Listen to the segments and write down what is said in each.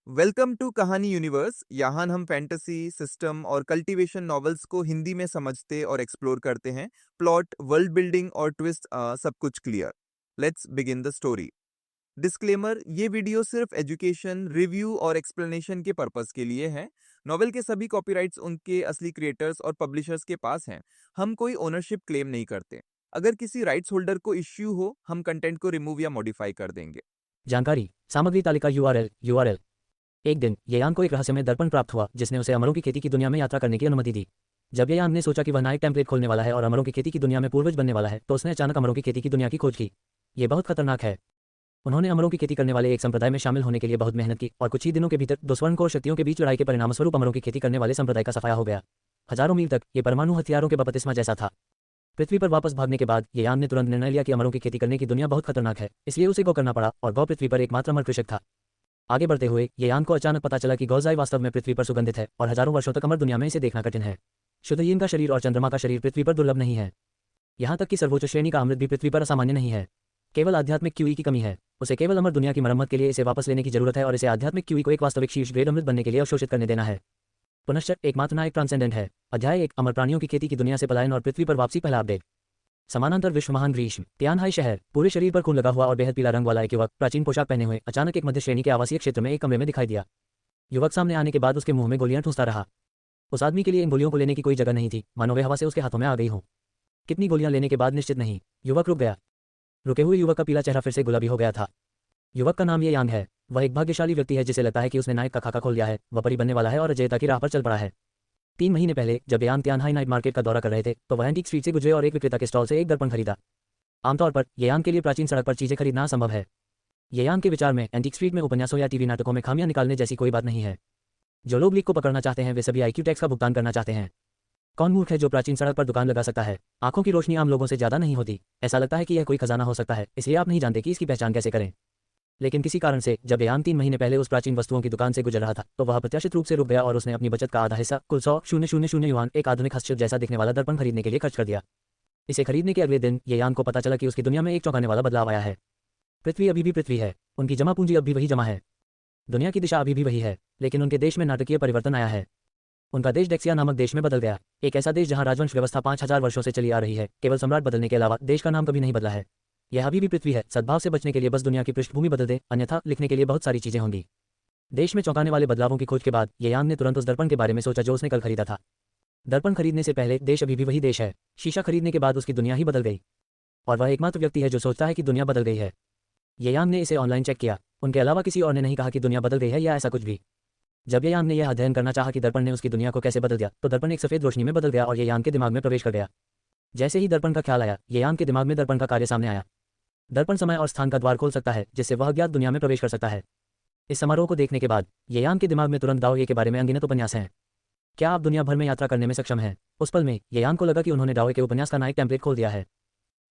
Welcome to Kahani universe. यहाँ हम fantasy system और कल्टीवेशन नॉवेल्स को हिंदी में समझते और एक्सप्लोर करते हैं। प्लॉट, वर्ल्ड बिल्डिंग और ट्विस्ट, सब कुछ clear. Let's begin the story. Disclaimer: ये वीडियो सिर्फ एजुकेशन, रिव्यू और एक्सप्लेनेशन के पर्पस के लिए है। नॉवेल के सभी कॉपीराइट्स उनके असली क्रिएटर्स और पब्लिशर्स के पास हैं। हम कोई ओनरशिप क्लेम नहीं करते। अगर किसी राइट्स होल्डर को इश्यू हो, हम कंटेंट को रिमूव या मॉडिफाई कर देंगे। जानकारी सामग्री तालिका यूआरएल। एक दिन येयान को एक रहस्यमय दर्पण प्राप्त हुआ जिसने उसे अमरों की खेती की दुनिया में यात्रा करने की अनुमति दी। जब येयान ने सोचा कि वह नाइट टेम्पलेट खोलने वाला है और अमरों की खेती की दुनिया में पूर्वज बनने वाला है, तो उसने अचानक अमरों की खेती की दुनिया की खोज की। ये बहुत खतरनाक है। उन्होंने अमरों की खेती करने वाले एक संप्रदाय में शामिल होने के लिए बहुत मेहनत की और कुछ ही दिनों के भीतर दो स्वर्णकोर शक्तियों के बीच लड़ाई के परिणामस्वरूप अमरों की खेती करने वाले संप्रदाय का सफाया हो गया। हजारों मील तक ये परमाणु हथियारों के बपतिस्मा जैसा था। पृथ्वी पर वापस भागने के बाद येयान ने तुरंत निर्णय लिया कि अमरों की खेती करने की दुनिया बहुत खतरनाक है, इसलिए उसे गो करना पड़ा और वह पृथ्वी पर एकमात्र अमर कृषक था। आगे बढ़ते हुए येयान को अचानक पता चला कि गौज़ाई वास्तव में पृथ्वी पर सुगंधित है और हजारों वर्षों तक अमर दुनिया में इसे देखना कठिन है। शुद्ध यीन का शरीर और चंद्रमा का शरीर पृथ्वी पर दुर्लभ नहीं है। यहाँ तक कि सर्वोच्च श्रेणी का अमृत भी पृथ्वी पर असामान्य नहीं है। केवल आध्यात्मिक क्यूई की कमी है। उसे केवल अमर दुनिया की मरम्मत के लिए इसे वापस लेने की जरूरत है और इसे आध्यात्मिक क्यूई को एक वास्तविक शीर्ष ग्रेड अमृत बनने के लिए अवशोषित करने देना है। पुनश्च एकमात्र नायक ट्रांसेंडेंट है। अध्याय 1: अमर प्राणियों की खेती की दुनिया से पलायन और पृथ्वी पर वापसी। पहला अपडेट। समानांतर विश्व महान ग्रीष्म तियानहाई शहर। पूरे शरीर पर खून लगा हुआ और बेहद पीला रंग वाला एक युवक प्राचीन पोशाक पहने हुए अचानक एक मध्य श्रेणी के आवासीय क्षेत्र में एक कमरे में दिखाई दिया। युवक सामने आने के बाद उसके मुंह में गोलियां ठूंसता रहा। उस आदमी के लिए इन गोलियों को लेने की कोई जगह नहीं थी, मानो वे हवा से उसके हाथों में आ गई हों। कितनी गोलियां लेने के बाद निश्चित नहीं। युवक रुक गया। रुके हुए युवक का पीला चेहरा फिर से गुलाबी हो गया था। युवक का नाम ये यांग है। वह एक भाग्यशाली व्यक्ति है जिसे लगता है कि उसने नायक का खाका खोल दिया है। वह परी बनने वाला है और अजयता की राह पर चल पड़ा है। 3 महीने पहले जब यांग तियानहाई नाइट मार्केट का दौरा कर रहे थे तो वह एंटीक स्ट्रीट से गुजरे और एक विक्रेता के स्टॉल से एक दर्पण खरीदा। आमतौर पर येयान के लिए प्राचीन सड़क पर चीजें खरीदना असंभव है। येयान के विचार में एंटीक स्ट्रीट में उपन्यासों या टीवी नाटकों में खामियां निकालने जैसी कोई बात नहीं है। जो लोग लीक को पकड़ना चाहते हैं वे सभी आईक्यू टैक्स का भुगतान करना चाहते हैं। कौन मूर्ख है जो प्राचीन सड़क पर दुकान लगा सकता है? आंखों की रोशनी आम लोगों से ज्यादा नहीं होती। ऐसा लगता है कि यह कोई खजाना हो सकता है, इसलिए आप नहीं जानते कि इसकी पहचान कैसे करें। लेकिन किसी कारण से जब येयान 3 महीने पहले उस प्राचीन वस्तुओं की दुकान से गुजर रहा था तो वह अप्रत्याशित रूप से रुक गया और उसने अपनी बचत का आधा हिस्सा कुल 100,000 युआन एक आधुनिक हस्तशिल्प जैसा दिखने वाला दर्पण खरीदने के लिए खर्च कर दिया। इसे खरीदने के अगले दिन येयान को पता चला कि उसकी दुनिया में एक चौंकाने वाला बदलाव आया है। पृथ्वी अभी भी पृथ्वी है। उनकी जमा पूंजी अब भी वही जमा है। दुनिया की दिशा अभी भी वही है, लेकिन उनके देश में नाटकीय परिवर्तन आया है। उनका देश डेक्सिया नामक देश में बदल गया। एक ऐसा देश जहां राजवंश व्यवस्था 5000 वर्षों से चली आ रही है। केवल सम्राट बदलने के अलावा देश का नाम कभी नहीं बदला है। यह अभी भी पृथ्वी है। सद्भाव से बचने के लिए बस दुनिया की पृष्ठभूमि बदल दे, अन्यथा लिखने के लिए बहुत सारी चीजें होंगी। देश में चौंकाने वाले बदलावों की खोज के बाद येयान ने तुरंत उस दर्पण के बारे में सोचा जो उसने कल खरीदा था। दर्पण खरीदने से पहले देश अभी भी वही देश है। शीशा खरीदने के बाद उसकी दुनिया ही बदल गई। और वह एकमात्र व्यक्ति है जो सोचता है कि दुनिया बदल गई है। येयान ने इसे ऑनलाइन चेक किया। उनके अलावा किसी और ने नहीं कहा कि दुनिया बदल गई है या ऐसा कुछ भी। जब येयान ने यह अध्ययन करना चाहा कि दर्पण ने उसकी दुनिया को कैसे बदल दिया तो दर्पण एक सफेद रोशनी में बदल गया और येयान के दिमाग में प्रवेश कर गया। जैसे ही दर्पण का ख्याल आया, येयान के दिमाग में दर्पण का कार्य सामने आया। दर्पण समय और स्थान का द्वार खोल सकता है जिससे वह अज्ञात दुनिया में प्रवेश कर सकता है। इस समारोह को देखने के बाद येयान के दिमाग में तुरंत दाओये के बारे में अनगिनत उपन्यास हैं। क्या आप दुनिया भर में यात्रा करने में सक्षम हैं? उस पल में येयान को लगा कि उन्होंने दाओये के उपन्यास का नायक टेम्पलेट खोल दिया है।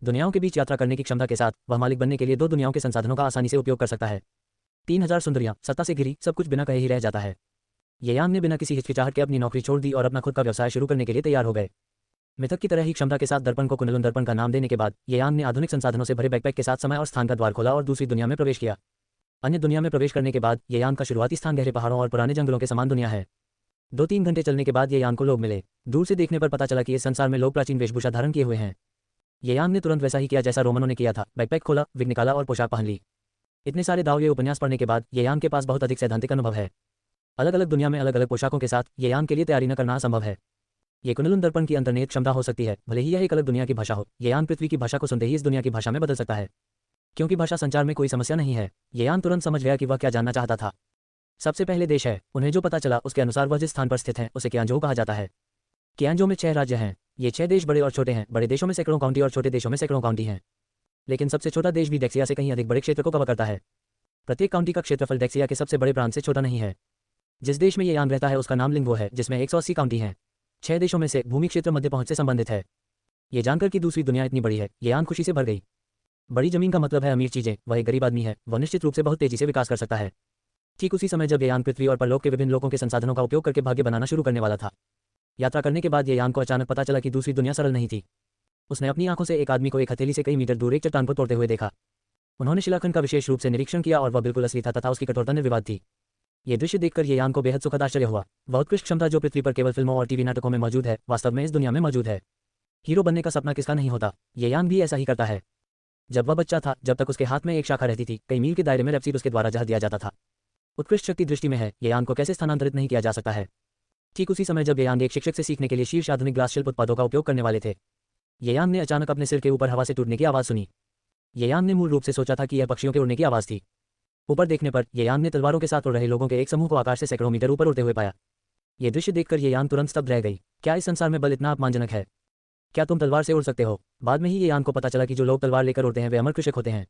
दुनियाओं के बीच यात्रा करने की क्षमता के साथ वह मालिक बनने के लिए 2 दुनियाओं के संसाधनों का आसानी से उपयोग कर सकता है। 3000 सुंदरियां, सत्ता से घिरी, सब कुछ बिना कहे ही रह जाता है। येयान ने बिना किसी हिचकिचाहट के अपनी नौकरी छोड़ दी और अपना खुद का व्यवसाय शुरू करने के लिए तैयार हो गए। मिथक की तरह ही क्षमता के साथ दर्पण को कुनलुन दर्पण का नाम देने के बाद येयान ने आधुनिक संसाधनों से भरे बैकपैक के साथ समय और स्थान का द्वार खोला और दूसरी दुनिया में प्रवेश किया। अन्य दुनिया में प्रवेश करने के बाद येयान का शुरुआती स्थान गहरे पहाड़ों और पुराने जंगलों के समान दुनिया है। 2-3 घंटे चलने के बाद येयान को लोग मिले। दूर से देखने पर पता चला कि इस संसार में लोग प्राचीन वेशभूषा धारण किए हुए हैं। येयान ने तुरंत वैसा ही किया जैसा रोमनों ने किया था। बैकपैक खोला, विग निकाला और पोशाक पहन ली। इतने सारे दाओये उपन्यास पढ़ने के बाद येयान के पास बहुत अधिक सैद्धांतिक अनुभव है। अलग अलग दुनिया में अलग अलग पोशाकों के साथ येयान के लिए तैयारी न करना असंभव है। ये कुनलुन दर्पण की अंतर्निहित क्षमता हो सकती है। भले ही यह एक अलग दुनिया की भाषा हो, येयान पृथ्वी की भाषा को सुनते ही इस दुनिया की भाषा में बदल सकता है। क्योंकि भाषा संचार में कोई समस्या नहीं है, येयान तुरंत समझ गया कि वह क्या जानना चाहता था। सबसे पहले देश है। उन्हें जो पता चला उसके अनुसार वह जिस स्थान पर स्थित है उसे क्यांजो कहा जाता है। क्यांजो में 6 राज्य हैं। ये 6 देश बड़े और छोटे हैं। बड़े देशों में सैकड़ों काउंटी और छोटे देशों में सैकड़ों काउंटी हैं। लेकिन सबसे छोटा देश भी डेक्सिया से कहीं अधिक बड़े क्षेत्र को कवर करता है। प्रत्येक काउंटी का क्षेत्रफल डेक्सिया के सबसे बड़े प्रांत से छोटा नहीं है। जिस देश में येयान रहता है उसका नाम लिंगवो है, जिसमें 180 काउंटी हैं। 6 देशों में से भूमि क्षेत्र मध्य पहुंच से संबंधित है। ये जानकर कि दूसरी दुनिया इतनी बड़ी है, येयान खुशी से भर गई। बड़ी जमीन का मतलब है अमीर चीजें। वह एक गरीब आदमी है, वह निश्चित रूप से बहुत तेजी से विकास कर सकता है। ठीक उसी समय जब येयान पृथ्वी और परलोक के विभिन्न लोगों के संसाधनों का उपयोग करके भाग्य बनाना शुरू करने वाला था। यात्रा करने के बाद येयान को अचानक पता चला कि दूसरी दुनिया सरल नहीं थी। उसने अपनी आंखों से एक आदमी को एक हथेली से कई मीटर दूर एक चट्टान को तोड़ते हुए देखा। उन्होंने शिलाखंड का विशेष रूप से निरीक्षण किया और वह बिल्कुल असली था तथा उसकी कठोरता निर्विवाद थी। ये दृश्य देखकर येयान को बेहद सुखद आश्चर्य हुआ। वह उत्कृष्ट क्षमता जो पृथ्वी पर केवल फिल्मों और टीवी नाटकों में मौजूद है, वास्तव में इस दुनिया में मौजूद है। हीरो बनने का सपना किसका नहीं होता, येयान भी ऐसा ही करता है। जब वह बच्चा था, जब तक उसके हाथ में एक शाखा रहती थी, कई मील के दायरे में रेप्सीड उसके द्वारा जह दिया जाता था। उत्कृष्ट शक्ति दृष्टि में है, येयान को कैसे स्थानांतरित नहीं किया जा सकता है। ठीक उसी समय जब येयान एक शिक्षक से सीखने के लिए शीर्ष आधुनिक ग्लास शिल्प उत्पादों का उपयोग करने वाले थे, येयान ने अचानक अपने सिर के ऊपर हवा से टूटने की आवाज़ सुनी। येयान ने मूल रूप से सोचा था कि यह पक्षियों के उड़ने की आवाज़ थी। ऊपर देखने पर येयान ने तलवारों के साथ उड़ रहे लोगों के एक समूह को आकाश से सैकड़ों मीटर ऊपर उड़ते हुए पाया। यह दृश्य देखकर येयान तुरंत स्तब्ध रह गई। क्या इस संसार में बल इतना अपमानजनक है? क्या तुम तलवार से उड़ सकते हो? बाद में ही येयान को पता चला कि जो लोग तलवार लेकर उड़ते हैं वे अमर कृषक होते हैं।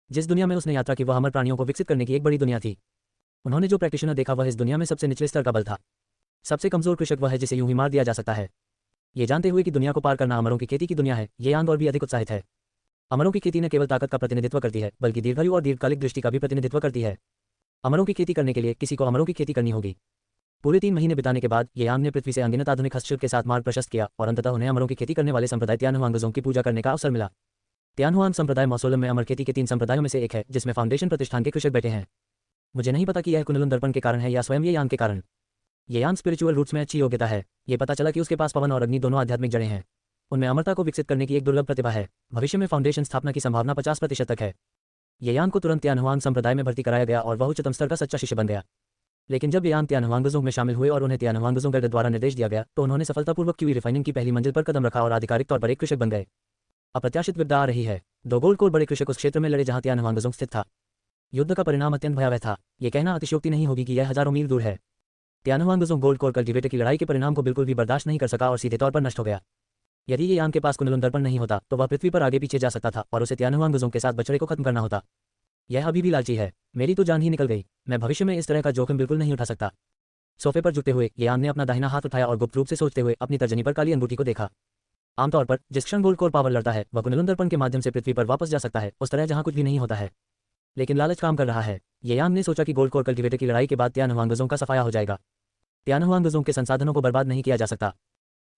जिस दुनिया में उसने यात्रा की वह अमर प्राणियों को विकसित करने की एक बड़ी दुनिया थी। उन्होंने जो प्रैक्टिशनर देखा वह इस दुनिया में सबसे निचले स्तर का बल था। सबसे कमजोर कृषक वह है जिसे यूं ही मार दिया जा सकता है। ये जानते हुए कि दुनिया को पार करना अमरों की खेती की दुनिया है, येयान और भी अधिक उत्साहित है। अमरों की खेती न केवल ताकत का प्रतिनिधित्व करती है, बल्कि दीर्घायु और दीर्घकालिक दृष्टि का भी प्रतिनिधित्व करती है। अमरों की खेती करने के लिए किसी को अमरों की खेती करनी होगी। पूरे 3 महीने बिताने के बाद येयान ने पृथ्वी से अनगिनत आधुनिक हस्तशिल्प के साथ मार्ग प्रशस्त किया और अंततः उन्हें अमरों की खेती करने वाले संप्रदाय तियानहुआंगजोंग की पूजा करने का अवसर मिला। तियानहुआन संप्रदाय मौसोलम में अमर खेती के 3 संप्रदायों में से एक है, जिसमें फाउंडेशन प्रतिष्ठान के कृषक बैठे हैं। मुझे नहीं पता कि यह कुनलुन दर्पण के कारण है या स्वयं येयान के कारण। येयान स्पिरिचुअल रूट्स में अच्छी योग्यता है। ये पता चला कि उसके पास पवन और अग्नि दोनों आध्यात्मिक जड़ें हैं। उनमें अमरता को विकसित करने की एक दुर्लभ प्रतिभा है। भविष्य में फाउंडेशन स्थापना की संभावना 50% तक है। येयान को तुरंत तियानहुआंग संप्रदाय में भर्ती कराया गया और वह उच्चतम स्तर का सच्चा शिष्य बन गया। लेकिन जब येयान तियानहुआंगजोंग में शामिल हुए और उन्हें तियानहुआंगजोंग गर्ड द्वारा निर्देश दिया गया, तो उन्होंने सफलतापूर्वक क्यूई रिफाइनिंग की पहली मंजिल पर कदम रखा और आधिकारिक तौर पर एक कृषक बन गए। अप्रत्याशित विपदा आ रही है। 2 गोल्ड कोर बड़े कृषक उस क्षेत्र में लड़े जहां तियानहुआंगजोंग स्थित था। युद्ध का परिणाम अत्यंत भयावह था। यह कहना अतिशयोक्ति नहीं होगी कि यह हजारों मील दूर है। तियानहुआंगजोंग गोल्ड कोर कल्टीवेटर की लड़ाई के परिणाम को बिल्कुल भी बर्दाश्त नहीं कर सका और सीधे तौर पर नष्ट हो गया। यदि येयान के पास कुनलुन दर्पण नहीं होता तो वह पृथ्वी पर आगे पीछे जा सकता था और उसे तियानहुआंगजोंग के साथ बछड़े को खत्म करना होता। यह अभी भी लालची है। मेरी तो जान ही निकल गई। मैं भविष्य में इस तरह का जोखिम बिल्कुल नहीं उठा सकता। सोफे पर झुकते हुए येयान ने अपना दाहिना हाथ उठाया और गुप्त रूप से सोचते हुए अपनी तर्जनी पर काली अंगूठी को देखा। आमतौर पर जिस क्षण गोल्ड कोर पावर लड़ता है वह कुनलुन दर्पण के माध्यम से पृथ्वी पर वापस जा सकता है, उस तरह जहां कुछ भी नहीं होता है। लेकिन लालच काम कर रहा है। येयान ने सोचा कि गोल्ड कोर कल्टीवेटर की लड़ाई के बाद तियानहुआंगजोंग का सफाया हो जाएगा। तियानहुआंगजोंग के संसाधनों को बर्बाद नहीं किया जा सकता।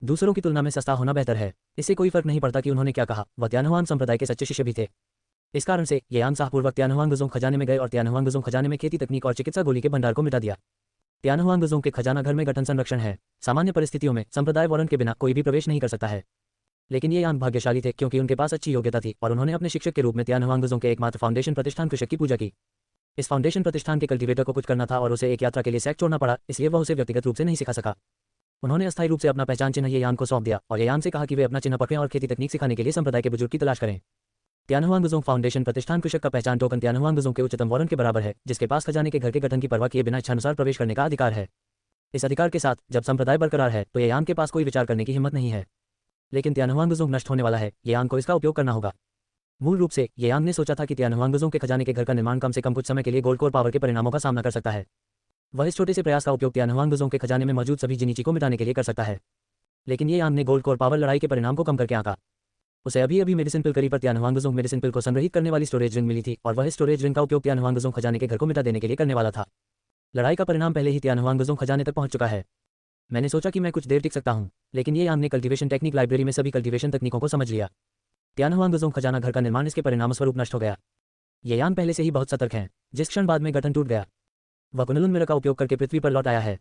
दूसरों की तुलना में सस्ता होना बेहतर है। इससे कोई फर्क नहीं पड़ता कि उन्होंने क्या कहा, वह तियानहुआन संप्रदाय के सच्चे शिष्य भी थे। इस कारण से येयान साहपूर्वक तियानहुआंगजोंग खजाने में गए और तियानहुआंगजोंग खजाने में खेती तकनीक और चिकित्सा गोली के भंडार को मिटा दिया। तियानहुआंगजोंग के खजाना घर में गठन संरक्षण है। सामान्य परिस्थितियों में संप्रदाय वारंट के बिना कोई भी प्रवेश नहीं कर सकता है। लेकिन येयान भाग्यशाली थे क्योंकि उनके पास अच्छी योग्यता थी और उन्होंने अपने शिक्षक के रूप में तियानहुआंगजोंग के एकमात्र फाउंडेशन प्रतिष्ठान कृषक की पूजा की। इस फाउंडेशन प्रतिष्ठान के कल्टीवेटर को कुछ करना था और उसे एक यात्रा के लिए सैक छोड़ना पड़ा, इसलिए वह उसे व्यक्तिगत रूप से नहीं सिखा सका। उन्होंने अस्थायी रूप से अपना पहचान चिन्ह येयान को सौंप दिया और येयान से कहा कि वे अपना चिन्ह पकड़ें और खेती तकनीक सिखाने के लिए संप्रदाय के बुजुर्ग की तलाश करें। तियानहुआंगजोंग फाउंडेशन प्रतिष्ठान कृषक का पहचान टोकन तियानहुआंगजोंग के उच्चतम वारंट के बराबर है, जिसके पास खजाने के घर के गठन की परवाह किए बिना इच्छानुसार प्रवेश करने का अधिकार है। इस अधिकार के साथ जब संप्रदाय बरकरार है तो येयान के पास कोई विचार करने की हिम्मत नहीं है। लेकिन तियानहुआंगजोंग नष्ट होने वाला है, येयान को इसका उपयोग करना होगा। मूल रूप से येयान ने सोचा था कि तियानहुआंगजोंग के खजाने के घर का निर्माण कम से कम कुछ समय के लिए गोल्ड कोर पावर के परिणामों का सामना कर सकता है। वह इस छोटे से प्रयास का उपयोग तियानहुआंगजोंग के खजाने में मौजूद सभी जिनीची को मिटाने के लिए कर सकता है। लेकिन येयान ने गोल्ड कोर पावर लड़ाई के परिणाम को कम करके आंका। उसे अभी अभी मेडिसिन पिल करी पर तियानहुआंगजोंग मेडिसिन पिल को संग्रहित करने वाली स्टोरेज रिंग मिली थी और वह स्टोरेज रिंग का उपयोग तियानहुआंगजोंग खजाने के घर को मिटा देने के लिए करने वाला था। लड़ाई का परिणाम पहले ही तियानहुआंगजोंग खजाने तक पहुंच चुका है। मैंने सोचा कि मैं कुछ देर टिक सकता हूं, लेकिन येयान ने कल्टीवेशन टेक्निक लाइब्रेरी में सभी कल्टीवेशन तकनीकों को समझ लिया। तियानहुआंगजोंग खजाना घर का निर्माण इसके परिणामस्वरूप नष्ट हो गया। येयान पहले से ही बहुत सतर्क हैं। जिस क्षण बाद में गठन टूट गया, वह कुनलुन मिरर का उपयोग करके पृथ्वी पर लौट आया है।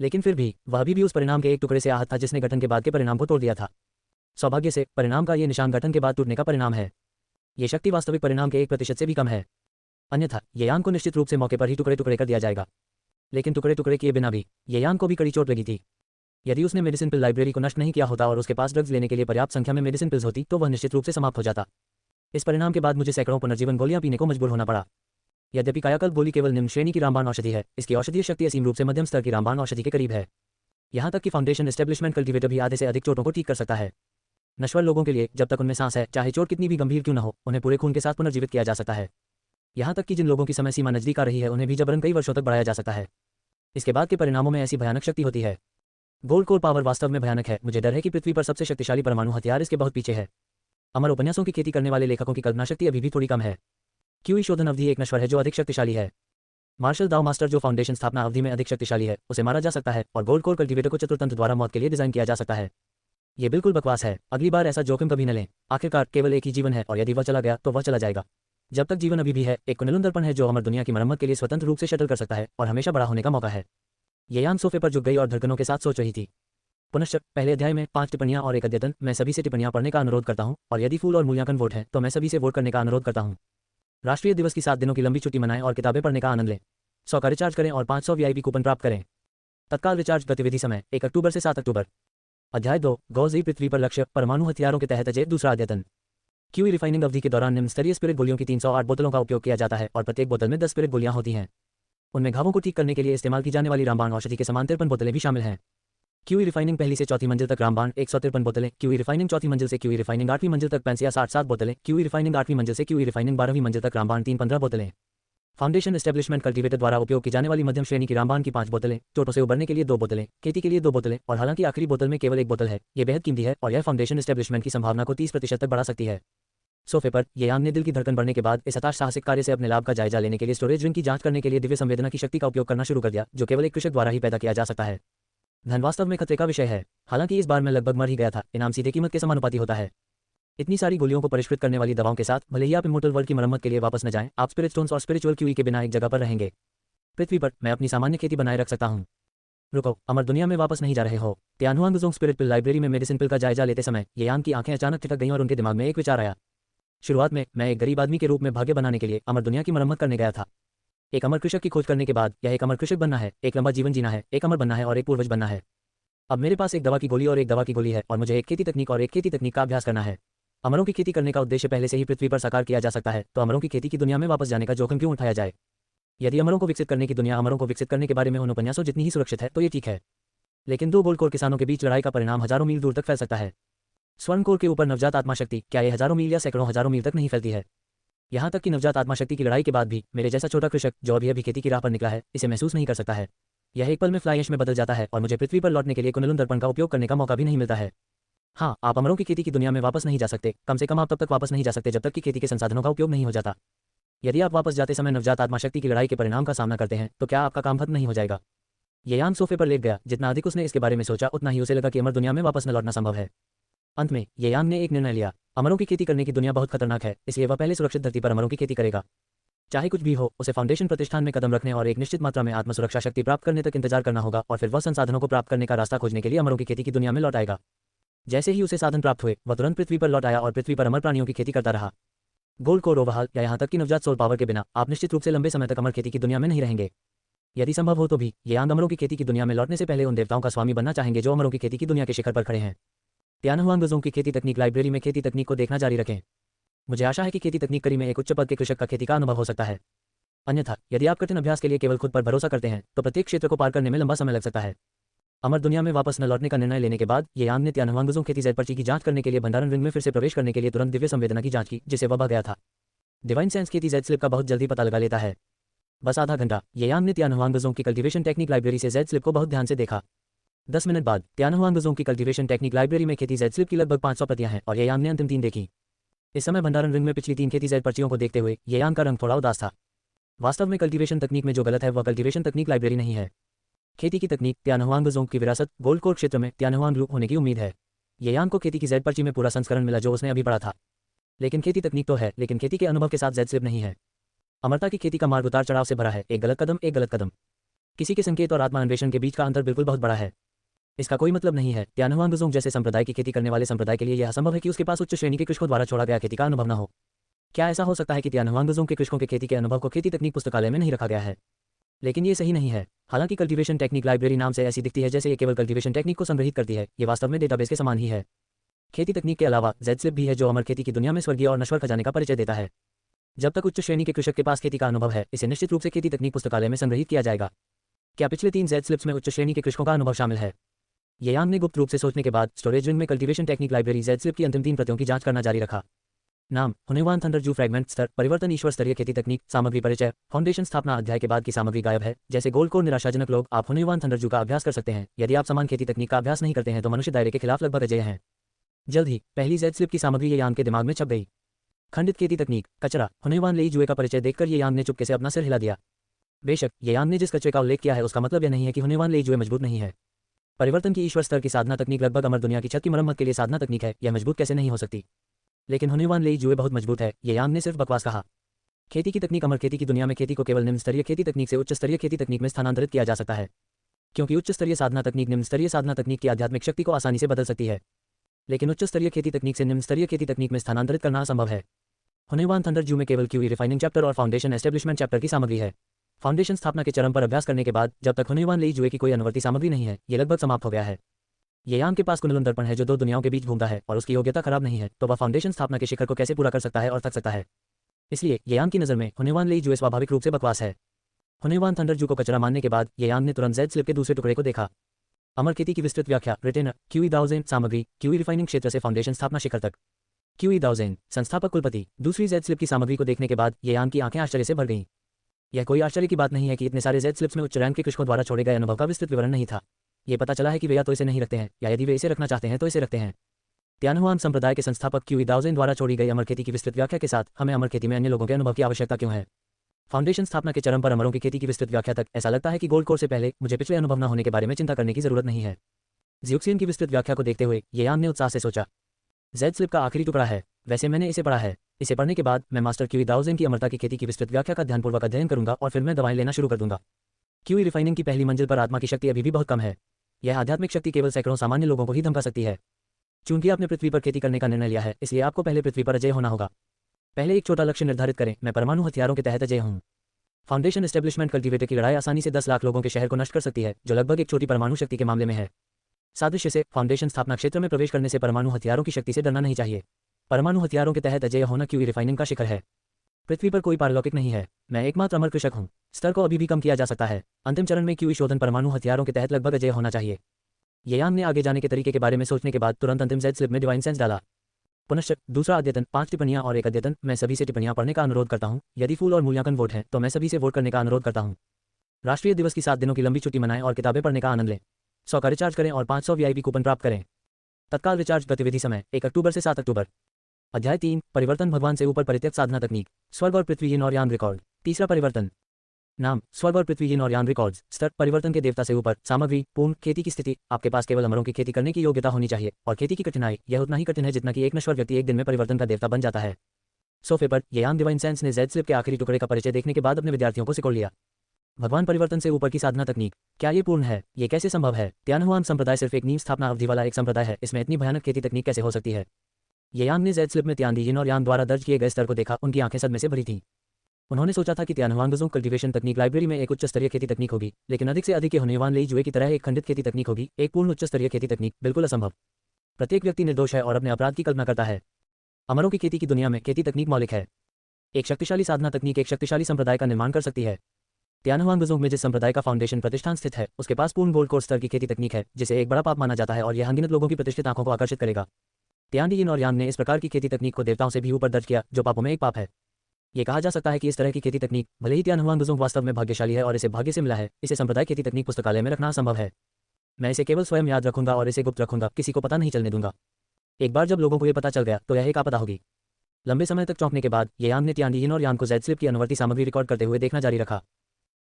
लेकिन फिर भी वह अभी भी उस परिणाम के एक टुकड़े से आहत था जिसने गठन के बाद के परिणाम को तोड़ दिया था। सौभाग्य से परिणाम का ये निशान गठन के बाद टूटने का परिणाम है। ये शक्ति वास्तविक परिणाम के 1% से भी कम है। अन्यथा येयान को निश्चित रूप से मौके पर ही टुकड़े टुकड़े कर दिया जाएगा। लेकिन टुकड़े टुकड़े किए बिना भी येयान को भी कड़ी चोट लगी थी। यदि उसने मेडिसिन पिल लाइब्रेरी को नष्ट नहीं किया होता और उसके पास ड्रग्स लेने के लिए पर्याप्त संख्या में मेडिसिन पिल्स होती तो वह निश्चित रूप से समाप्त हो जाता। इस परिणाम के बाद मुझे सैकड़ों पुनर्जीवन गोलियां पीने को मजबूर होना पड़ा। यद्यपि कायाकल्प गोली केवल निम्न श्रेणी की रामबाण औषधि है, इसकी औषधीय शक्ति असीम रूप से मध्यम स्तर की रामबाण औषधि के करीब है। यहाँ तक कि फाउंडेशन एस्टेब्लिशमेंट कल्टीवेटर भी आधे से अधिक चोटों को ठीक कर सकता है। नश्वर लोगों के लिए जब तक उनमें सांस है, चाहे चोट कितनी भी गंभीर क्यों न हो, उन्हें पूरे खून के साथ पुनर्जीवित किया जा सकता है। यहाँ तक कि जिन लोगों की समय सीमा नजदीक आ रही है उन्हें भी जबरन कई वर्षों तक बढ़ाया जा सकता है। इसके बाद के परिणामों में ऐसी भयानक शक्ति होती है। गोल्ड कोर पावर वास्तव में भयानक है। मुझे डर है कि पृथ्वी पर सबसे शक्तिशाली परमाणु हथियार इसके बहुत पीछे है। अमर उपन्यासों की खेती करने वाले लेखकों की कल्पना शक्ति अभी भी थोड़ी कम है। क्यूई शोधन अवधि एक नश्वर है जो अधिक शक्तिशाली है। मार्शल दाव मास्टर जो फाउंडेशन स्थापना अवधि में अधिक शक्तिशाली है, उसे मारा जा सकता है और गोल्ड कोर कल्टीवेटर को चतुर्थतंत्र द्वारा मौत के लिए डिजाइन किया जा सकता है। ये बिल्कुल बकवास है। अगली बार ऐसा जोखिम कभी न लें। आखिरकार केवल एक ही जीवन है और यदि वह चला गया तो वह चला जाएगा। जब तक जीवन अभी भी है, एक कुनिलुन दर्पण है जो अमर दुनिया की मरम्मत के लिए स्वतंत्र रूप से शटल कर सकता है और हमेशा बड़ा होने का मौका है। ये यान सोफे पर झुक गई और धड़कनों के साथ सोच रही थी। पुनश्च पहले अध्याय में 5 टिप्पणियां और एक अद्यतन। मैं सभी से टिप्पणियां पढ़ने का अनुरोध करता हूं और यदि फूल और मूल्यांकन वोट है तो मैं सभी से वोट करने का अनुरोध करता हूं। राष्ट्रीय दिवस की 7 दिनों की लंबी छुट्टी मनाएं और किताबें पढ़ने का आनंद लें। 100 का रिचार्ज करें और 500 वीआईपी कूपन प्राप्त करें। तत्काल रिचार्ज गतिविधि समय 1 अक्टूबर से 7 अक्टूबर। अध्याय 2 गौजी पृथ्वी पर लक्ष्य परमाणु हथियारों के तहत अजय दूसरा अद्यतन। क्यूई रिफाइनिंग अवधि के दौरान निम्न स्तरीय स्पिरिट गोलियों की 308 बोतलों का उपयोग किया जाता है और प्रत्येक बोतल में 10 स्पिरिट गोलियां होती हैं। उनमें घावों को ठीक करने के लिए इस्तेमाल की जाने वाली रामबाण औषधि के समान 53 बोतलें भी शामिल हैं। क्यूई रिफाइनिंग पहली से चौथी मंजिल तक रामबाण 153 बोतलें। क्यूई रिफाइनिंग चौथी मंजिल से क्यूई रिफाइनिंग 8वीं मंजिल तक पेंसिया 60 बोतलें। क्यूई रिफाइनिंग 8वीं मंजिल से क्यूई रिफाइनिंग 12वीं मंजिल तक रामबाण 315 बोतलें। फाउंडेशन एस्टेब्लिशमेंट कल्टीवेटर द्वारा उपयोग की जाने वाली मध्यम श्रेणी की रामबाण की 5 बोतलें। चोटों से उबरने के लिए 2 बोतलें, खेती के लिए 2 बोतलें और हालांकि आखिरी बोतल में केवल 1 बोतल है, ये बेहद कीमती है और यह फाउंडेशन एस्टेब्लिशमेंट की संभावना को 30% तक बढ़ा सकती है। सोफे पर ये यान ने दिल की धड़कन बढ़ने के बाद इस हताश साहसिक कार्य से अपने लाभ का जायजा लेने के लिए स्टोरेज रिंग की जांच करने के लिए दिव्य संवेदना की शक्ति का उपयोग करना शुरू कर दिया, जो केवल एक कृषक द्वारा ही पैदा किया जा सकता है। धन वास्तव में खतरे का विषय है। हालांकि इस बार मैं लगभग मर ही गया था। इनाम सीधे कीमत के समानुपाती होता है। इतनी सारी गोलियों को परिष्कृत करने वाली दवाओं के साथ भले ही आप इमोर्टल वर्ल्ड की मरम्मत के लिए वापस न जाएं, आप स्पिरिट स्टोन्स और स्पिरिचुअल क्यूई के बिना एक जगह पर रहेंगे। पृथ्वी पर मैं अपनी सामान्य खेती बनाए रख सकता हूं। रुको, अमर दुनिया में वापस नहीं जा रहे हो। त्यानहुआंग जोंग स्पिरिट पिल लाइब्रेरी में मेडिसिन पिल का जायजा लेते समय ये यान की आंखें अचानक ठिठक गईं और उनके दिमाग में एक विचार आया। शुरुआत में मैं एक गरीब आदमी के रूप में भाग्य बनाने के लिए अमर दुनिया की मरम्मत करने गया था। एक अमर कृषक की खोज करने के बाद यह एक अमर कृषक बनना है, एक लंबा जीवन जीना है, एक अमर बनना है और एक पूर्वज बनना है। अब मेरे पास एक दवा की गोली और एक दवा की गोली है और मुझे एक खेती तकनीक और एक खेती तकनीक का अभ्यास करना है। अमरों की खेती करने का उद्देश्य पहले से ही पृथ्वी पर साकार किया जा सकता है, तो अमरों की खेती की दुनिया में वापस जाने का जोखिम क्यों उठाया जाए। यदि अमरों को विकसित करने की दुनिया अमरों को विकसित करने के बारे में उन उपन्यासों जितनी ही सुरक्षित है तो ये ठीक है। लेकिन 2 गोल्ड कोर किसानों के बीच लड़ाई का परिणाम हजारों मील दूर तक फैल सकता है। स्वर्ण कोर के ऊपर नवजात आत्मा शक्ति, क्या ये हजारों मील या सैकड़ों हजारों मील तक नहीं फैलती है। यहाँ तक कि नवजात आत्मा शक्ति की लड़ाई के बाद भी मेरे जैसा छोटा कृषक जो अभी अभी खेती की राह पर निकला है, इसे महसूस नहीं कर सकता है। यह एक पल में फ्लाई ऐश में बदल जाता है और मुझे पृथ्वी पर लौटने के लिए कुनिलुन दर्पण का उपयोग करने का मौका भी नहीं मिलता है। हाँ, आप अमरों की खेती की दुनिया में वापस नहीं जा सकते। कम से कम आप तब तक वापस नहीं जा सकते जब तक कि खेती के संसाधनों का उपयोग नहीं हो जाता। यदि आप वापस जाते समय नवजात आत्मा शक्ति की लड़ाई के परिणाम का सामना करते हैं तो क्या आपका काम खत्म नहीं हो जाएगा। ये यान सोफे पर लेट गया। जितना अधिक उसने इसके बारे में सोचा उतना ही उसे लगा कि अमर दुनिया में वापस न लौटना संभव है। अंत में ये यान ने एक निर्णय लिया। अमरों की खेती करने की दुनिया बहुत खतरनाक है, इसलिए वह पहले सुरक्षित धरती पर अमरों की खेती करेगा। चाहे कुछ भी हो, उसे फाउंडेशन प्रतिष्ठान में कदम रखने और एक निश्चित मात्रा में आत्म सुरक्षा शक्ति प्राप्त करने तक इंतजार करना होगा और फिर वह संसाधनों को प्राप्त करने का रास्ता खोजने के लिए अमरों की खेती की दुनिया में लौट आएगा। जैसे ही उसे साधन प्राप्त हुए, वह तुरंत पृथ्वी पर लौट आया और पृथ्वी पर अमर प्राणियों की खेती करता रहा। गोल्ड कोर ओवरहाल या यहाँ तक कि नवजात सोल पावर के बिना आप निश्चित रूप से लंबे समय तक अमर खेती की दुनिया में नहीं रहेंगे। यदि संभव हो तो भी ये यान अमरों की खेती की दुनिया में लौटने से पहले उन देवताओं का स्वामी बनना चाहेंगे जो अमरों की खेती की दुनिया के शिखर पर खड़े हैं। त्यानहुआंग जोंग की खेती तकनीक लाइब्रेरी में खेती तकनीक को देखना जारी रखें। मुझे आशा है कि खेती तकनीक करी में एक उच्च पद के कृषक का खेती का अनुभव हो सकता है। अन्यथा यदि आप कठिन अभ्यास के लिए केवल खुद पर भरोसा करते हैं तो प्रत्येक क्षेत्र को पार करने में लंबा समय लग सकता है। अमर दुनिया में वापस न लौटने का निर्णय लेने के बाद ये यान ने त्यानहुआंग जोंग खेती जेड पर्ची की जांच करने के लिए भंडारण रिंग में फिर से प्रवेश करने के लिए तुरंत दिव्य संवेदना की जांच की, जिसे वह भाग गया था। डिवाइन सेंस खेती जेड स्लिप का बहुत जल्दी पता लगा लेता है। बस आधा घंटा ये यान ने त्यानहुआंग जोंग की कल्टीवेशन टेक्निक लाइब्रेरी से जेड स्लिप को बहुत ध्यान से देखा। 10 मिनट बाद त्यानहुआंग जोंग की कल्टीवेशन टेक्निक लाइब्रेरी में खेती जेड स्लिप की लगभग 500 प्रतियां हैं और ये यान ने अंतिम 3 देखी। इस समय भंडारण रिंग में पिछली 3 खेती जेड पर्चियों को देखते हुए ये यान का रंग थोड़ा उदास था। वास्तव में कल्टीवेशन तकनीक में जो गलत है वह कल्टीवेशन तकनीक लाइब्रेरी नहीं है। खेती की तकनीक त्यानहुआंग जोंग की विरासत गोल्ड कोर क्षेत्र में त्यानहुआंग लूप होने की उम्मीद है। ये यान को खेती की जेड पर्ची में पूरा संस्करण मिला जो उसने अभी पढ़ा था। लेकिन खेती तकनीक तो है, लेकिन खेती के अनुभव के साथ जेड स्लिप नहीं है। अमरता की खेती का मार्ग उतार चढ़ाव से भरा है, एक गलत कदम एक गलत कदम। किसी के संकेत और आत्मा अन्वेषण के बीच का अंतर बिल्कुल बहुत बड़ा है। इसका कोई मतलब नहीं है त्यानहुआंग जोंग जैसे संप्रदाय की खेती करने वाले संप्रदाय के लिए यह असंभव है कि उसके पास उच्च श्रेणी के कृषकों द्वारा छोड़ा गया खेती का अनुभव न हो। क्या ऐसा हो सकता है कि त्यानहुआंग जोंग के कृषकों के खेती के अनुभव को खेती तकनीक पुस्तकालय में नहीं रखा गया है? लेकिन ये सही नहीं है। हालांकि कल्टीवेशन टेक्निक लाइब्रेरी नाम से ऐसी दिखती है जैसे ये केवल कल्टीवेशन टेक्निक को संग्रहित करती है, ये वास्तव में डेटाबेस के समान ही है। खेती तकनीक के अलावा जेड स्लिप भी है जो अमर खेती की दुनिया में स्वर्गीय और नश्वर खजाने का परिचय देता है। जब तक उच्च श्रेणी के कृषक के पास खेती का अनुभव है, इसे निश्चित रूप से खेती तकनीक पुस्तकालय में संग्रहित किया जाएगा। क्या पिछले 3 जेड स्लिप्स में उच्च श्रेणी के कृषकों का अनुभव शामिल है? ये यान ने गुप्त रूप से सोचने के बाद स्टोरेज रिंग में cultivation technique library Z slip की अंतिम 3 प्रतियों की जांच करना जारी रखा। नाम हुनेवान थंडर जू फ्रैगमेंट स्तर परिवर्तन ईश्वर स्तरीय खेती तकनीक सामग्री परिचय फाउंडेशन स्थापना अध्याय के बाद की सामग्री गायब है। जैसे गोल्ड कोर निराशाजनक लोग आप हुनेवान थंडर जू का अभ्यास कर सकते हैं। यदि आप समान खेती तकनीक का अभ्यास नहीं करते हैं तो मनुष्य दायरे के खिलाफ लगभग अजेय हैं। जल्द ही पहली जेड स्लिप की सामग्री ये यान के दिमाग में छप गई। खंडित खेती तकनीक कचरा हुनेवान लेई जुए का परिचय देखकर ये यान ने चुपके से अपना सिर हिला दिया। बेशक ये यान ने जिस कचरे का उल्लेख किया है उसका मतलब यह नहीं है कि हुनेवान लेई जुए मजबूत नहीं है। परिवर्तन की ईश्वर स्तर की साधना तकनीक लगभग अमर दुनिया की छत की मरम्मत के लिए साधना तकनीक है, यह मजबूत कैसे नहीं हो सकती। लेकिन हुनेवान लेई जुए बहुत मजबूत है, ये यान ने सिर्फ बकवास कहा। खेती की तकनीक अमर खेती की दुनिया में खेती को केवल निम्न स्तरीय खेती तकनीक से उच्च स्तरीय खेती तकनीक में स्थानांतरित किया जा सकता है, क्योंकि उच्च स्तरीय साधना तकनीक निम्न स्तरीय साधना तकनीक की आध्यात्मिक शक्ति को आसानी से बदल सकती है, लेकिन उच्च स्तरीय खेती तकनीक से निम्न स्तरीय खेती तकनीक में स्थानांतरित करना असंभव है। हुनैवान थंडर जू में केवल क्यूई रिफाइनिंग चैप्टर और फाउंडेशन एस्टेब्लिशमेंट चैप्टर की सामग्री है। फाउंडेशन स्थापना के चरम पर अभ्यास करने के बाद जब तक हुनैवान लेई जुए की कोई अनुवर्ती सामग्री नहीं है, ये लगभग समाप्त हो गया है। ये यान के पास कुंडलन दर्पण है जो दो दुनियाओं के बीच घूमता है और उसकी योग्यता खराब नहीं है, तो वह फाउंडेशन स्थापना के शिखर को कैसे पूरा कर सकता है और थक सकता है। इसलिए ये यान की नज़र में हुनैवान लेई जुए स्वाभाविक रूप से बकवास है। हुनैवान थंडर जू को कचरा मानने के बाद ये यान ने तुरंत जेड स्लिप के दूसरे टुकड़े को देखा। अमर खेती की विस्तृत व्याख्या रिटेनर क्यूई दाओजेन सामग्री क्यूई रिफाइनिंग क्षेत्र से फाउंडेशन स्थापना शिखर तक। क्यूई दाओजेन संस्थापक कुलपति दूसरी जेड स्लिप की सामग्री को देखने के बाद ये यान की आंखें आश्चर्य से भर गईं। यह कोई आश्चर्य की बात नहीं है कि इतने सारे जेड स्लिप्स में उच्च रैंक के कृषकों द्वारा छोड़े गए अनुभव का विस्तृत विवरण नहीं था। ये पता चला है कि वे या तो इसे नहीं रखते हैं या यदि वे इसे रखना चाहते हैं तो इसे रखते हैं। त्यानहुआन संप्रदाय के संस्थापक क्यूई दाओजेन द्वारा छोड़ी गई अमर खेती की विस्तृत व्याख्या के साथ हमें अमर खेती में अन्य लोगों के अनुभव की आवश्यकता क्यों है। फाउंडेशन स्थापना के चरम पर अमरों की खेती की विस्तृत व्याख्या तक ऐसा लगता है कि गोल्ड कोर से पहले मुझे पिछले अनुभव न होने के बारे में चिंता करने की जरूरत नहीं है। ज़्यूक्सियन की विस्तृत व्याख्या को देखते हुए ये यान ने उत्साह से सोचा, जेड स्लिप का आखिरी टुकड़ा है, वैसे मैंने इसे पढ़ा है। इसे पढ़ने के बाद मैं मास्टर क्यूई दाओजेन की अमरता की खेती की विस्तृत व्याख्या का ध्यानपूर्वक अध्ययन करूंगा और फिर मैं दवाएं लेना शुरू कर दूंगा। क्यूई रिफाइनिंग की पहली मंजिल पर आत्मा की शक्ति अभी भी बहुत कम है। यह आध्यात्मिक शक्ति केवल सैकड़ों सामान्य लोगों को ही धमका सकती है। चूंकि आपने पृथ्वी पर खेती करने का निर्णय लिया है, इसलिए आपको पहले पृथ्वी पर अजय होना होगा। पहले एक छोटा लक्ष्य निर्धारित करें, मैं परमाणु हथियारों के तहत अजय हूं। फाउंडेशन एस्टेब्लिशमेंट कल्टीवेटर की लड़ाई आसानी से 10 लाख लोगों के शहर को नष्ट कर सकती है, जो लगभग एक छोटी परमाणु शक्ति के मामले में है। सादृश्य से फाउंडेशन स्थापना क्षेत्र में प्रवेश करने से परमाणु हथियारों की शक्ति से डरना नहीं चाहिए। परमाणु हथियारों के तहत अजय होना क्यूई रिफाइनिंग का शिखर है। पृथ्वी पर कोई पारलौकिक नहीं है, मैं एकमात्र अमर कृषक हूं। स्तर को अभी भी कम किया जा सकता है। अंतिम चरण में क्यूई शोधन परमाणु हथियारों के तहत लगभग अजय होना चाहिए। ये यान ने आगे जाने के तरीके के बारे में सोचने के बाद तुरंत अंतिम जेड स्लिप में डिवाइन सेंस डाला। पुनश्च दूसरा अद्यतन 5 टिप्पणियां और एक अद्यतन मैं सभी से टिप्पणियां पढ़ने का अनुरोध करता हूं। यदि फूल और मूल्यांकन वोट हैं तो मैं सभी से वोट करने का अनुरोध करता हूं। राष्ट्रीय दिवस की 7 दिनों की लंबी छुट्टी मनाएं और किताबें पढ़ने का आनंद लें। 100 का रिचार्ज करें और 500 वीआईपी कूपन प्राप्त करें। तत्काल रिचार्ज गतिविधि समय 1 अक्टूबर से 7 अक्टूबर। अध्याय 3 परिवर्तन भगवान से ऊपर परित्यक्त साधना तकनीक स्वर्ग और पृथ्वी यिन और यान रिकॉर्ड। तीसरा परिवर्तन नाम स्वर्ग और पृथ्वी यिन और यान रिकॉर्ड्स। स्तर परिवर्तन के देवता से ऊपर। सामग्री पूर्ण खेती की स्थिति। आपके पास केवल अमरों की खेती करने की योग्यता होनी चाहिए और खेती की कठिनाई यह उतना ही कठिन है जितना कि एक नश्वर व्यक्ति एक दिन में परिवर्तन का देवता बन जाता है। सोफे पर ये यान डिवाइन सेंस ने जेड स्लिप के आखिरी टुकड़े का परिचय देखने के बाद अपने विद्यार्थियों को सिकोड़ लिया। भगवान परिवर्तन से ऊपर की साधना तकनीक, क्या ये पूर्ण है? ये कैसे संभव है? त्यानहुआन संप्रदाय सिर्फ एक नींव स्थापना अवधि वाला एक संप्रदाय है, इसमें इतनी भयानक खेती तकनीक कैसे हो सकती है? ये यान ने जेड स्लिप में त्यान यिन और यान द्वारा दर्ज किए गए स्तर को देखा। उनकी आंखें सदमे से भरी थीं। उन्होंने सोचा था कि त्यानहुआंगजों कल्टीवेशन तकनीक लाइब्रेरी में एक उच्च स्तरीय खेती तकनीक होगी, लेकिन अधिक से अधिक ये हुनैवान लेई जुए की तरह एक खंडित खेती तकनीक होगी। एक पूर्ण उच्च स्तरीय खेती तकनीक बिल्कुल असंभव। प्रत्येक व्यक्ति निर्दोष है और अपने अपराध की कल्पना करता है। अमरों की खेती की दुनिया में खेती तकनीक मौलिक है। एक शक्तिशाली साधना तकनीक एक शक्तिशाली संप्रदाय का निर्माण कर सकती है। त्यानहुआंगजों में जिस संप्रदाय का फाउंडेशन प्रतिष्ठान स्थित है, उसके पास पूर्ण गोल्ड कोर स्तर की खेती तकनीक है, जिसे एक बड़ा पाप माना जाता है और यह अनगिनत लोगों की प्रतिष्ठित आंखों को आकर्षित करेगा। त्यान यिन और यान ने इस प्रकार की खेती तकनीक को देवताओं से भी ऊपर दर्ज किया, जो पापों में एक पाप है। ये कहा जा सकता है कि इस तरह की खेती तकनीक भले ही त्यानहुआंगजों वास्तव में भाग्यशाली है और इसे भाग्य से मिला है, इसे संप्रदाय खेती तकनीक पुस्तकालय में रखना असंभव है। मैं इसे केवल स्वयं याद रखूंगा और इसे गुप्त रखूंगा, किसी को पता नहीं चलने दूंगा। एक बार जब लोगों को ये पता चल गया तो यह एक आपदा होगी। लंबे समय तक चौंकने के बाद ये यान ने त्यान यिन और यान को जेड स्लिप की अनुवर्ती सामग्री रिकॉर्ड करते हुए देखना जारी रखा।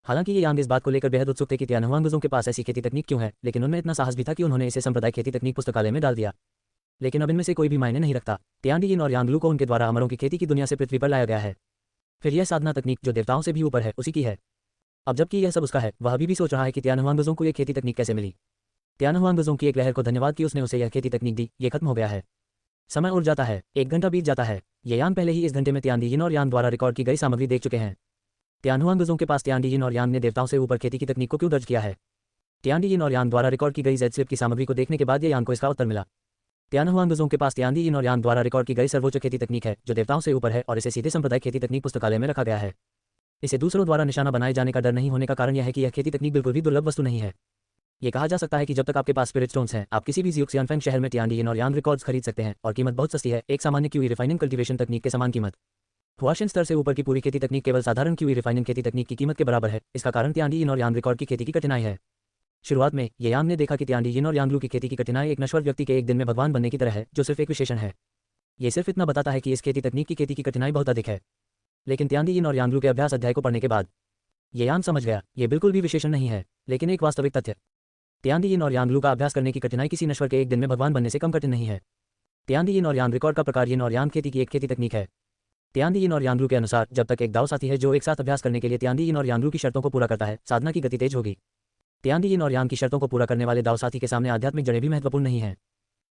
हालांकि ये यान इस बात को लेकर बेहद उत्सुक थे कि त्यानहुआंगजों के पास ऐसी खेती तकनीक क्यों है, लेकिन उनमें इतना साहस भी था कि उन्होंने इसे संप्रदाय खेती तकनीक पुस्तकालय में डाल दिया। लेकिन अब इनमें से कोई भी मायने नहीं रखता। त्यान यिन और यांगलू को उनके द्वारा अमरों की खेती की दुनिया से पृथ्वी पर लाया गया है। फिर यह साधना तकनीक जो देवताओं से भी ऊपर है, उसी की है। अब जबकि यह सब उसका है, वह अभी भी सोच रहा है कि त्यानहुआंगजों को यह खेती तकनीक कैसे मिली। त्यानहुआंगजों की एक लहर को धन्यवाद कि उसने उसे यह खेती तकनीक दी। ये खत्म हो गया है। समय उड़ जाता है, 1 घंटा बीत जाता है। ये यान पहले ही इस घंटे में त्यान यिन और यान द्वारा रिकॉर्ड की गई सामग्री देख चुके हैं। त्यानहुआंगजों के पास त्यान यिन और यान ने देवताओं से ऊपर खेती की तकनीक को क्यों दर्ज किया है? त्यान यिन और यान द्वारा रिकॉर्ड की गई जेड स्लिप की सामग्री को देखने के बाद ये यान को इसका उत्तर मिला। त्यानहुआंगजों के पास त्यान यिन और यान द्वारा रिकॉर्ड की गई सर्वोच्च खेती तकनीक है, जो देवताओं से ऊपर है और इसे सीधे संप्रदाय खेती तकनीक पुस्तकालय में रखा गया है। इसे दूसरों द्वारा निशाना बनाए जाने का डर नहीं होने का कारण यह है कि यह खेती तकनीक बिल्कुल भी दुर्लभ वस्तु नहीं है। ये कहा जा सकता है कि जब तक आपके पास स्पिरिट स्टोन्स हैं, आप किसी भी ज़्यूक्सियानफेंग शहर में त्यान यिन और यान रिकॉर्ड्स खरीद सकते हैं और कीमत बहुत सस्ती है, एक सामान्य क्यूई रिफाइनिंग कल्टीवेशन तकनीक के समान कीमत। हुआशिन स्तर से ऊपर की पूरी खेती तकनीक केवल साधारण क्यूई रिफाइनिंग खेती तकनीक की कीमत के बराबर है। इसका कारण त्यान यिन और यान रिकॉर्ड की खेती की कठिनाई है। शुरुआत में ये यान ने देखा कि त्यान यिन और यांगलू की खेती की कठिनाई एक नश्वर व्यक्ति के एक दिन में भगवान बनने की तरह है, जो सिर्फ एक विशेषण है। ये सिर्फ इतना बताता है कि इस खेती तकनीक की खेती की कठिनाई बहुत अधिक है। लेकिन त्यान यिन और यांगलू के अभ्यास अध्याय को पढ़ने के बाद ये यान समझ गया, ये बिल्कुल भी विशेषण नहीं है, लेकिन एक वास्तविक तथ्य। त्यान यिन और यांगलू का अभ्यास करने की कठिनाई किसी नश्वर के एक दिन में भगवान बनने से कम कठिन नहीं है। त्यान यिन और यान रिकॉर्ड का प्रकार यिन और यान खेती की एक खेती तकनीक है। तियान यिन और यांगरू के अनुसार जब तक एक दाव साथी है जो एक साथ अभ्यास करने के लिए तियान यिन और यांगरू की शर्तों को पूरा करता है, साधना की गति तेज होगी। तियान यिन और यांग की शर्तों को पूरा करने वाले दाव साथी के सामने आध्यात्मिक जड़ें भी महत्वपूर्ण नहीं हैं।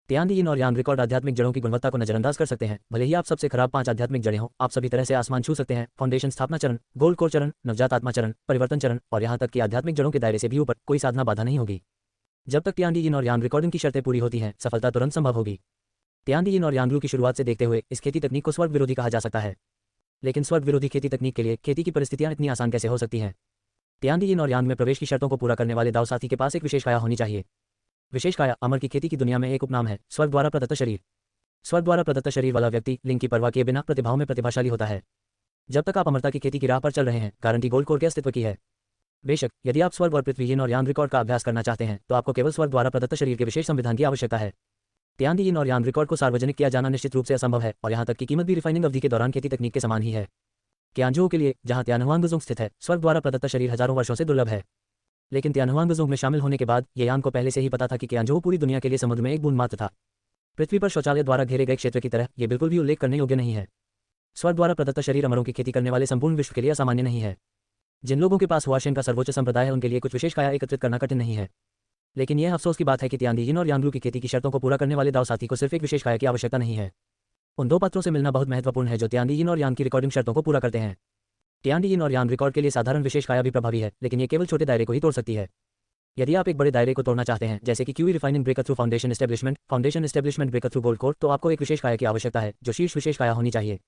तियान यिन और यांग रिकॉर्ड आध्यात्मिक जड़ों की गुणवत्ता को नजरअंदाज कर सकते हैं। भले ही आप सबसे खराब 5 आध्यात्मिक जड़ें हों, आप सभी तरह से आसमान छू सकते हैं। फाउंडेशन स्थापना चरण, गोल्ड कोर चरण, नवजात आत्मा चरण, परिवर्तन चरण और यहाँ तक कि आध्यात्मिक जड़ों के दायरे से भी ऊपर कोई साधना बाधा नहीं होगी। जब तक तियान यिन और यांग रिकॉर्डिंग की शर्तें पूरी होती हैं, सफलता तुरंत संभव होगी। तियान यिन और यांगरू की शुरुआत से देखते हुए इस खेती तकनीक को स्वर्ग विरोधी कहा जा सकता है। लेकिन स्वर्ग विरोधी खेती तकनीक के लिए खेती की परिस्थितियां इतनी आसान कैसे हो सकती हैं? तियान यिन और यांग में प्रवेश की शर्तों को पूरा करने वाले दाव साथी के पास एक विशेष काया होनी चाहिए। विशेष काया अमर की खेती की दुनिया में एक उपनाम है, स्वर्ग द्वारा प्रदत्त शरीर। स्वर्ग द्वारा प्रदत्त शरीर वाला व्यक्ति लिंग की परवाह किए बिना प्रतिभाओं में प्रतिभाशाली होता है। जब तक आप अमरता की खेती की राह पर चल रहे हैं, गारंटी गोल्ड कोर के अस्तित्व की है। बेशक यदि आप स्वर्ग और पृथ्वी यिन और यांग रिकॉर्ड का अभ्यास करना चाहते हैं तो आपको केवल स्वर्ग द्वारा प्रदत्त शरीर के विशेष संविधान की आवश्यकता है। तियान यिन और यांग रिकॉर्ड को सार्वजनिक किया जाना निश्चित रूप से असंभव है और यहाँ तक की कीमत भी रिफाइनिंग अवधि के दौरान खेती तकनीक के समान ही है। क्यांजो के लिए, जहाँ त्यानहुआंगजोंग स्थित है, स्वर्ग द्वारा प्रदत्त शरीर हजारों वर्षों से दुर्लभ है। लेकिन त्यानहुआंगजोंग में शामिल होने के बाद ये यांग को पहले से ही पता था कि क्यांजो पूरी दुनिया के लिए समुद्र में एक बूंद मात्र था। पृथ्वी पर शौचालय द्वारा घेरे गए क्षेत्र की तरह ये बिल्कुल भी उल्लेख करने योग्य नहीं है। स्वर्ग द्वारा प्रदत्त शरीर अमरों की खेती करने वाले संपूर्ण विश्व के लिए असामान्य नहीं है। जिन लोगों के पास हुआशेन का सर्वोच्च संप्रदाय है उनके लिए कुछ विशेष काया एकत्रित करना कठिन नहीं है। लेकिन यह अफसोस की बात है कि तियान यिन और यांगरू की खेती की शर्तों को पूरा करने वाले दाव साथी को सिर्फ एक विशेष काया की आवश्यकता नहीं है। उन दो पात्रों से मिलना बहुत महत्वपूर्ण है जो तियान यिन और यांग की रिकॉर्डिंग शर्तों को पूरा करते हैं। तियान यिन और यांग रिकॉर्ड के लिए साधारण विशेष काया भी प्रभावी है, लेकिन ये केवल छोटे दायरे को ही तोड़ सकती है। यदि आप एक बड़े दायरे को तोड़ना चाहते हैं, जैसे कि QE refining breaker through foundation establishment breaker through gold core, तो आपको एक विशेष काया की आवश्यकता है जो शीर्ष विशेष काया होनी चाहिए।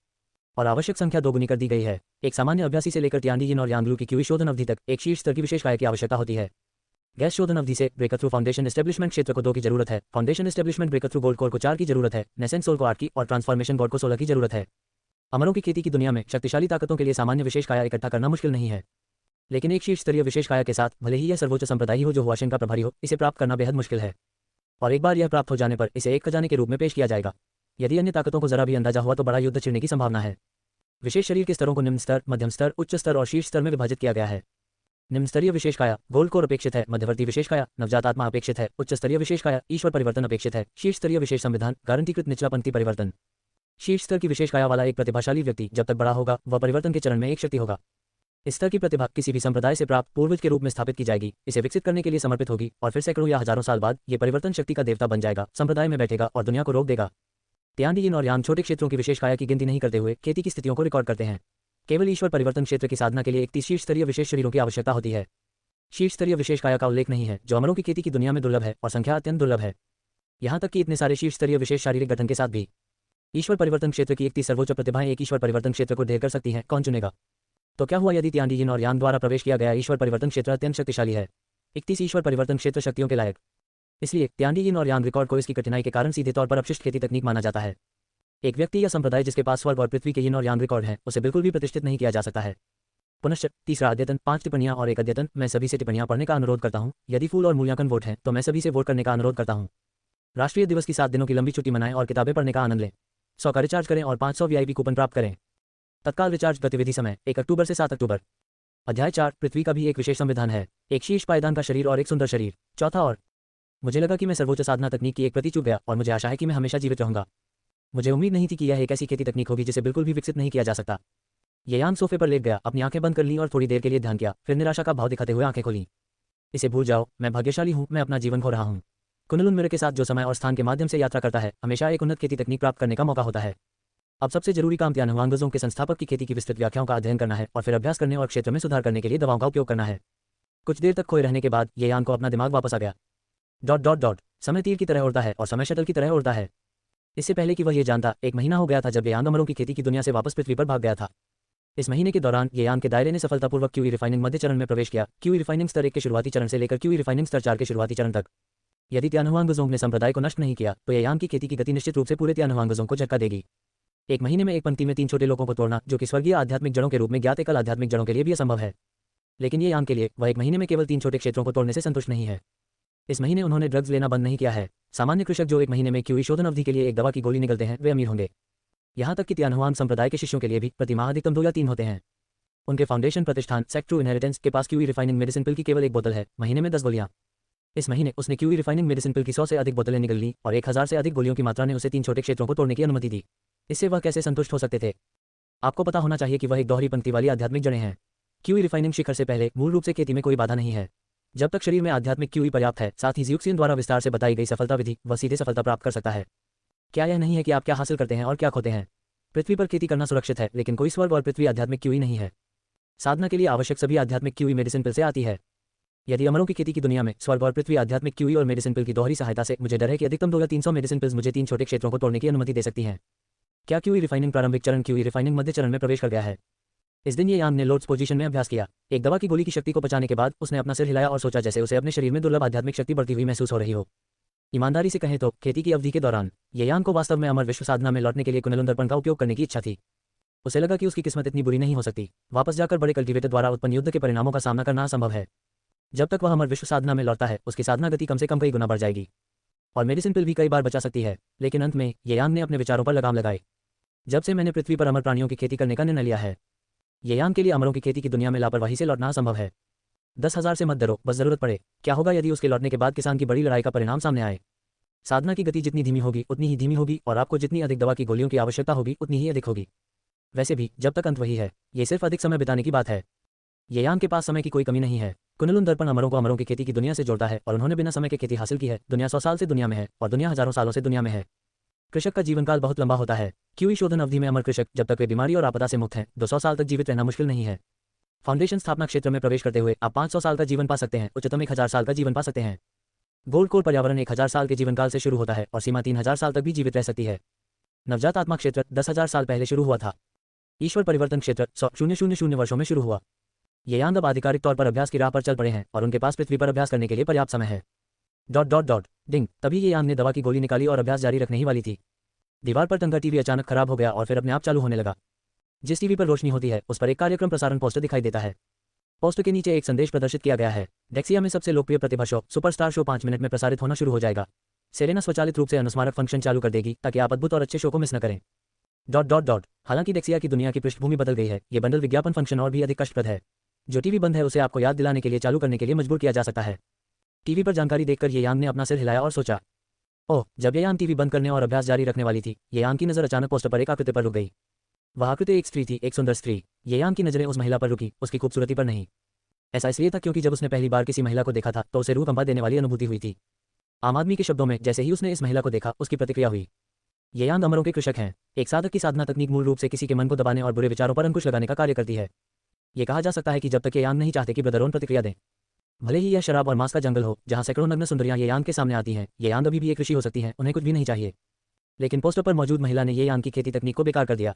और आवश्यक संख्या दोगुनी कर दी गई है। एक सामान्य अभ्यासी से लेकर तियान यिन और यांगरू की क्यूई शोधन अवधि तक एक शीर्ष स्तर की विशेष काया की आवश्यकता होती है। गैस शोधन अवधि से ब्रेकर थ्रू फाउंडेशन एस्टेब्लिशमेंट क्षेत्र को 2 की जरूरत है, foundation establishment breaker through gold core को 4 की जरूरत है, नेसेंस सोल को 8 की और ट्रांसफॉर्मेशन गॉड को 16 की जरूरत है। अमरों की खेती की दुनिया में शक्तिशाली ताकतों के लिए सामान्य विशेष काया इकट्ठा करना मुश्किल नहीं है। लेकिन एक शीर्ष स्तरीय विशेष काया के साथ, भले ही यह सर्वोच्च संप्रदाय ही हो जो हुआशेन का प्रभारी हो, इसे प्राप्त करना बेहद मुश्किल है। और एक बार यह प्राप्त हो जाने पर इसे एक खजाने के रूप में पेश किया जाएगा। यदि अन्य ताकतों को जरा भी अंदाजा हुआ तो बड़ा युद्ध छिड़ने की संभावना है। विशेष शरीर के स्तरों को निम्न स्तर, मध्यम स्तर, उच्च स्तर और शीर्ष स्तर में विभाजित किया गया है। निम्न स्तरीय विशेष काया गोल्ड कोर अपेक्षित है, मध्यवर्ती विशेष काया नवजात आत्मा अपेक्षित है, उच्च स्तरीय विशेष काया ईश्वर परिवर्तन अपेक्षित है, शीर्ष स्तरीय विशेष संविधान गारंटीकृत निचला पंक्ति परिवर्तन। शीर्ष स्तर की विशेष काया वाला एक प्रतिभाशाली व्यक्ति जब तक बड़ा होगा वह परिवर्तन के चरण में एक शक्ति होगा। इस स्तर की प्रतिभा किसी भी संप्रदाय से प्राप्त पूर्वज के रूप में स्थापित की जाएगी, इसे विकसित करने के लिए समर्पित होगी और फिर सैकड़ों या हजारों साल बाद ये परिवर्तन शक्ति का देवता बन जाएगा, संप्रदाय में बैठेगा और दुनिया को रोक देगा। तियान यिन और यांग छोटे क्षेत्रों की विशेष काया की गिनती नहीं करते हुए खेती की स्थितियों को रिकॉर्ड करते हैं। केवल ईश्वर परिवर्तन क्षेत्र की साधना के लिए 31 शीर्ष स्तरीय विशेष शरीरों की आवश्यकता होती है। शीर्ष स्तरीय विशेष काया का उल्लेख नहीं है जो अमरों की खेती की दुनिया में दुर्लभ है और संख्या अत्यंत दुर्लभ है। यहाँ तक कि इतने सारे शीर्ष स्तरीय विशेष शारीरिक गठन के साथ भी ईश्वर परिवर्तन क्षेत्र की 31 सर्वोच्च प्रतिभाएं एक ईश्वर परिवर्तन क्षेत्र को ढेर कर सकती हैं। कौन चुनेगा? तो क्या हुआ यदि तियान यिन और यांग द्वारा प्रवेश किया गया ईश्वर परिवर्तन क्षेत्र अत्यंत शक्तिशाली है? 31 ईश्वर परिवर्तन क्षेत्र शक्तियों के लायक। इसलिए तियान यिन और यांग रिकॉर्ड को इसकी कठिनाई के कारण सीधे तौर पर अपशिष्ट खेती तकनीक माना जाता है। एक व्यक्ति या संप्रदाय जिसके पास स्वर्ग और पृथ्वी के यिन और यांग रिकॉर्ड है उसे बिल्कुल भी प्रतिष्ठित नहीं किया जा सकता है। पुनश्च तीसरा अद्यतन 5 टिप्पणियां और एक अद्यतन। मैं सभी से टिप्पणियां पढ़ने का अनुरोध करता हूं। यदि फूल और मूल्यांकन वोट हैं तो मैं सभी से वोट करने का अनुरोध करता हूं। राष्ट्रीय दिवस की 7 दिनों की लंबी छुट्टी मनाएं और किताबें पढ़ने का आनंद लें। 100 का रिचार्ज करें और 500 वीआईपी कूपन प्राप्त करें। तत्काल रिचार्ज गतिविधि समय 1 अक्टूबर से 7 अक्टूबर। अध्याय 4 पृथ्वी का भी एक विशेष संविधान है, एक शीर्ष पायदान का शरीर और एक सुंदर शरीर। चौथा और मुझे लगा कि मैं सर्वोच्च साधना तकनीक की एक प्रति चूक गया और मुझे आशा है कि मैं हमेशा जीवित रहूंगा। मुझे उम्मीद नहीं थी कि यह एक ऐसी खेती तकनीक होगी जिसे बिल्कुल भी विकसित नहीं किया जा सकता। ये यांग सोफे पर लेट गया, अपनी आंखें बंद कर लीं और थोड़ी देर के लिए ध्यान किया, फिर निराशा का भाव दिखाते हुए आंखें खोलीं। इसे भूल जाओ, मैं भाग्यशाली हूं, मैं अपना जीवन खो रहा हूं। कुनलुन मेरे के साथ जो समय और स्थान के माध्यम से यात्रा करता है हमेशा एक उन्नत खेती तकनीक प्राप्त करने का मौका होता है। अब सबसे जरूरी काम त्यानहुआंगजोंग के संस्थापक की खेती की विस्तृत व्याख्याओं का अध्ययन करना है और फिर अभ्यास करने और क्षेत्र में सुधार करने के लिए दवाओं का उपयोग करना है। कुछ देर तक खोए रहने के बाद ये यांग को अपना दिमाग वापस आ गया। समय तीर की तरह उड़ता है और समय शटल की तरह उड़ता है। इससे पहले कि वह ये जानता, 1 महीना हो गया था जब ये यांग अमरों की खेती की दुनिया से वापस पृथ्वी पर भाग गया था। इस महीने के दौरान ये यांग के दायरे ने सफलतापूर्वक क्यूई रिफाइनिंग मध्य चरण में प्रवेश किया, क्यूई रिफाइनिंग स्तर 1 के शुरुआती चरण से लेकर क्यूई रिफाइनिंग स्तर 4 के शुरुआती चरण तक। यदि त्यानहुआंगजोंग ने संप्रदाय को नष्ट नहीं किया तो ये यांग की खेती की गति निश्चित रूप से पूरे त्यानहुआंगजोंग को झटका देगी। 1 महीने में एक पंक्ति में 3 छोटे लोगों को तोड़ना, जो कि स्वर्गीय आध्यात्मिक जड़ों के रूप में ज्ञात एकल आध्यात्मिक जड़ों के लिए भी असंभव है। लेकिन ये यांग के लिए वह 1 महीने में केवल 3 छोटे क्षेत्रों को तोड़ने से संतुष्ट नहीं है। इस महीने उन्होंने ड्रग्स लेना बंद नहीं किया है। सामान्य कृषक जो 1 महीने में क्यूई शोधन अवधि के लिए एक दवा की गोली निगलते हैं वे अमीर होंगे। यहाँ तक कि त्यानहुआंग संप्रदाय के शिष्यों के लिए भी प्रतिमाह अधिकतम 2 या 3 होते हैं। उनके फाउंडेशन प्रतिष्ठान सेक्ट ट्रू इनहेरिटेंस के पास क्यूई रिफाइनिंग मेडिसिन पिल की केवल 1 बोतल है, महीने में 10 गोलियां। इस महीने उसने क्यूई रिफाइनिंग मेडिसिन पिल की 100 से अधिक बोतलें निगल ली और 1000 से अधिक गोलियों की मात्रा ने उसे 3 छोटे क्षेत्रों को तोड़ने की अनुमति दी। इससे वह कैसे संतुष्ट हो सकते थे? आपको पता होना चाहिए कि वह एक दोहरी पंक्ति वाली आध्यात्मिक जड़ें हैं। क्यूई रिफाइनिंग शिखर से पहले मूल रूप से खेती में कोई बाधा नहीं है। जब तक शरीर में आध्यात्मिक क्यूई पर्याप्त है, साथ ही ज़्यूक्सियन द्वारा विस्तार से बताई गई सफलता विधि, वह सीधे सफलता प्राप्त कर सकता है। क्या यह नहीं है कि आप क्या हासिल करते हैं और क्या खोते हैं? पृथ्वी पर खेती करना सुरक्षित है, लेकिन कोई स्वर्ग और पृथ्वी आध्यात्मिक क्यूई नहीं है। साधना के लिए आवश्यक सभी आध्यात्मिक क्यूई मेडिसिन पिल से आती है। यदि अमरों की खेती की दुनिया में स्वर्ग और पृथ्वी आध्यात्मिक क्यूई और मेडिसिन पिल की दोहरी सहायता से, मुझे डर है कि अधिकतम 2 या 300 मेडिसिन पिल्स मुझे 3 छोटे क्षेत्रों को तोड़ने की अनुमति दे सकती हैं। क्या क्यूई रिफाइनिंग प्रारंभिक चरण क्यूई रिफाइनिंग मध्य चरण में प्रवेश कर गया है? इस दिन ये यान ने लोड्स पोजीशन में अभ्यास किया। एक दवा की गोली की शक्ति को पचाने के बाद उसने अपना सिर हिलाया और सोचा जैसे उसे अपने शरीर में दुर्लभ आध्यात्मिक शक्ति बढ़ती हुई महसूस हो रही हो। ईमानदारी से कहें तो खेती की अवधि के दौरान ये यान को वास्तव में अमर विश्व साधना में लौटने के लिए कुंडलिनी दर्पण का उपयोग करने की इच्छा थी। उसे लगा कि उसकी किस्मत इतनी बुरी नहीं हो सकती। वापस जाकर बड़े कल्टीवेटर द्वारा उत्पन्न युद्ध के परिणामों का सामना करना असंभव है। जब तक वह अमर विश्व साधना में लौटता है, उसकी साधना गति कम से कम कई गुना बढ़ जाएगी और मेडिसिन पिल भी कई बार बचा सकती है। लेकिन अंत में ये यान ने अपने विचारों पर लगाम लगाई। जब से मैंने पृथ्वी पर अमर प्राणियों की खेती करने का निर्णय लिया है, ये यान के लिए अमरों की खेती की दुनिया में लापरवाही से लौटना असंभव है। 10,000 से मत डरो, बस जरूरत पड़े। क्या होगा यदि उसके लौटने के बाद किसान की बड़ी लड़ाई का परिणाम सामने आए? साधना की गति जितनी धीमी होगी उतनी ही धीमी होगी और आपको जितनी अधिक दवा की गोलियों की आवश्यकता होगी उतनी ही अधिक होगी। वैसे भी जब तक अंत वही है, ये सिर्फ अधिक समय बिताने की बात है। ये यान के पास समय की कोई कमी नहीं है। कुंडलिनी दर्पण अमरों को अमरों की खेती की दुनिया से जोड़ता है और उन्होंने बिना समय के खेती हासिल की है। दुनिया 100 साल से दुनिया में है और दुनिया हजारों सालों से दुनिया में है। कृषक का जीवनकाल बहुत लंबा होता है। क्यूई शोधन अवधि में अमर कृषक जब तक वे बीमारी और आपदा से मुक्त हैं, 200 साल तक जीवित रहना मुश्किल नहीं है। फाउंडेशन स्थापना क्षेत्र में प्रवेश करते हुए आप 500 साल का जीवन पा सकते हैं, उच्चतम 1000 साल का जीवन पा सकते हैं। गोल्ड कोर पर्यावरण 1000 साल के जीवनकाल से शुरू होता है और सीमा 3000 साल तक भी जीवित रह सकती है। नवजात आत्मा क्षेत्र 10,000 साल पहले शुरू हुआ था। ईश्वर परिवर्तन क्षेत्र 100,000 वर्षों में शुरू हुआ। ये यान अब आधिकारिक तौर पर अभ्यास की राह पर चल पड़े हैं और उनके पास पृथ्वी पर अभ्यास करने के लिए पर्याप्त समय है। ... डिंग। तभी ये यान ने दवा की गोली निकाली और अभ्यास जारी रखने ही वाली थी। दीवार पर टंगा टीवी अचानक खराब हो गया और फिर अपने आप चालू होने लगा। जिस टीवी पर रोशनी होती है उस पर एक कार्यक्रम प्रसारण पोस्टर दिखाई देता है। पोस्टर के नीचे एक संदेश प्रदर्शित किया गया है। डेक्सिया में सबसे लोकप्रिय प्रतिभा शो सुपरस्टार शो 5 मिनट में प्रसारित होना शुरू हो जाएगा। सेरेना स्वचालित रूप से अनुस्मारक फंक्शन चालू कर देगी ताकि आप अद्भुत और अच्छे शो को मिस न करें। ... हालांकि डेक्सिया की दुनिया की पृष्ठभूमि बदल गई है। ये बंडल विज्ञापन फंक्शन और भी अधिक कष्टप्रद है। जो टीवी बंद है उसे आपको याद दिलाने के लिए चालू करने के लिए मजबूर किया जा सकता है। टीवी पर जानकारी देखकर ये यान ने अपना सिर हिलाया और सोचा, ओह। जब ये यान टीवी बंद करने और अभ्यास जारी रखने वाली थी, ये यान की नजर अचानक पोस्टर पर एक आकृति पर रुक गई। वह आकृति एक स्त्री थी, एक सुंदर स्त्री। ये यान की नजरें उस महिला पर रुकी, उसकी खूबसूरती पर नहीं। ऐसा इसलिए था क्योंकि जब उसने पहली बार किसी महिला को देखा था तो उसे रूह कंपा देने वाली अनुभूति हुई थी। आम आदमी के शब्दों में, जैसे ही उसने इस महिला को देखा उसकी प्रतिक्रिया हुई। ये यान अमरों के कृषक हैं। एक साधक की साधना तकनीक मूल रूप से किसी के मन को दबाने और बुरे विचारों पर अंकुश लगाने का कार्य करती है। ये कहा जा सकता है कि जब तक ये यान नहीं चाहते कि ब्रदरों प्रतिक्रिया दें, भले ही यह शराब और मांस का जंगल हो जहां सैकड़ों नग्न सुंदरियां ये यान के सामने आती हैं, ये यान अभी भी एक ऋषि हो सकती हैं, उन्हें कुछ भी नहीं चाहिए। लेकिन पोस्टर पर मौजूद महिला ने ये यान की खेती तकनीक को बेकार कर दिया।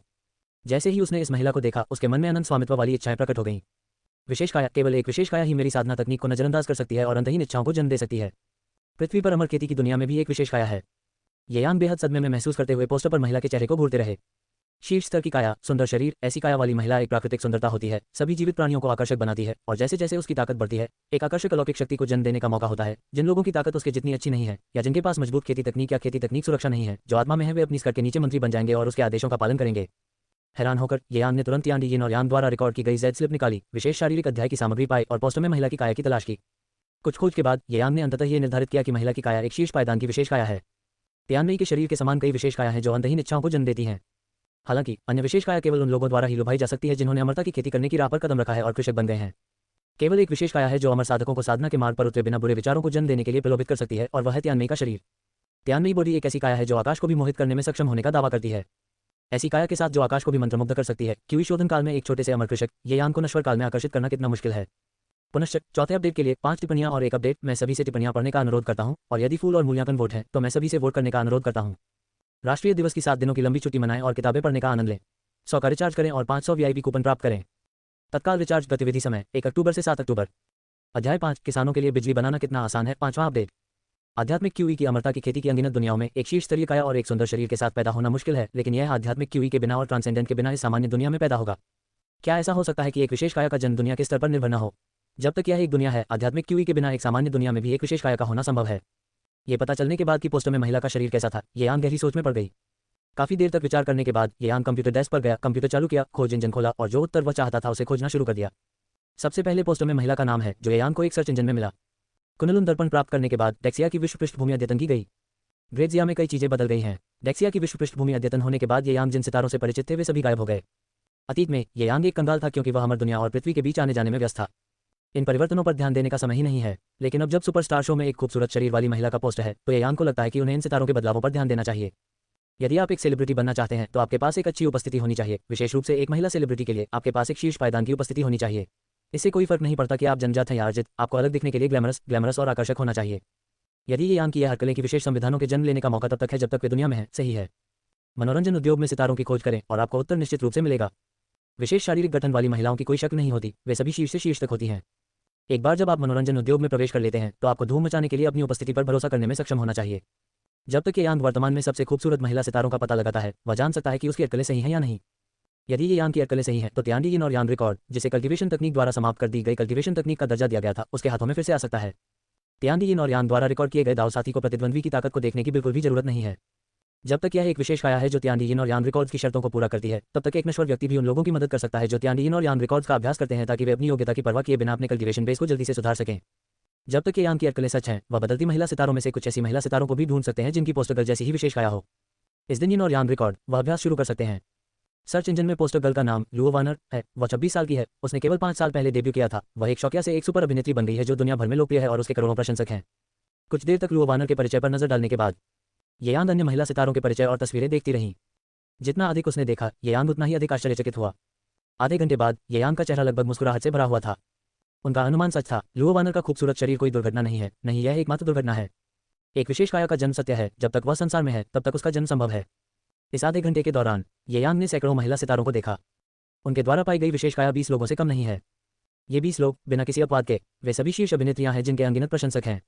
जैसे ही उसने इस महिला को देखा उसके मन में अनंत स्वामित्व वाली इच्छाएं प्रकट हो गईं। विशेष काया, केवल एक विशेष काया ही मेरी साधना तकनीक को नजरअंदाज कर सकती है और अंतहीन इच्छाओं को जन्म दे सकती है। पृथ्वी पर अमर खेती की दुनिया में भी एक विशेष काया है। ये यान बेहद सदमे में महसूस करते हुए पोस्टर पर महिला के चेहरे को घूरते रहे। शीर्ष स्तर की काया, सुंदर शरीर। ऐसी काया वाली महिला एक प्राकृतिक सुंदरता होती है, सभी जीवित प्राणियों को आकर्षक बनाती है और जैसे जैसे उसकी ताकत बढ़ती है, एक आकर्षक अलौकिक शक्ति को जन्म देने का मौका होता है। जिन लोगों की ताकत उसके जितनी अच्छी नहीं है या जिनके पास मजबूत खेती तकनीक या खेती तकनीक सुरक्षा नहीं है, जो आत्मा में है, वे अपनी स्कर्ट के नीचे मंत्री बन जाएंगे और उसके आदेशों का पालन करेंगे। हैरान होकर ये यान ने तुरंत यान डी और यान द्वारा रिकॉर्ड की गई जेड स्लिप निकाली, विशेष शारीरिक अध्याय की सामग्री पाई और पोस्टर में महिला की काया की तलाश की। कुछ खोज के बाद ये यान ने अंततः ये निर्धारित किया कि महिला की काया एक शीर्ष पायदान की विशेष काया है। त्यानमयी के शरीर के समान कई विशेष काया हैं जो अंतहीन इच्छाओं को जन्म देती हैं। हालांकि अन्य विशेष काया केवल उन लोगों द्वारा ही लुभाई जा सकती है जिन्होंने अमरता की खेती करने की राह पर कदम रखा है और कृषक बन गए हैं। केवल एक विशेष काया है जो अमर साधकों को साधना के मार्ग पर उतरे बिना बुरे विचारों को जन्म देने के लिए प्रलोभित कर सकती है और वह है त्यानमयी का शरीर। त्यानमयी बॉडी एक ऐसी काया है जो आकाश को भी मोहित करने में सक्षम होने का दावा करती है। ऐसी काया के साथ जो आकाश को भी मंत्रमुग्ध कर सकती है। क्यूई शोधन काल में एक छोटे से अमर कृषक ये यान को नश्वर काल में आकर्षित करना कितना मुश्किल है। पुनश्च चौथे अपडेट के लिए 5 टिप्पणियां और एक अपडेट। मैं सभी से टिप्पणियां पढ़ने का अनुरोध करता हूं और यदि फूल और मूल्यांकन वोट है तो मैं सभी से वोट करने का अनुरोध करता हूं। राष्ट्रीय दिवस की 7 दिनों की लंबी छुट्टी मनाएं और किताबें पढ़ने का आनंद लें। 100 का रिचार्ज करें और 500 वीआईपी कूपन प्राप्त करें। तत्काल रिचार्ज गतिविधि समय 1 अक्टूबर से 7 अक्टूबर। अध्याय 5, किसानों के लिए बिजली बनाना कितना आसान है। 5वां अपडेट। आध्यात्मिक क्यूई की अमरता की खेती की अनगिनत दुनियाओं में एक शीर्ष स्तरीय काया और एक सुंदर शरीर के साथ पैदा होना मुश्किल है, लेकिन यह आध्यात्मिक क्यूई के बिना और ट्रांसेंडेंट के बिना इस सामान्य दुनिया में पैदा होगा। क्या ऐसा हो सकता है कि एक विशेष काया का जन्म दुनिया के स्तर पर निर्भर न हो? जब तक यह एक दुनिया है, आध्यात्मिक क्यूई के बिना एक सामान्य दुनिया में भी एक विशेष काया का होना संभव है। ये पता चलने के बाद कि पोस्टर में महिला का शरीर कैसा था, ये यान गहरी सोच में पड़ गई। काफी देर तक विचार करने के बाद ये यान कंप्यूटर डेस्क पर गया, कंप्यूटर चालू किया, खोज इंजन खोला और जो उत्तर वह चाहता था उसे खोजना शुरू कर दिया। सबसे पहले पोस्टर में महिला का नाम है जो ये यान को एक सर्च इंजन में मिला। कुंडलिनी दर्पण प्राप्त करने के बाद डेक्सिया की विश्व पृष्ठभूमि अद्यतन की गई। ग्रेजिया में कई चीजें बदल गई हैं। डेक्सिया की विश्व पृष्ठभूमि अद्यतन होने के बाद ये यान जिन सितारों से परिचित थे वे सभी गायब हो गए। अतीत में ये यांग एक कंगाल था क्योंकि वह अमर दुनिया और पृथ्वी के बीच आने जाने में व्यस्त था। इन परिवर्तनों पर ध्यान देने का समय ही नहीं है, लेकिन अब जब सुपरस्टार शो में एक खूबसूरत शरीर वाली महिला का पोस्ट है तो ये यांग को लगता है कि उन्हें इन सितारों के बदलावों पर ध्यान देना चाहिए। यदि आप एक सेलिब्रिटी बनना चाहते हैं तो आपके पास एक अच्छी उपस्थिति होनी चाहिए। विशेष रूप से एक महिला सेलिब्रिटी के लिए आपके पास एक शीर्ष पायदान की उपस्थिति होनी चाहिए। इससे कोई फर्क नहीं पड़ता कि आप जन्मजात हैं या अर्जित, आपको अलग दिखने के लिए ग्लैमरस और आकर्षक होना चाहिए। यदि ये यांग की यह हरकतें की विशेष संविधानों के जन्म लेने का मौका तब तक है जब तक वे दुनिया में है, सही है। मनोरंजन उद्योग में सितारों की खोज करें और आपको उत्तर निश्चित रूप से मिलेगा। विशेष शारीरिक गठन वाली महिलाओं की कोई शक नहीं होती, वे सभी शीर्ष से शीर्ष तक होती हैं। एक बार जब आप मनोरंजन उद्योग में प्रवेश कर लेते हैं तो आपको धूम मचाने के लिए अपनी उपस्थिति पर भरोसा करने में सक्षम होना चाहिए। जब तक ये यांग वर्तमान में सबसे खूबसूरत महिला सितारों का पता लगाता है, वह जान सकता है कि उसकी अटकलें सही हैं या नहीं। यदि ये यांग की अटकलें सही हैं तो तियानी यिन और यांग रिकॉर्ड, जिसे कल्टीवेशन तकनीक द्वारा समाप्त कर दी गई कल्टीवेशन तकनीक का दर्जा दिया गया था, उसके हाथों में फिर से आ सकता है। तियानी यिन और यांग द्वारा रिकॉर्ड किए गए दाव साथी को प्रतिद्वंद्वी की ताकत को देखने की बिल्कुल भी जरूरत नहीं है। जब तक यह एक विशेष काया है जो तियानी यिन और यांग रिकॉर्ड्स की शर्तों को पूरा करती है, तब तक एक नश्वर व्यक्ति भी उन लोगों की मदद कर सकता है जो तियानी यिन और यांग रिकॉर्ड्स का अभ्यास करते हैं ताकि वे अपनी योग्यता की परवाह किए बिना अपने कल्टीवेशन बेस को जल्दी से सुधार सकें। जब तक ये यांग की अटकलें सच हैं, वह बदलती महिला सितारों में से कुछ ऐसी महिला सितारों को भी ढूंढ सकते हैं जिनकी पोस्टर गर्ल जैसी ही विशेष काया हो। इस दिन यिन और यांग रिकॉर्ड वह अभ्यास शुरू कर सकते हैं। सर्च इंजन में पोस्टर गर्ल का नाम लुओ वानर है। वह 26 साल की है। उसने केवल 5 साल पहले डेब्यू किया था। वह एक शौकिया से एक सुपर अभिनेत्री बन गई है जो दुनिया भर में लोकप्रिय है और उसके करोड़ों प्रशंसक हैं। कुछ देर तक लुओ वानर के परिचय पर नजर डालने के बाद ये यांग अन्य महिला सितारों के परिचय और तस्वीरें देखती रही। जितना अधिक उसने देखा, ये यांग उतना ही अधिक आश्चर्यचकित हुआ। आधे घंटे बाद ये यांग का चेहरा लगभग मुस्कुराहट से भरा हुआ था। उनका अनुमान सच था। लुओ वानर का खूबसूरत शरीर कोई दुर्घटना नहीं है, नहीं, यह एकमात्र दुर्घटना है। एक विशेष काया का जन्म सत्य है। जब तक वह संसार में है तब तक उसका जन्म संभव है। इस आधे घंटे के दौरान ये यांग ने सैकड़ों महिला सितारों को देखा। उनके द्वारा पाई गई विशेष काया 20 लोगों से कम नहीं है। ये 20 लोग, बिना किसी अपवाद के, वे सभी शीर्ष अभिनेत्रियां हैं जिनके अनगिनत प्रशंसक हैं।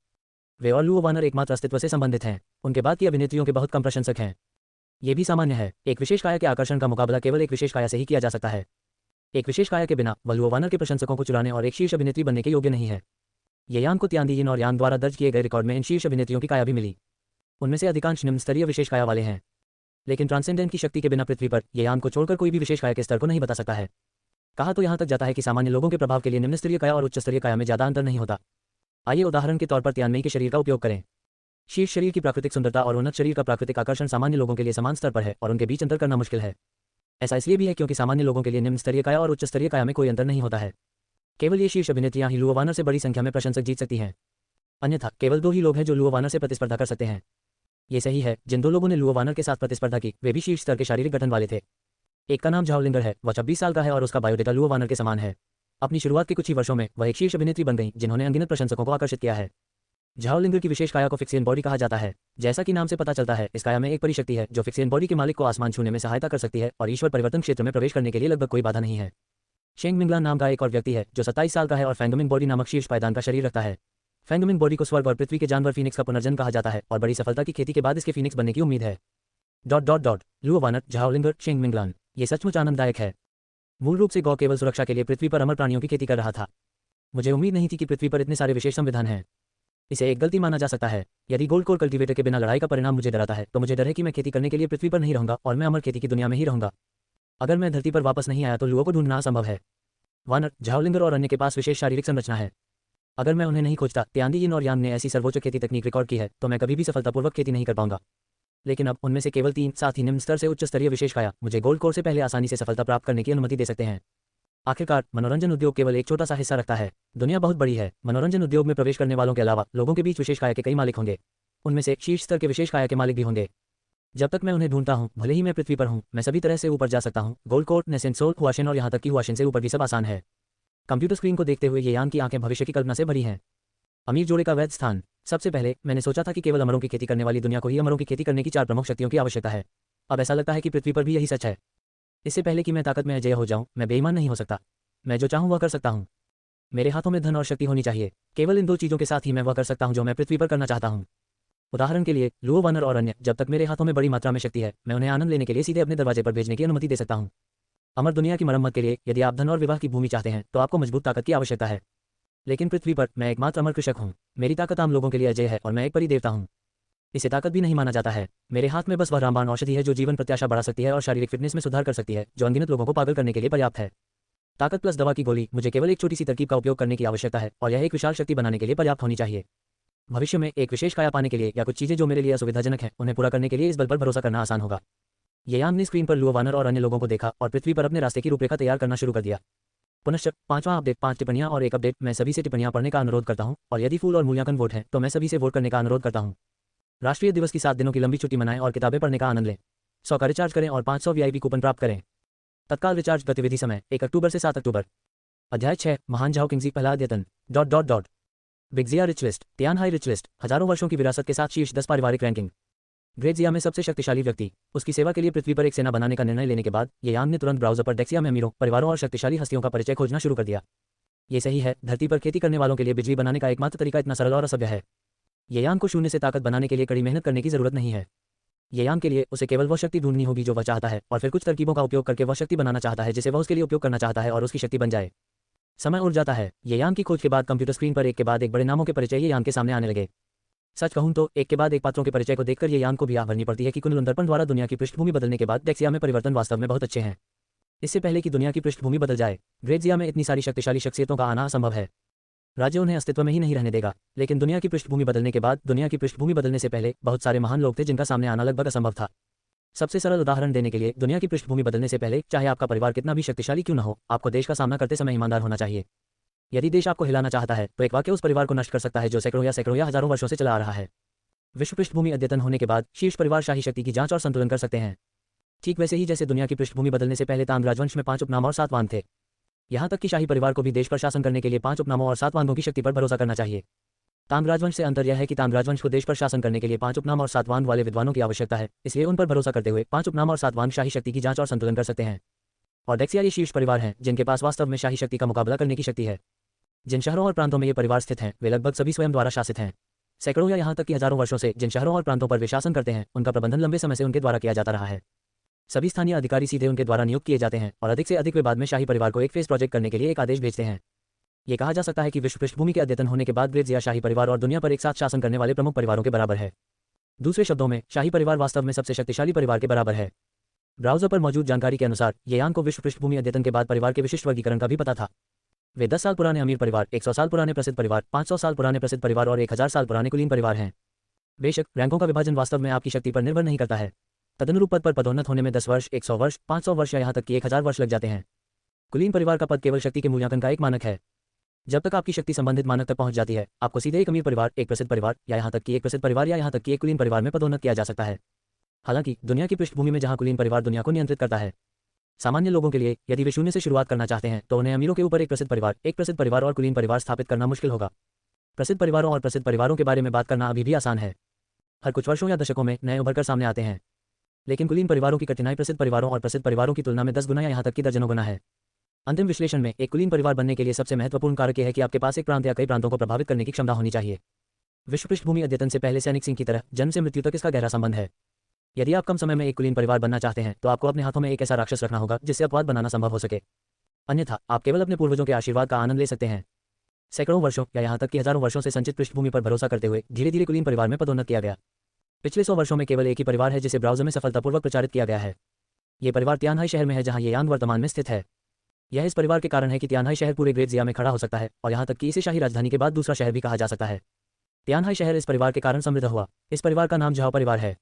वे और लुओ वानर एकमात्र अस्तित्व से संबंधित हैं। उनके बाद की अभिनेत्रियों के बहुत कम प्रशंसक हैं। ये भी सामान्य है। एक विशेष काया के आकर्षण का मुकाबला केवल एक विशेष काया से ही किया जा सकता है। एक विशेष काया के बिना वह लुओ वानर के प्रशंसकों को चुराने और एक शीर्ष अभिनेत्री बनने के योग्य नहीं है। ये यांग को तियानी यिन और यांग द्वारा दर्ज किए गए रिकॉर्ड में इन शीर्ष अभिनेत्रियों की काया भी मिली। उनमें से अधिकांश निम्न स्तरीय विशेष काया वाले हैं, लेकिन ट्रांसेंडेंट की शक्ति के बिना पृथ्वी पर ये यांग को छोड़कर कोई भी विशेष काया के स्तर को नहीं बता सकता है। कहा तो यहाँ तक जाता है कि सामान्य लोगों के प्रभाव के लिए निम्न स्तरीय काया और उच्च स्तरीय काया में ज्यादा अंतर नहीं होता। आइए उदाहरण के तौर पर तियानमेई के शरीर का उपयोग करें। शीर्ष शरीर की प्राकृतिक सुंदरता और उन्नत शरीर का प्राकृतिक आकर्षण सामान्य लोगों के लिए समान स्तर पर है और उनके बीच अंतर करना मुश्किल है। ऐसा इसलिए भी है क्योंकि सामान्य लोगों के लिए निम्न स्तरीय काया और उच्च स्तरीय काया में कोई अंतर नहीं होता है। केवल ये शीर्ष अभिनेत्रियां ही लुओ वानर से बड़ी संख्या में प्रशंसक जीत सकती हैं। अन्यथा केवल 2 ही लोग हैं जो लुओ वानर से प्रतिस्पर्धा कर सकते हैं। ये सही है। जिन 2 लोगों ने लुओ वानर के साथ प्रतिस्पर्धा की वे भी शीर्ष स्तर के शारीरिक गठन वाले थे। एक का नाम झाओ लिंगर है। वह 26 साल का है और उसका बायोडेटा लुओ वानर के समान है। अपनी शुरुआत के कुछ ही वर्षों में वह एक शीर्ष अभिनेत्री बन गई जिन्होंने अनगिनत प्रशंसकों को आकर्षित किया है। झाओ लिंगर की विशेष काया को फिक्सियन बॉडी कहा जाता है। जैसा कि नाम से पता चलता है, इस काया में एक परिशक्ति है जो फिक्सियन बॉडी के मालिक को आसमान छूने में सहायता कर सकती है और ईश्वर परिवर्तन क्षेत्र में प्रवेश करने के लिए लगभग कोई बाधा नहीं है। शेंग मिंगलान नाम का एक और व्यक्ति है जो 27 साल का है और फैंगमिंग बॉडी नामक शीर्ष पायदान का शरीर रखता है। फैंगमिंग बॉडी को स्वर्ग और पृथ्वी के जानवर फीनिक्स का पुनर्जन्म कहा जाता है और बड़ी सफलता की खेती के बाद इसके फीनिक्स बनने की उम्मीद है। लुओ वानर, झाओ लिंगर, शेंग मिंगलान, ये सचमुच आनंददायक है। मूल रूप से गौ केवल सुरक्षा के लिए पृथ्वी पर अमर प्राणियों की खेती कर रहा था। मुझे उम्मीद नहीं थी कि पृथ्वी पर इतने सारे विशेष संविधान हैं। इसे एक गलती माना जा सकता है। यदि गोल्ड कोर कल्टीवेटर के बिना लड़ाई का परिणाम मुझे डराता है तो मुझे डर है कि मैं खेती करने के लिए पृथ्वी पर नहीं रहूंगा और मैं अमर खेती की दुनिया में ही रहूंगा। अगर मैं धरती पर वापस नहीं आया तो लुओ को ढूंढना असंभव है। वानर, झाओ लिंगर और अन्य के पास विशेष शारीरिक संरचना है। अगर मैं उन्हें नहीं खोजता, तियानी यिन और यांग ने ऐसी सर्वोच्च खेती तकनीक रिकॉर्ड की है, तो मैं कभी भी सफलतापूर्वक खेती नहीं कर पाऊंगा। लेकिन अब उनमें से केवल 3 साथ ही निम्न स्तर से उच्च स्तरीय विशेष काया मुझे गोल्ड कोर से पहले आसानी से सफलता प्राप्त करने की अनुमति दे सकते हैं। आखिरकार मनोरंजन उद्योग केवल एक छोटा सा हिस्सा रखता है। दुनिया बहुत बड़ी है। मनोरंजन उद्योग में प्रवेश करने वालों के अलावा लोगों के बीच विशेष काया के कई मालिक होंगे। उनमें से शीर्ष स्तर के विशेष काया के मालिक भी होंगे। जब तक मैं उन्हें ढूंढता हूं, भले ही मैं पृथ्वी पर हूं, मैं सभी तरह से ऊपर जा सकता हूं। गोल्ड कोर, नेसेंट सोल, हुआशिन और यहां तक कि हुआशिन से ऊपर भी सब आसान है। कंप्यूटर स्क्रीन को देखते हुए ये यांग की आंखें भविष्य की कल्पना से भरी हैं। अमीर जोड़े का वैध स्थान। सबसे पहले मैंने सोचा था कि केवल अमरों की खेती करने वाली दुनिया को ही अमरों की खेती करने की 4 प्रमुख शक्तियों की आवश्यकता है। अब ऐसा लगता है कि पृथ्वी पर भी यही सच है। इससे पहले कि मैं ताकत में अजेय हो जाऊं, मैं बेईमान नहीं हो सकता। मैं जो चाहूं वह कर सकता हूं। मेरे हाथों में धन और शक्ति होनी चाहिए। केवल इन 2 चीजों के साथ ही मैं वह कर सकता हूं जो मैं पृथ्वी पर करना चाहता हूं। उदाहरण के लिए लुओ वानर और अन्य, जब तक मेरे हाथों में बड़ी मात्रा में शक्ति है, मैं उन्हें आनंद लेने के लिए सीधे अपने दरवाजे पर भेजने की अनुमति दे सकता हूं। अमर दुनिया की मरम्मत के लिए यदि आप धन और विवाह की भूमि चाहते हैं तो आपको मजबूत ताकत की आवश्यकता है। लेकिन पृथ्वी पर मैं एकमात्र अमर कृषक हूं। मेरी ताकत आम लोगों के लिए अजय है और मैं एक परी देवता हूं। इसे ताकत भी नहीं माना जाता है। मेरे हाथ में बस वह रामबाण औषधि है जो जीवन प्रत्याशा बढ़ा सकती है और शारीरिक फिटनेस में सुधार कर सकती है, जो अनगिनत लोगों को पागल करने के लिए पर्याप्त है। ताकत प्लस दवा की गोली। मुझे केवल एक छोटी सी तरकीब का उपयोग करने की आवश्यकता है और यह एक विशाल शक्ति बनाने के लिए पर्याप्त होनी चाहिए। भविष्य में एक विशेष काया पाने के लिए या कुछ चीजें जो मेरे लिए असुविधाजनक हैं, उन्हें पूरा करने के लिए इस बल पर भरोसा करना आसान होगा। येयांग ने स्क्रीन पर लुओ वानर और अन्य लोगों को देखा और पृथ्वी पर अपने रास्ते की रूपरेखा तैयार करना शुरू कर दिया। पुनश्च 5वां अपडेट 5 टिप्पणियां और एक अपडेट। मैं सभी से टिप्पणियां पढ़ने का अनुरोध करता हूं और यदि फूल और मूल्यांकन वोट हैं तो मैं सभी से वोट करने का अनुरोध करता हूं। राष्ट्रीय दिवस की 7 दिनों की लंबी छुट्टी मनाएं और किताबें पढ़ने का आनंद लें। 100 का रिचार्ज करें और 500 वीआईपी कूपन प्राप्त करें। तत्काल रिचार्ज गतिविधि समय 1 अक्टूबर से 7 अक्टूबर। अध्याय 6 महान झाओ किंगजी पहला अद्यतन डॉट बिगजिया रिच लिस्ट तियान हाई रिच लिस्ट हजारों वर्षों की विरासत के साथ शीर्ष 10 पारिवारिक रैंकिंग। ग्रेट जिया में सबसे शक्तिशाली व्यक्ति उसकी सेवा के लिए पृथ्वी पर एक सेना बनाने का निर्णय लेने के बाद येयांग ने तुरंत ब्राउजर पर डेक्सिया में अमीरों परिवारों और शक्तिशाली हस्तियों का परिचय खोजना शुरू कर दिया। ये सही है, धरती पर खेती करने वालों के लिए बिजली बनाने का एकमात्र तरीका इतना सरल और असभ्य है। येयांग को शून्य से ताकत बनाने के लिए कड़ी मेहनत करने की जरूरत नहीं है। येयांग के लिए उसे केवल वह शक्ति ढूंढनी होगी जो वह चाहता है और फिर कुछ तरकीबों का उपयोग करके वह शक्ति बनाना चाहता है जिसे वह उसके लिए उपयोग करना चाहता है और उसकी शक्ति बन जाए। समय उड़ जाता है। येयांग की खोज के बाद कंप्यूटर स्क्रीन पर एक के बाद एक बड़े नामों के परिचय येयांग के सामने आने लगे। सच कहूं तो एक के बाद एक पात्रों के परिचय को देखकर येयांग को भी आह भरनी पड़ती है कि कुंडलन दर्पण द्वारा दुनिया की पृष्ठभूमि बदलने के बाद डेक्सिया में परिवर्तन वास्तव में बहुत अच्छे हैं। इससे पहले कि दुनिया की पृष्ठभूमि बदल जाए, ग्रेट जिया में इतनी सारी शक्तिशाली शख्सियतों का आना असंभव है। राज्य उन्हें अस्तित्व में ही नहीं रहने देगा, लेकिन दुनिया की पृष्ठभूमि बदलने के बाद दुनिया की पृष्ठभूमि बदलने से पहले बहुत सारे महान लोग थे जिनका सामने आना लगभग असंभव था। सबसे सरल उदाहरण देने के लिए, दुनिया की पृष्ठभूमि बदलने से पहले चाहे आपका परिवार कितना भी शक्तिशाली क्यों न हो, आपको देश का सामना करते समय ईमानदार होना चाहिए। यदि देश आपको हिलाना चाहता है तो एक वाक्य उस परिवार को नष्ट कर सकता है जो सैकड़ों या हजारों वर्षों से चला आ रहा है। विश्व पृष्ठभूमि अद्यतन होने के बाद शीर्ष परिवार शाही शक्ति की जांच और संतुलन कर सकते हैं। ठीक वैसे ही जैसे दुनिया की पृष्ठभूमि बदलने से पहले तांग राजवंश में 5 उपनाम और 7 वाहन थे। यहाँ तक कि शाही परिवार को भी देश पर शासन करने के लिए 5 उपनामों और 7 वाहनों की शक्ति पर भरोसा करना चाहिए। तांग राजवंश से अंतर यह है कि तांग राजवंश को देश पर शासन करने के लिए 5 उपनाम और 7 वाहन वाले विद्वानों की आवश्यकता है, इसलिए उन पर भरोसा करते हुए 5 उपनाम और 7 वाहन शाही शक्ति की जांच और संतुलन कर सकते हैं। और डेक्सिया ये शीर्ष परिवार हैं जिनके पास वास्तव में शाही शक्ति का मुकाबला करने की शक्ति है। जिन शहरों और प्रांतों में ये परिवार स्थित हैं वे लगभग सभी स्वयं द्वारा शासित हैं। सैकड़ों या यहाँ तक कि हजारों वर्षों से जिन शहरों और प्रांतों पर वे शासन करते हैं उनका प्रबंधन लंबे समय से उनके द्वारा किया जाता रहा है। सभी स्थानीय अधिकारी सीधे उनके द्वारा नियुक्त किए जाते हैं और अधिक से अधिक वे बाद में शाही परिवार को एक फेस प्रोजेक्ट करने के लिए एक आदेश भेजते हैं। ये कहा जा सकता है कि विश्व पृष्ठभूमि के अद्यतन होने के बाद ग्रेट जिया शाही परिवार और दुनिया पर एक साथ शासन करने वाले प्रमुख परिवारों के बराबर है। दूसरे शब्दों में, शाही परिवार वास्तव में सबसे शक्तिशाली परिवार के बराबर है। ब्राउजर पर मौजूद जानकारी के अनुसार येयांग को विश्व पृष्ठभूमि अद्यतन के बाद परिवार के विशिष्ट वर्गीकरण का भी पता था। वे 10 साल पुराने अमीर परिवार, 100 साल पुराने प्रसिद्ध परिवार, 500 साल पुराने प्रसिद्ध परिवार और 1000 साल पुराने कुलीन परिवार हैं। बेशक रैंकों का विभाजन वास्तव में आपकी शक्ति पर निर्भर नहीं करता है। तदनुरूप पद पर पदोन्नत होने में 10 वर्ष, 100 वर्ष, 500 वर्ष या यहाँ तक कि 1000 वर्ष लग जाते हैं। कुलीन परिवार का पद केवल शक्ति के मूल्यांकन का एक मानक है। जब तक आपकी शक्ति संबंधित मानक तक पहुंच जाती है, आपको सीधे एक अमीर परिवार, एक प्रसिद्ध परिवार या यहाँ तक कि एक प्रसिद्ध परिवार या यहाँ तक कि एक कुलीन परिवार में पदोन्नत किया जा सकता है। हालांकि दुनिया की पृष्ठभूमि में जहाँ कुलीन परिवार दुनिया को नियंत्रित करता है, सामान्य लोगों के लिए यदि वे शून्य से शुरुआत करना चाहते हैं तो उन्हें अमीरों के ऊपर एक प्रसिद्ध परिवार और कुलीन परिवार स्थापित करना मुश्किल होगा। प्रसिद्ध परिवारों और प्रसिद्ध परिवारों के बारे में बात करना अभी भी आसान है। हर कुछ वर्षों या दशकों में नए उभरकर सामने आते हैं, लेकिन कुलीन परिवारों की कठिनाई प्रसिद्ध परिवारों और प्रसिद्ध परिवारों की तुलना में 10 गुना या यहाँ तक कि दर्जनों गुना है। अंतिम विश्लेषण में एक कुलीन परिवार बनने के लिए सबसे महत्वपूर्ण कारक यह है कि आपके पास एक प्रांत या कई प्रांतों को प्रभावित करने की क्षमता होनी चाहिए। विश्व पृष्ठभूमि अद्यतन से पहले सैनिक सिंह की तरह जन्म से मृत्यु तक इसका गहरा संबंध है। यदि आप कम समय में एक कुलीन परिवार बनना चाहते हैं तो आपको अपने हाथों में एक ऐसा राक्षस रखना होगा जिससे अपवाद बनाना संभव हो सके। अन्यथा आप केवल अपने पूर्वजों के आशीर्वाद का आनंद ले सकते हैं। सैकड़ों वर्षों या यहाँ तक कि हजारों वर्षों से संचित पृष्ठभूमि पर भरोसा करते हुए धीरे धीरे कुलीन परिवार में पदोन्नत किया गया। पिछले 100 वर्षों में केवल एक ही परिवार है जिसे ब्राउजर में सफलतापूर्वक प्रचारित किया गया है। ये परिवार तियानहाई शहर में है जहाँ येयांग वर्तमान में स्थित है। यह इस परिवार के कारण है कि तियानहाई शहर पूरे ग्रेट जिया में खड़ा हो सकता है और यहाँ तक कि इसे शाही राजधानी के बाद दूसरा शहर भी कहा जा सकता है। तियानहाई शहर इस परिवार के कारण समृद्ध हुआ। इस परिवार का नाम झाओ परिवार है।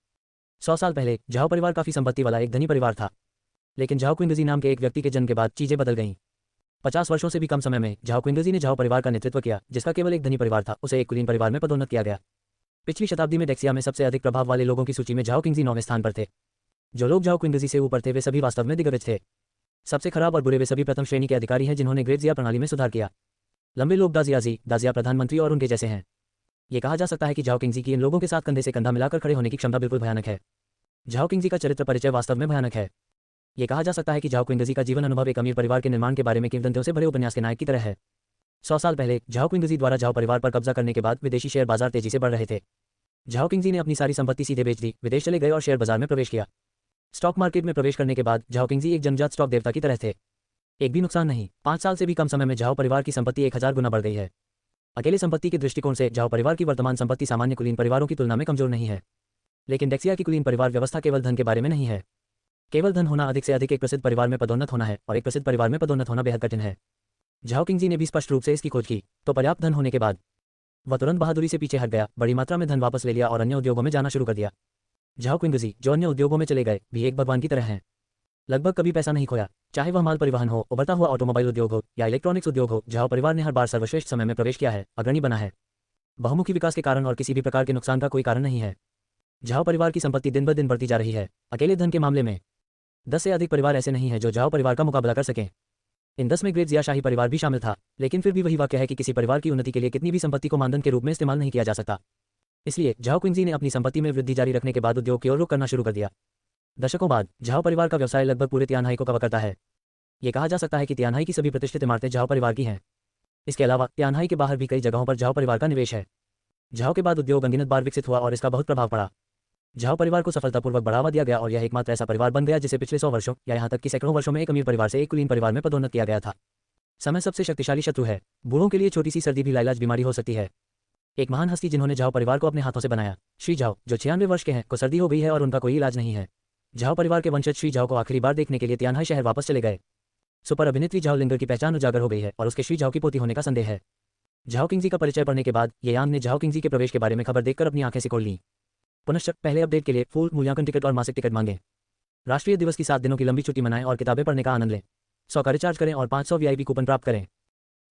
100 साल पहले झाओ परिवार काफी संपत्ति वाला एक धनी परिवार था, लेकिन झाओ क्विंगजी नाम के एक व्यक्ति के जन्म के बाद चीजें बदल गईं। 50 वर्षों से भी कम समय में झाओ क्विंगजी ने झाओ परिवार का नेतृत्व किया, जिसका केवल एक धनी परिवार था, उसे एक कुलीन परिवार में पदोन्नत किया गया। पिछली शताब्दी में डेक्सिया में सबसे अधिक प्रभाव वाले लोगों की सूची में झाओ किंगजी 9वें स्थान पर थे। जो लोग झाओ क्विंगजी से ऊपर थे वे सभी वास्तव में दिग्गज थे। सबसे खराब और बुरे वे सभी प्रथम श्रेणी के अधिकारी हैं जिन्होंने ग्रेट जिया प्रणाली में सुधार किया। लंबे लोग दाजिया प्रधानमंत्री और उनके जैसे हैं। ये कहा जा सकता है कि झाओ किंगजी की इन लोगों के साथ कंधे से कंधा मिलाकर खड़े होने की क्षमता बिल्कुल भयानक है। झाओ किंगजी का चरित्र परिचय वास्तव में भयानक है। ये कहा जा सकता है कि झाओ क्विंगजी का जीवन अनुभव एक अमीर परिवार के निर्माण के बारे में किंवदंतियों से भरे उपन्यास के नायक की तरह है। 100 साल पहले झाओ क्विंगजी द्वारा झाओ परिवार पर कब्जा करने के बाद विदेशी शेयर बाजार तेजी से बढ़ रहे थे। झाओ किंगजी ने अपनी सारी संपत्ति सीधे बेच दी, विदेश चले गए और शेयर बाजार में प्रवेश किया। स्टॉक मार्केट में प्रवेश करने के बाद झाओ किंगजी एक जन्मजात स्टॉक देवता की तरह थे। एक भी नुकसान नहीं। 5 साल से भी कम समय में झाओ परिवार की संपत्ति 1000 गुना बढ़ गई है। अकेले संपत्ति के दृष्टिकोण से झाओ परिवार की वर्तमान संपत्ति सामान्य कुलीन परिवारों की तुलना में कमजोर नहीं है, लेकिन डेक्सिया की कुलीन परिवार व्यवस्था केवल धन के बारे में नहीं है। केवल धन होना अधिक से अधिक एक प्रसिद्ध परिवार में पदोन्नत होना है, और एक प्रसिद्ध परिवार में पदोन्नत होना बेहद कठिन है। झाओ किंगजी ने भी स्पष्ट रूप से इसकी खोज की, तो पर्याप्त धन होने के बाद वह तुरंत बहादुरी से पीछे हट गया, बड़ी मात्रा में धन वापस ले लिया और अन्य उद्योगों में जाना शुरू कर दिया। झाओ क्विंगजी, जो अन्य उद्योगों में चले गए, भी एक भगवान की तरह हैं। लगभग कभी पैसा नहीं खोया, चाहे वह माल परिवहन हो, उभरता हुआ ऑटोमोबाइल उद्योग हो या इलेक्ट्रॉनिक्स उद्योग हो। झाओ परिवार ने हर बार सर्वश्रेष्ठ समय में प्रवेश किया है, अग्रणी बना है। बहुमुखी विकास के कारण और किसी भी प्रकार के नुकसान का कोई कारण नहीं है। झाओ परिवार की संपत्ति दिन ब दिन बढ़ती जा रही है। अकेले धन के मामले में 10 से अधिक परिवार ऐसे नहीं हैं जो झाओ परिवार का मुकाबला कर सकें। इन 10 में ग्रेट जिया शाही परिवार भी शामिल था, लेकिन फिर भी वही वाक्य है कि किसी परिवार की उन्नति के लिए कितनी भी संपत्ति को मानदंड के रूप में इस्तेमाल नहीं किया जा सकता। इसलिए झाओ क्विंजी ने अपनी संपत्ति में वृद्धि जारी रखने के बाद उद्योग की ओर रुख करना शुरू कर दिया। दशकों बाद झाओ परिवार का व्यवसाय लगभग पूरे तियानहाई को कवर करता है। ये कहा जा सकता है कि तियानहाई की सभी प्रतिष्ठित इमारतें झाओ परिवार की हैं। इसके अलावा तियानहाई के बाहर भी कई जगहों पर झाओ परिवार का निवेश है। झाओ के बाद उद्योग अनगिनत बार विकसित हुआ और इसका बहुत प्रभाव पड़ा। झाओ परिवार को सफलतापूर्वक बढ़ावा दिया गया और यह एकमात्र ऐसा परिवार बन गया जिसे पिछले 100 वर्षों या यहाँ तक कि सैकड़ों वर्षों में एक अमीर परिवार से एक कुलीन परिवार में पदोन्नत किया गया था। समय सबसे शक्तिशाली शत्रु है। बूढ़ों के लिए छोटी सी सर्दी भी लाइलाज बीमारी हो सकती है। एक महान हस्ती जिन्होंने झाओ परिवार को अपने हाथों से बनाया, श्री झाओ, जो 96 वर्ष के हैं, को सर्दी हो गई है और उनका कोई इलाज नहीं है। झाओ परिवार के वंशज श्री झाओ को आखिरी बार देखने के लिए तियानहाई शहर वापस चले गए। सुपर अभिनेत्री झाओ लिंगर की पहचान उजागर हो गई है और उसके श्री झाओ की पोती होने का संदेह है। झाओ किंगजी का परिचय पढ़ने के बाद ये यांग ने झाओ किंगजी के प्रवेश के बारे में खबर देखकर अपनी आंखें सिकोड़ लीं। पुनश्च पहले अपडेट के लिए फूल मूल्यांकन टिकट और मासिक टिकट मांगें। राष्ट्रीय दिवस की 7 दिनों की लंबी छुट्टी मनाएं और किताबें पढ़ने का आनंद लें। 100 का रिचार्ज करें और 500 वीआईपी कूपन प्राप्त करें।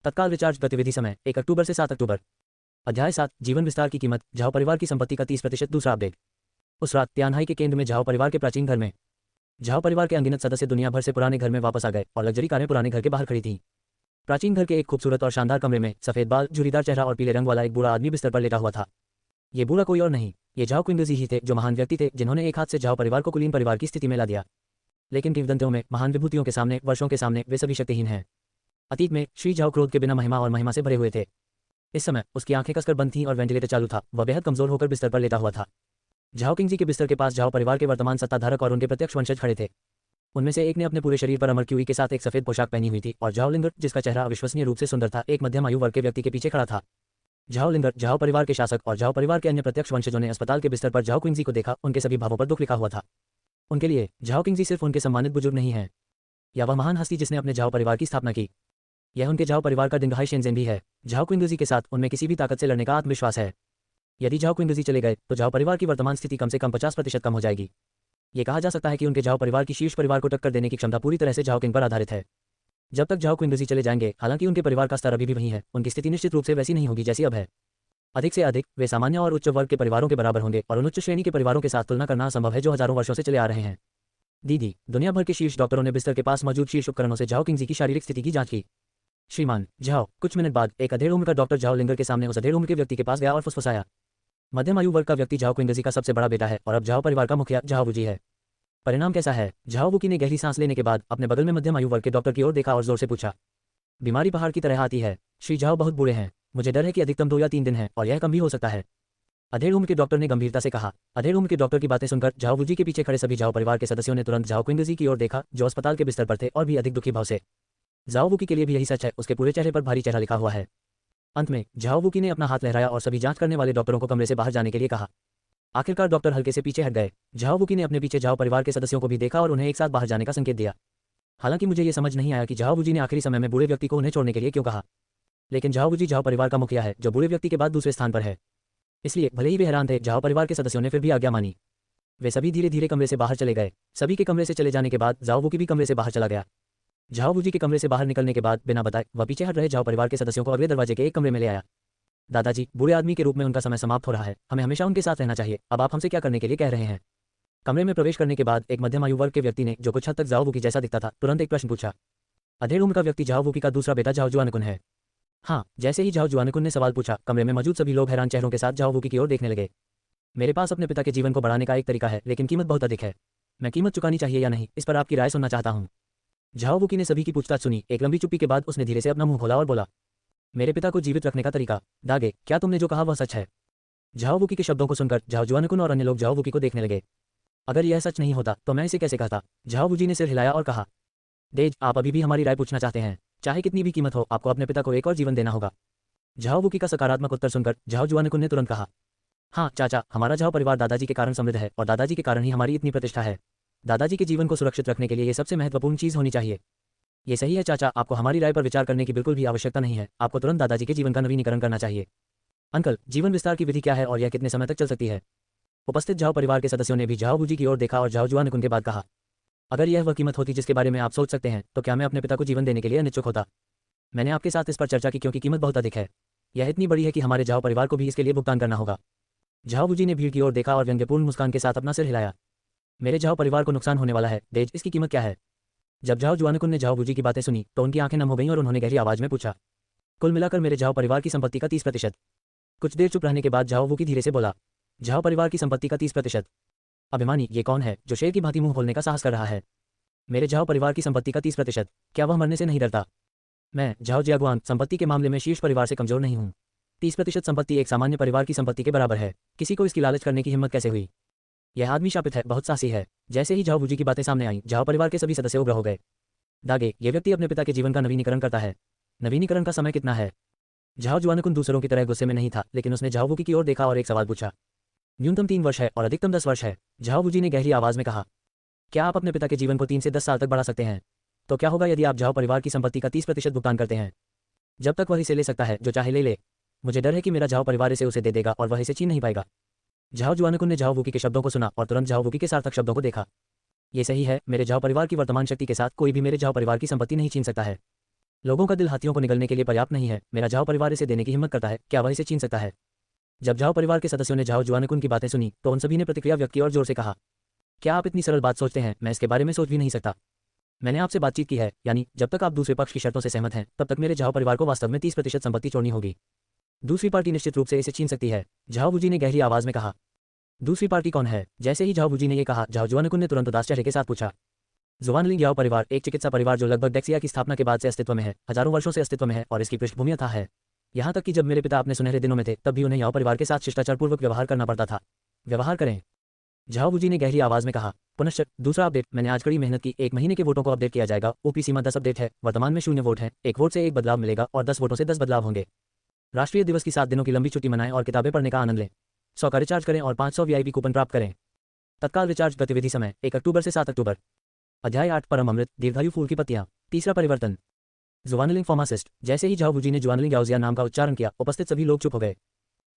तत्काल रिचार्ज गतिविधि समय 1 अक्टूबर से 7 अक्टूबर। अध्याय 7, जीवन विस्तार की कीमत। झाओ परिवार की संपत्ति का 30%। दूसरा अपडेट। उस रात तियानहाई के केंद्र में झाओ परिवार के प्राचीन घर में झाओ परिवार के अनगिनत सदस्य दुनिया भर से पुराने घर में वापस आ गए और लग्जरी कारें पुराने घर के बाहर खड़ी थीं। प्राचीन घर के एक खूबसूरत और शानदार कमरे में सफेद बाल, झुर्रीदार चेहरा और पीले रंग वाला एक बूढ़ा आदमी बिस्तर पर लेटा हुआ था। ये बूढ़ा कोई और नहीं, ये झाओ क्विंगजी ही थे, जो महान व्यक्ति थे जिन्होंने एक हाथ से झाओ परिवार को कुलीन परिवार की स्थिति में ला दिया। लेकिन किंवदंतियों में, महान विभूतियों के सामने, वर्षों के सामने वे सभी शक्तिहीन हैं। अतीत में श्री झाओ क्रोध के बिना महिमा और महिमा से भरे हुए थे। इस समय उसकी आंखें कसकर बंद थीं और वेंटिलेटर चालू था। वह बेहद कमजोर होकर बिस्तर पर लेटा हुआ था। झाओ किंगजी के बिस्तर के पास झाओ परिवार के वर्तमान सत्ताधारक और उनके प्रत्यक्ष वंशज खड़े थे। उनमें से एक ने अपने पूरे शरीर पर अमर क्यूई के साथ एक सफेद पोशाक पहनी हुई थी और झाओ लिंगर, जिसका चेहरा अविश्वसनीय रूप से सुंदर था, एक मध्यम आयु वर्ग के व्यक्ति के पीछे खड़ा था। झाओ लिंगर, झाओ परिवार के शासक और झाओ परिवार के अन्य प्रत्यक्ष वंशजों ने अस्पताल के बिस्तर पर झाओ क्विंजी को देखा। उनके सभी भावों पर दुख लिखा हुआ था। उनके लिए झाओ किंजी सिर्फ उनके सम्मानित बुजुर्ग नहीं है, या वह महान हस्ती जिसने अपने झाओ परिवार की स्थापना की। यह उनके झाओ परिवार का डिंगहाई शेनजेन भी है। झाओ क्विंगजी के साथ उनमें किसी भी ताकत से लड़ने का आत्मविश्वास है। यदि झाओ क्विंगजी चले गए तो झाओ परिवार की वर्तमान स्थिति कम से कम 50% कम हो जाएगी। ये कहा जा सकता है कि उनके झाओ परिवार की शीर्ष परिवार को टक्कर देने की क्षमता पूरी तरह से झाओ किंग पर आधारित है। जब तक झाओ क्विंगजी चले जाएंगे, हालांकि उनके परिवार का स्तर अभी भी वही है, उनकी स्थिति निश्चित रूप से वैसी नहीं होगी जैसी अब है। अधिक से अधिक वे सामान्य और उच्च वर्ग के परिवारों के बराबर होंगे और उन उच्च श्रेणी के परिवारों के साथ तुलना करना असंभव है जो हजारों वर्षों से चले आ रहे हैं। दीदी, दुनिया भर के शीर्ष डॉक्टरों ने बिस्तर के पास मौजूद शीर्ष उपकरणों से झाओ किंगजी की शारीरिक स्थिति की जांच की। श्रीमान झाओ। कुछ मिनट बाद एक अधेड़ उम्र का डॉक्टर झाओ लिंगर के सामने उस अधेड़ उम्र के व्यक्ति के पास गया और फुसफुसाया। मध्यम आयु वर्ग का व्यक्ति झाओ क्विंगजी का सबसे बड़ा बेटा है और अब झाओ परिवार का मुखिया झाओ वुजी है। परिणाम कैसा है? झाओ वुकी ने गहरी सांस लेने के बाद अपने बगल में मध्यम आयु वर्ग के डॉक्टर की ओर देखा और जोर से पूछा। बीमारी पहाड़ की तरह आती है। श्री झाओ बहुत बूढ़े हैं। मुझे डर है कि अधिकतम 2 या 3 दिन है और यह कम भी हो सकता है। अधेड़ उम्र के डॉक्टर ने गंभीरता से कहा। अधेड़ उम्र के डॉक्टर की बातें सुनकर झाओ वुजी के पीछे खड़े सभी झाओ परिवार के सदस्यों ने तुरंत झाओ क्विंगजी की ओर देखा, जो अस्पताल के बिस्तर पर थे और भी अधिक दुखी भाव से। झाओ वुकी के लिए भी यही सच है, उसके पूरे चेहरे पर भारी चेहरा लिखा हुआ है। अंत में झाओ वुकी ने अपना हाथ लहराया और सभी जांच करने वाले डॉक्टरों को कमरे से बाहर जाने के लिए कहा। आखिरकार डॉक्टर हल्के से पीछे हट गए। झाओ वुकी ने अपने पीछे झाओ परिवार के सदस्यों को भी देखा और उन्हें एक साथ बाहर जाने का संकेत दिया। हालांकि मुझे ये समझ नहीं आया कि झाओ वुजी ने आखिरी समय में बूढ़े व्यक्ति को उन्हें छोड़ने के लिए क्यों कहा। लेकिन झाओ वुजी झाओ परिवार का मुखिया है, जो बूढ़े व्यक्ति के बाद दूसरे स्थान पर है। इसलिए भले ही वे हैरान थे, झाओ परिवार के सदस्यों ने फिर भी आज्ञा मानी। वे सभी धीरे धीरे कमरे से बाहर चले गए। सभी के कमरे से चले जाने के बाद झाओ वुकी भी कमरे से बाहर चला गया। झाओ वुजी के कमरे से बाहर निकलने के बाद बिना बताए वह पीछे हट रहे झाओ परिवार के सदस्यों को अगले दरवाजे के एक कमरे में ले आया। दादाजी, बूढ़े आदमी के रूप में उनका समय समाप्त हो रहा है, हमें हमेशा उनके साथ रहना चाहिए। अब आप हमसे क्या करने के लिए कह रहे हैं? कमरे में प्रवेश करने के बाद एक मध्यम आयु वर्ग के व्यक्ति ने, जो कुछ हद तक झाओ वुकी जैसा दिखता था, तुरंत एक प्रश्न पूछा। अधेड़ उम्र का व्यक्ति झाओ वुकी का दूसरा बेटा झाओ जुआनकुन है? हाँ। जैसे ही झाओ जुआनकुन ने सवाल पूछा, कमरे में मौजूद सभी लोग हैरान चेहरों के साथ झाओ वुकी की ओर देखने लगे। मेरे पास अपने पिता के जीवन को बढ़ाने का एक तरीका है, लेकिन कीमत बहुत अधिक है। मैं कीमत चुकानी चाहिए या नहीं, इस पर आपकी राय सुनना चाहता हूँ। झाओ वुकी ने सभी की पूछताछ सुनी। एक लंबी चुप्पी के बाद उसने धीरे से अपना मुंह खोला और बोला, मेरे पिता को जीवित रखने का तरीका। दागे, क्या तुमने जो कहा वह सच है? झाओ वुकी के शब्दों को सुनकर झाओ जुआनकुन और अन्य लोग झाओ वुकी को देखने लगे। अगर यह सच नहीं होता तो मैं इसे कैसे कहता? झाओ वुजी ने सिर हिलाया और कहा, डेज, आप अभी भी हमारी राय पूछना चाहते हैं? चाहे कितनी भी कीमत हो, आपको अपने पिता को एक और जीवन देना होगा। झाओ वुकी का सकारात्मक उत्तर सुनकर झाओ जुआनकुन ने तुरंत कहा, हाँ चाचा, हमारा झाओ परिवार दादाजी के कारण समृद्ध है और दादाजी के कारण ही हमारी इतनी प्रतिष्ठा है। दादाजी के जीवन को सुरक्षित रखने के लिए ये सबसे महत्वपूर्ण चीज़ होनी चाहिए। ये सही है चाचा, आपको हमारी राय पर विचार करने की बिल्कुल भी आवश्यकता नहीं है। आपको तुरंत दादाजी के जीवन का नवीनीकरण करना चाहिए। अंकल, जीवन विस्तार की विधि क्या है और यह कितने समय तक चल सकती है? उपस्थित झाओ परिवार के सदस्यों ने भी झाओ वूजी की ओर देखा और झाओ जुआनकुन के बाद कहा, अगर यह वह कीमत होती जिसके बारे में आप सोच सकते हैं तो क्या मैं अपने पिता को जीवन देने के लिए अनिच्छुक होता। मैंने आपके साथ इस पर चर्चा की क्योंकि कीमत बहुत अधिक है। यह इतनी बड़ी है कि हमारे झाओ परिवार को भी इसके लिए भुगतान करना होगा। झाओ वूजी ने भीड़ की ओर देखा और व्यंग्यपूर्ण मुस्कान के साथ अपना सिर हिलाया। मेरे झाओ परिवार को नुकसान होने वाला है, देज, इसकी कीमत क्या है? जब झाओ जुआनकुन ने झाओ वूजी की बातें सुनी तो उनकी आंखें नम हो गईं और उन्होंने गहरी आवाज में पूछा, कुल मिलाकर मेरे झाओ परिवार की संपत्ति का 30%। कुछ देर चुप रहने के बाद झाओ वूकी धीरे से बोला, झाओ परिवार की संपत्ति का 30%? अभिमानी, ये कौन है जो शेर की भांति मुंह खोलने का साहस कर रहा है? मेरे झाओ परिवार की संपत्ति का 30%? क्या वह मरने से नहीं डरता? मैं झाओ जियागुआन संपत्ति के मामले में शीर्ष परिवार से कमजोर नहीं हूं। 30% संपत्ति एक सामान्य परिवार की संपत्ति के बराबर है। किसी को इसकी लालच करने की हिम्मत कैसे हुई? यह आदमी शापित है, बहुत साहसी है। जैसे ही झाओ वूजी की बातें सामने आईं, झाओ परिवार के सभी सदस्य उग्र हो गए। दागे, ये व्यक्ति अपने पिता के जीवन का नवीनीकरण करता है। नवीनीकरण का समय कितना है? झाओ जुआनकुन दूसरों की तरह गुस्से में नहीं था, लेकिन उसने झाओ वूकी की ओर देखा और एक सवाल पूछा। न्यूनतम 3 वर्ष है और अधिकतम 10 वर्ष है, झाओ वूजी ने गहरी आवाज में कहा। क्या आप अपने पिता के जीवन को 3 से 10 साल तक बढ़ा सकते हैं? तो क्या होगा यदि आप झाओ परिवार की संपत्ति का 30% भुगतान करते हैं? जब तक वह इसे ले सकता है, जो चाहे ले ले। मुझे डर है कि मेरा झाओ परिवार इसे उसे दे देगा और वह इसे छीन नहीं पाएगा। झाओ जुआनकुन ने झाओ वूकी के शब्दों को सुना और तुरंत झाओ वूकी के सार्थक शब्दों को देखा। ये सही है, मेरे झाओ परिवार की वर्तमान शक्ति के साथ कोई भी मेरे झाओ परिवार की संपत्ति नहीं छीन सकता है। लोगों का दिल हाथियों को निगलने के लिए पर्याप्त नहीं है। मेरा झाओ परिवार इसे देने की हिम्मत करता है, क्या वह इसे छीन सकता है? जब झाओ परिवार के सदस्यों ने झाओ जुआनकुन की बातें सुनी तो उन सभी ने प्रतिक्रिया व्यक्त की और जोर से कहा, क्या आप इतनी सरल बात सोचते हैं? मैं इसके बारे में सोच भी नहीं सकता। मैंने आपसे बातचीत की है, यानी जब तक आप दूसरे पक्ष की शर्तों से सहमत हैं तब तक मेरे झाओ परिवार को वास्तव में 30% संपत्ति छोड़नी होगी। दूसरी पार्टी निश्चित रूप से इसे छीन सकती है, झाओ वूजी ने गहरी आवाज में कहा। दूसरी पार्टी कौन है? जैसे ही झाओ वूजी ने यह कहा, झाओ जुआनकुन ने तुरंत उदास चेहरे के साथ पूछा। जुआनलिंग याओ परिवार एक चिकित्सा परिवार जो लगभग डेक्सिया की स्थापना के बाद से अस्तित्व में है, हजारों वर्षों से अस्तित्व में है और इसकी पृष्ठभूमि अथाह है। यहाँ तक कि जब मेरे पिता अपने सुनहरे दिनों में थे तब भी उन्हें याओ परिवार के साथ शिष्टाचारपूर्वक व्यवहार करना पड़ता था। व्यवहार करें, झाओ वूजी ने गहरी आवाज में कहा। पुनश्च दूसरा अपडेट, मैंने आज कड़ी मेहनत की, 1 महीने के वोटों को अपडेट किया जाएगा। ओपी सीमा 10 अपडेट है, वर्तमान में 0 वोट है। 1 वोट से 1 बदलाव मिलेगा और 10 वोटों से 10 बदलाव होंगे। राष्ट्रीय दिवस की 7 दिनों की लंबी छुट्टी मनाएं और किताबें पढ़ने का आनंद लें। 100 का रिचार्ज करें और 500 वीआईपी कूपन प्राप्त करें। तत्काल रिचार्ज गतिविधि समय 1 अक्टूबर से 7 अक्टूबर। अध्याय 8 परम अमृत, दीर्घायु फूल की पत्तियां। तीसरा परिवर्तन, जुआनलिंग फार्मासिस्ट। जैसे ही झाओ वूजी ने जुआनलिंग याओजिया नाम का उच्चारण किया, उपस्थित सभी लोग चुप हो गए।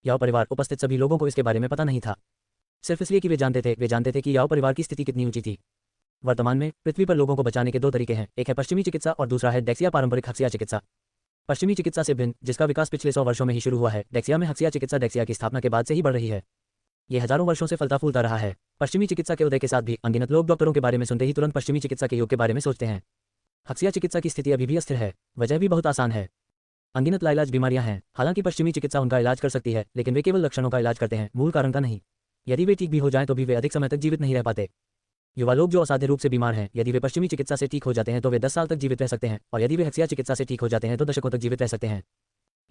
याओ परिवार, उपस्थित सभी लोगों को इसके बारे में पता नहीं था, सिर्फ इसलिए कि वे जानते थे कि याओ परिवार की स्थिति कितनी ऊंची थी। वर्तमान में पृथ्वी पर लोगों को बचाने के 2 तरीके हैं, एक है पश्चिमी चिकित्सा और दूसरा है डेक्सिया पारंपरिक हक्सिया चिकित्सा। पश्चिमी चिकित्सा से भिन्न, जिसका विकास पिछले 100 वर्षों में ही शुरू हुआ है, डेक्सिया में हक्सिया चिकित्सा डेक्सिया की स्थापना के बाद से ही बढ़ रही है। ये हजारों वर्षों से फलता फूलता रहा है। पश्चिमी चिकित्सा के उदय के साथ भी अनगिनत लोग डॉक्टरों के बारे में सुनते ही तुरंत पश्चिमी चिकित्सा के युग के बारे में सोचते हैं। हक्सिया चिकित्सा की स्थिति अभी भी अस्थिर है, वजह भी बहुत आसान है। अनगिनत लाइलाज बीमारियां हैं, हालांकि पश्चिमी चिकित्सा उनका इलाज कर सकती है, लेकिन वे केवल लक्षणों का इलाज करते हैं, मूल कारण का नहीं। यदि वे ठीक भी हो जाएं तो भी वे अधिक समय तक जीवित नहीं रह पाते। युवा लोग जो असाध्य रूप से बीमार हैं, यदि वे पश्चिमी चिकित्सा से ठीक हो जाते हैं तो वे 10 साल तक जीवित रह सकते हैं, और यदि वे हक्सिया चिकित्सा से ठीक हो जाते हैं तो दशकों तक जीवित रह सकते हैं।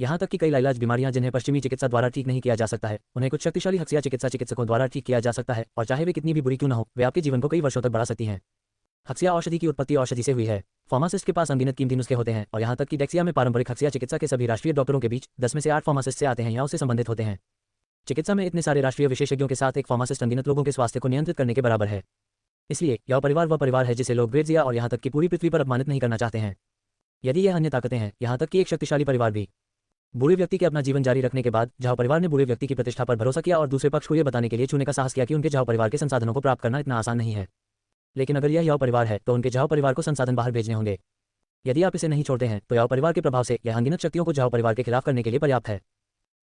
यहाँ तक कि कई लाइलाज बीमारियां जिन्हें पश्चिमी चिकित्सा द्वारा ठीक नहीं किया जा सकता है, उन्हें कुछ शक्तिशाली हक्सिया चिकित्सा चिकित्सकों द्वारा ठीक किया जा सकता है, और चाहे वे कितनी भी बुरी क्यों न हो, वे आपके जीवन को कई वर्षों तक बढ़ा सकती हैं। हक्सिया औषधि की उत्पत्ति औषधि से हुई है। फार्मासिस्ट के पास अनगिनत कीमती नुस्खे होते हैं, और यहाँ तक कि डेक्सिया में पारंपरिक हक्सिया चिकित्सा के सभी राष्ट्रीय डॉक्टरों के बीच 10 में से 8 फार्मासिस्ट से आते हैं या उससे संबंधित होते हैं। चिकित्सा में इतने सारे राष्ट्रीय विशेषज्ञों के साथ एक फार्मासिस्ट अनगिनत लोगों के स्वास्थ्य को नियंत्रित करने के बराबर है। इसलिए याओ परिवार वह परिवार है जिसे लोग ग्रेजिया और यहाँ तक कि पूरी पृथ्वी पर अपमानित नहीं करना चाहते हैं। यदि यह अन्य ताकतें हैं, यहाँ तक कि एक शक्तिशाली परिवार भी। बूढ़े व्यक्ति के अपना जीवन जारी रखने के बाद झाओ परिवार ने बूढ़े व्यक्ति की प्रतिष्ठा पर भरोसा किया और दूसरे पक्ष को यह बताने के लिए छूने का साहस किया कि उनके झाओ परिवार के संसाधनों को प्राप्त करना इतना आसान नहीं है। लेकिन अगर यह याओ परिवार है तो उनके झाओ परिवार को संसाधन बाहर भेजने होंगे। यदि आप इसे नहीं छोड़ते हैं तो याओ परिवार के प्रभाव से यह अनगिनत शक्तियों को झाओ परिवार के खिलाफ करने के लिए पर्याप्त है।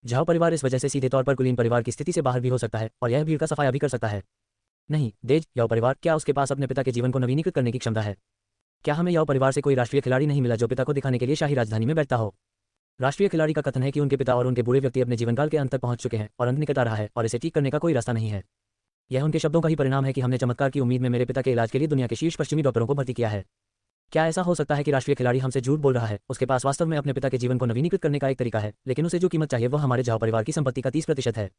झाओ परिवार इस वजह से सीधे तौर पर कुलीन परिवार की स्थिति से बाहर भी हो सकता है और यह भीड़ का सफाया भी कर सकता है। नहीं देज, याओ परिवार, क्या उसके पास अपने पिता के जीवन को नवीनीकृत करने की क्षमता है? क्या हमें याओ परिवार से कोई राष्ट्रीय खिलाड़ी नहीं मिला जो पिता को दिखाने के लिए शाही राजधानी में बैठता हो? राष्ट्रीय खिलाड़ी का कथन है कि उनके पिता और उनके बूढ़े व्यक्ति अपने जीवनकाल के अंत तक पहुंच चुके हैं और अंत निकट आ रहा है और इसे ठीक करने का कोई रास्ता नहीं है। यह उनके शब्दों का ही परिणाम है कि हमने चमत्कार की उम्मीद में मेरे पिता के इलाज के लिए दुनिया के शीर्ष पश्चिमी डॉक्टरों को भर्ती किया है। क्या ऐसा हो सकता है कि राष्ट्रीय खिलाड़ी हमसे झूठ बोल रहा है? उसके पास वास्तव में अपने पिता के जीवन को नवीनीकृत करने का एक तरीका है, लेकिन उसे जो कीमत चाहिए वह हमारे झाओ परिवार की संपत्ति का 30% है।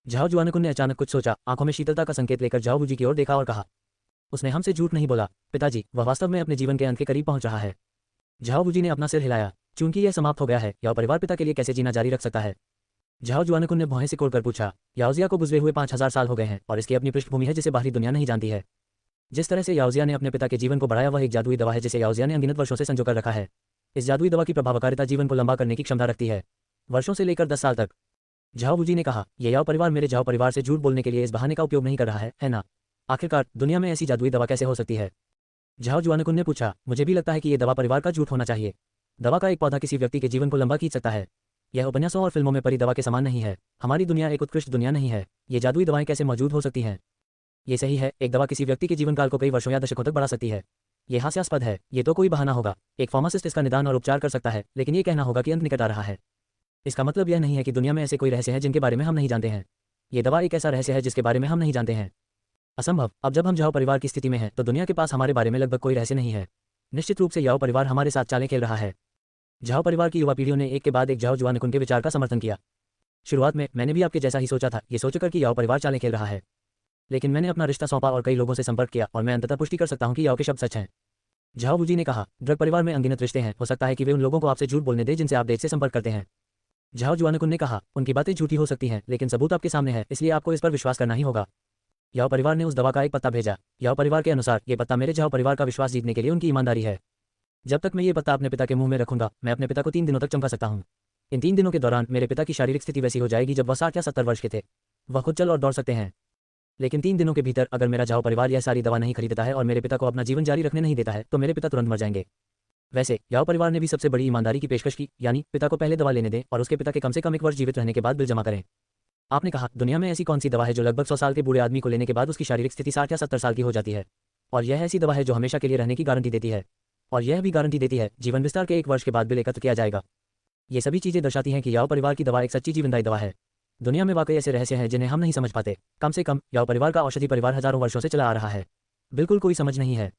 झाओ जुआनकुन ने अचानक कुछ सोचा, आंखों में शीतलता का संकेत लेकर झाओ वूजी की ओर देखा और कहा, उसने हमसे झूठ नहीं बोला पिताजी, वह वास्तव में अपने जीवन के अंत के करीब पहुंच रहा है। झाओ वूजी ने अपना सिर हिलाया। चूंकि यह समाप्त हो गया है, याओ परिवार पिता के लिए कैसे जीना जारी रख सकता है? झाओ जुआनकुन ने भौहें सिकोड़कर पूछा। याओजिया को गुजरे हुए 5000 साल हो गए हैं और इसकी अपनी पृष्ठभूमि है जिसे बाहरी दुनिया नहीं जानती है। जिस तरह से याओजिया ने अपने पिता के जीवन को बढ़ाया वह एक जादुई दवा है जिसे याओजिया ने अनगिनत वर्षों से संजो कर रखा है। इस जादुई दवा की प्रभावकारिता जीवन को लंबा करने की क्षमता रखती है, वर्षों से लेकर 10 साल तक। झाओ वूजी ने कहा, ये याओ परिवार मेरे झाओ परिवार से झूठ बोलने के लिए इस बहाने का उपयोग नहीं कर रहा है ना? आखिरकार दुनिया में ऐसी जादुई दवा कैसे हो सकती है? झाओ जुआनकुन ने पूछा, मुझे भी लगता है कि ये दवा परिवार का झूठ होना चाहिए। दवा का एक पौधा किसी व्यक्ति के जीवन को लंबा खींच सकता है। यह उपन्यासों और फिल्मों में परी दवा के समान नहीं है। हमारी दुनिया एक उत्कृष्ट दुनिया नहीं है। ये जादुई दवाएं कैसे मौजूद हो सकती हैं? ये सही है, एक दवा किसी व्यक्ति के जीवन काल को कई वर्षों या दशकों तक बढ़ा सकती है। ये हास्यास्पद है, ये तो कोई बहाना होगा। एक फार्मासिस्ट इसका निदान और उपचार कर सकता है, लेकिन ये कहना होगा कि अंत निकट आ रहा है। इसका मतलब यह नहीं है कि दुनिया में ऐसे कोई रहस्य हैं जिनके बारे में हम नहीं जानते हैं। ये दवा एक ऐसा रहस्य है जिसके बारे में हम नहीं जानते हैं। असंभव। अब जब हम झाओ परिवार की स्थिति में हैं, तो दुनिया के पास हमारे बारे में लगभग कोई रहस्य नहीं है। निश्चित रूप से याओ परिवार हमारे साथ चालें खेल रहा है। झाओ परिवार की युवा पीढ़ियों ने एक के बाद एक झाओ जुआनकुन के विचार का समर्थन किया। शुरुआत में मैंने भी आपके जैसा ही सोचा था, ये सोचकर कि याओ परिवार चालें खेल रहा है। लेकिन मैंने अपना रिश्ता सौंपा और कई लोगों से संपर्क किया और मैं अंततः पुष्टि कर सकता हूं कि याओ के शब्द सच हैं। झाओ वूजी ने कहा, ड्रग परिवार में अनगिनत रिश्ते हैं, हो सकता है कि वे उन लोगों को आपसे झूठ बोलने दें जिनसे आप देश से संपर्क करते हैं। झाओ जुआनकुन ने कहा, उनकी बातें झूठी हो सकती हैं, लेकिन सबूत आपके सामने है, इसलिए आपको इस पर विश्वास करना ही होगा। याओ परिवार ने उस दवा का एक पत्ता भेजा। याओ परिवार के अनुसार ये पत्ता मेरे झाओ परिवार का विश्वास जीतने के लिए उनकी ईमानदारी है। जब तक मैं ये पत्ता अपने पिता के मुंह में रखूंगा, मैं अपने पिता को 3 दिनों तक चमका सकता हूं। इन 3 दिनों के दौरान मेरे पिता की शारीरिक स्थिति वैसी हो जाएगी जब वह 60 या 70 वर्ष के थे। वह खुद चल और दौड़ सकते हैं। लेकिन 3 दिनों के भीतर अगर मेरा झाओ परिवार यह सारी दवा नहीं खरीदता है और मेरे पिता को अपना जीवन जारी रखने नहीं देता है, तो मेरे पिता तुरंत मर जाएंगे। वैसे याओ परिवार ने भी सबसे बड़ी ईमानदारी की पेशकश की, यानी पिता को पहले दवा लेने दें और उसके पिता के कम से कम 1 वर्ष जीवित रहने के बाद बिल जमा करें। आपने कहा, दुनिया में ऐसी कौन सी दवा है जो लगभग 100 साल के बूढ़े आदमी को लेने के बाद उसकी शारीरिक स्थिति 60 या 70 साल की हो जाती है? और यह ऐसी दवा है जो हमेशा के लिए रहने की गारंटी देती है। और यह भी गारंटी देती है जीवन विस्तार के 1 वर्ष के बाद बिल एकत्र किया जाएगा। ये सभी चीजें दर्शाती हैं कि याओ परिवार की दवा एक सच्ची जीवनदायी दवा है। दुनिया में वाकई ऐसे रहस्य हैं जिन्हें हम नहीं समझ पाते। कम से कम याओ परिवार का औषधि परिवार हजारों वर्षों से चला आ रहा है। बिल्कुल कोई समझ नहीं है।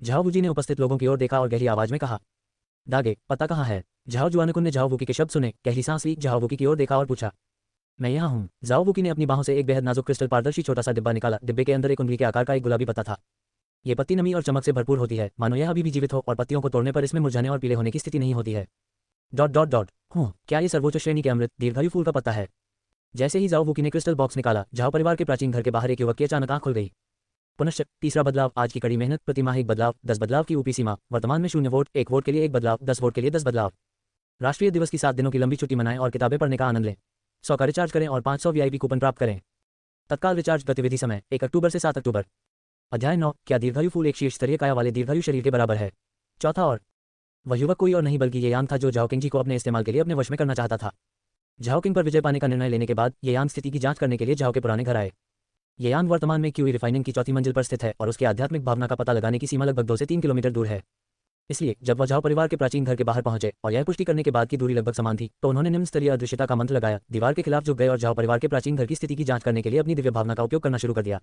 झाओ वूजी ने उपस्थित लोगों की ओर देखा और गहरी आवाज में कहा, दागे, पता कहाँ है? झाओ जुआनकुन ने झाओ वूकी के शब्द सुने, गहरी सांस ली, झाओ वूकी की ओर देखा और पूछा, मैं यहाँ हूँ। झाओ वूकी ने अपनी बाहों से एक बेहद नाजुक क्रिस्टल पारदर्शी छोटा सा डिब्बा निकाला। डिब्बे के अंदर एक उंगली के आकार का एक गुलाबी पत्ता था। ये पत्ती नमी और चमक से भरपूर होती है, मानो यह अभी भी जीवित हो, और पत्तियों को तोड़ने पर इसमें मुरझाने और पीले होने की स्थिति नहीं होती है। Dot dot dot. क्या ये सर्वोच्च श्रेणी के अमृत दीर्घायु फूल का पत्ता है? जैसे ही झाओ वूकी ने क्रिस्टल बॉक्स निकाला, झाओ परिवार के प्राचीन घर के बाहर एक युवक की अचानक आंख खुल गई। पुनश्च तीसरा बदलाव, आज की कड़ी मेहनत, प्रतिमाहिक बदलाव, 10 बदलाव की ऊपरी सीमा, वर्तमान में 0 वोट, 1 वोट के लिए 1 बदलाव, 10 वोट के लिए 10 बदलाव। राष्ट्रीय दिवस की 7 दिनों की लंबी छुट्टी मनाएं और किताबें पढ़ने का आनंद लें। 100 का रिचार्ज करें और 500 वीआईपी कूपन प्राप्त करें। तत्काल रिचार्ज गतिविधि समय 1 अक्टूबर से 7 अक्टूबर। अध्याय 9, क्या दीर्घायु फूल एक शीर्ष स्तरीय काया वाले दीर्घायु शरीर के बराबर है? चौथा और वह युवक कोई और नहीं बल्कि ये यान था जो झाओकिंग जी को अपने इस्तेमाल के लिए अपने वश में करना चाहता था। झाओकिंग पर विजय पाने का निर्णय लेने के बाद ये यान स्थिति की जांच करने के लिए झाओ के पुराने घर आए। ये यान वर्तमान में क्यूई रिफाइनिंग की 4थी मंजिल पर स्थित है और उसकी आध्यात्मिक भावना का पता लगाने की सीमा लगभग 2 से 3 किलोमीटर दूर है। इसलिए जब वह झाओ परिवार के प्राचीन घर के बाहर पहुंचे और यह पुष्टि करने के बाद की दूरी लगभग समान थी, तो उन्होंने निम्न स्तरीय अदृश्यता का मंत्र लगाया, दीवार के खिलाफ झुक गए और झाओ परिवार के प्राचीन घर की स्थिति की जांच करने के लिए अपनी दिव्य भावना का उपयोग करना शुरू कर दिया।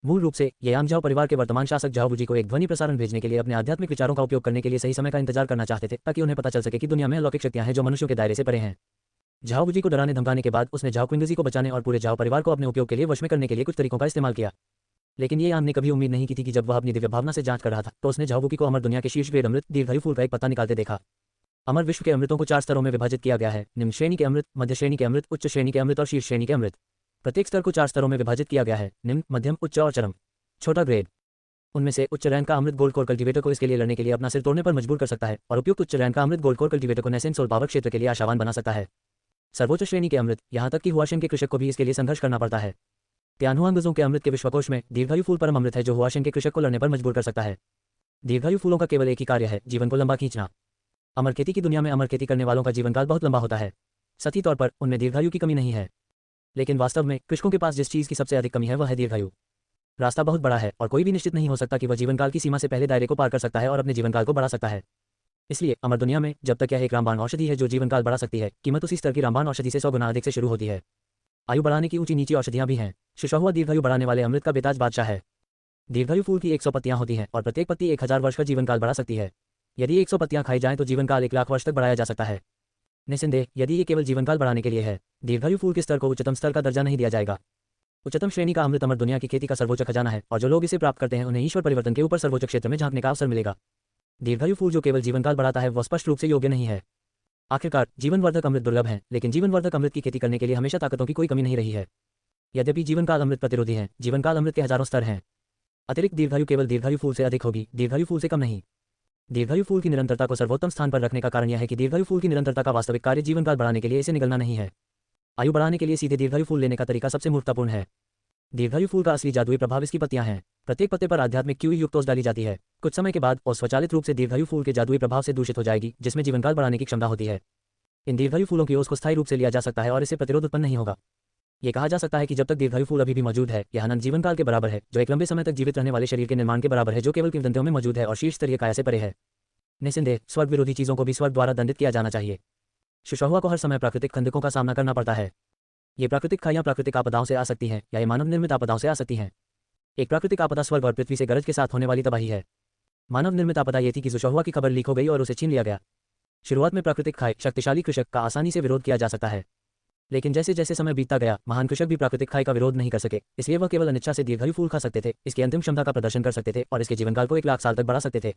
मूल रूप से ये यान झाओ परिवार के वर्तमान शासक झाओ वूजी को एक ध्वनि प्रसारण भेजने के लिए अपने आध्यात्मिक विचारों का उपयोग करने के लिए सही समय का इंतजार करना चाहते थे, ताकि उन्हें पता चल सके कि दुनिया में अलौकिक शक्तियां हैं जो मनुष्यों के दायरे से परे हैं। झाओ वूजी को डराने धमकाने के बाद उसने झाओ क्विंगजी को बचाने और पूरे झाओ परिवार को अपने उपयोग के लिए वश में करने के लिए कुछ तरीकों का इस्तेमाल किया। लेकिन ये यान ने कभी उम्मीद नहीं की थी कि जब वह अपनी दिव्य भावना से जांच कर रहा था, तो उसने झाओ वूकी को अमर दुनिया के शीर्ष ग्रेड अमृत दीर्घायु फूल का एक पत्ता निकालते देखा। अमर विश्व के अमृतों को 4 स्तरों में विभाजित किया गया है, निम्न श्रेणी के अमृत, मध्य श्रेणी के अमृत, उच्च श्रेणी के अमृत और शीर्ष श्रेणी के अमृत। प्रत्येक स्तर को 4 स्तरों में विभाजित किया गया है, निम्न, मध्यम, उच्च और चरम। छोटा ग्रेड। उनमें से उच्च रैंक का अमृत गोल्ड कोर कल्टीवेटर को इसके लिए लड़ने के लिए अपना सिर तोड़ने पर मजबूर कर सकता है, और उपयुक्त उच्च रैंक का अमृत गोल्ड कोर कल्टीवेटर को नेसेंट सोल पावर क्षेत्र के लिए आशावान बना सकता है। सर्वोच्च श्रेणी के अमृत, यहाँ तक कि हुआशेन के कृषक को भी इसके लिए संघर्ष करना पड़ता है। त्यानहुआंगजों के अमृत के विश्वकोश में दीर्घायु फूल परम अमृत है जो हुआशेन के कृषक को लड़ने पर मजबूर कर सकता है। दीर्घायु फूलों का केवल एक ही कार्य है, जीवन को लंबा खींचना। अमर खेती की दुनिया में अमर खेती करने वालों का जीवनकाल बहुत लंबा होता है। सही तौर पर उनमें दीर्घायु की कमी नहीं है, लेकिन वास्तव में कृषकों के पास जिस चीज की सबसे अधिक कमी है वह है दीर्घायु। रास्ता बहुत बड़ा है और कोई भी निश्चित नहीं हो सकता कि वह जीवनकाल की सीमा से पहले दायरे को पार कर सकता है और अपने जीवनकाल को बढ़ा सकता है। इसलिए अमर दुनिया में जब तक यह एक रामबाण औषधि है जो जीवनकाल बढ़ा सकती है, कीमत उसी स्तर की रामबाण औषधि से 100 गुना अधिक से शुरू होती है। आयु बढ़ाने की ऊंची नीची औषधियां भी हैं। शुशहुआ दीर्घायु बढ़ाने वाले अमृत का बेताज बादशाह है। दीर्घायु फूल की 100 पत्तियां होती हैं और प्रत्येक पत्ती 1000 वर्ष का जीवनकाल बढ़ा सकती है। यदि 100 पत्तियां खाई जाएं तो जीवनकाल 1 लाख वर्ष तक बढ़ाया जा सकता है। निस्संदेह यदि ये केवल जीवनकाल बढ़ाने के लिए है, दीर्घायु फूल के स्तर को उच्चतम स्तर का दर्जा नहीं दिया जाएगा। उच्चतम श्रेणी का अमृत अमर दुनिया की खेती का सर्वोच्च खजाना है, और जो लोग इसे प्राप्त करते हैं उन्हें ईश्वर परिवर्तन के ऊपर सर्वोच्च क्षेत्र में झांकने का अवसर मिलेगा। दीर्घायु फूल जो केवल जीवनकाल बढ़ाता है वह स्पष्ट रूप से योग्य नहीं है। आखिरकार जीवनवर्धक अमृत दुर्लभ हैं, लेकिन जीवनवर्धक अमृत की खेती करने के लिए हमेशा ताकतों की कोई कमी नहीं रही है। यद्यपि जीवनकाल अमृत प्रतिरोधी हैं, जीवनकाल अमृत के हजारों स्तर हैं। अतिरिक्त दीर्घायु केवल दीर्घायु फूल से अधिक होगी, दीर्घायु फूल से कम नहीं। दीर्घायु फूल की निरंतरता को सर्वोत्तम स्थान पर रखने का कारण यह है कि दीर्घायु फूल की निरंतरता का वास्तविक कार्य जीवनकाल बढ़ाने के लिए इसे निगलना नहीं है। आयु बढ़ाने के लिए सीधे दीर्घायु फूल लेने का तरीका सबसे मूर्खतापूर्ण है। दीर्घायु फूल का असली जादुई प्रभाव इसकी पत्तियां हैं। प्रत्येक पत्ते पर आध्यात्मिक क्यू युक्त ओस डाली जाती है। कुछ समय के बाद और स्वचालित रूप से दीर्घायु फूल के जादुई प्रभाव से दूषित हो जाएगी, जिसमें जीवनकाल बढ़ाने की क्षमता होती है। इन दीर्घायु फूलों की ओस को स्थायी रूप से लिया जा सकता है और इससे प्रतिरोध उत्पन्न नहीं होगा। ये कहा जा सकता है कि जब तक दीर्घायु फूल अभी भी मौजूद है, यह अनंत जीवनकाल के बराबर है, जो एक लंबे समय तक जीवित रहने वाले शरीर के निर्माण के बराबर है, जो केवल किंवदंतियों में मौजूद है और शीर्ष स्तरीय काया से परे है। निस्संदेह स्वर्ग विरोधी चीजों को भी स्वर्ग द्वारा दंडित किया जाना चाहिए। शुशहुआ को हर समय प्राकृतिक खंडकों का सामना करना पड़ता है। ये प्राकृतिक खाइयां प्राकृतिक आपदाओं से आ सकती हैं या ये मानव निर्मित आपदाओं से आ सकती हैं। एक प्राकृतिक आपदा स्वर्ग और पृथ्वी से गरज के साथ होने वाली तबाही है। मानव निर्मित आपदा ये थी कि शुशहुआ की खबर लीक हो गई और उसे छीन लिया गया। शुरुआत में प्राकृतिक खाए शक्तिशाली कृषक का आसानी से विरोध किया जा सकता है, लेकिन जैसे जैसे समय बीतता गया, महान कृषक भी प्राकृतिक खाए का विरोध नहीं कर सके, इसलिए वह केवल अनिच्छा से दीर्घायु फूल खा सकते थे, इसकी अंतिम क्षमता का प्रदर्शन कर सकते थे और इसके जीवनकाल को 1,00,000 साल तक बढ़ा सकते थे।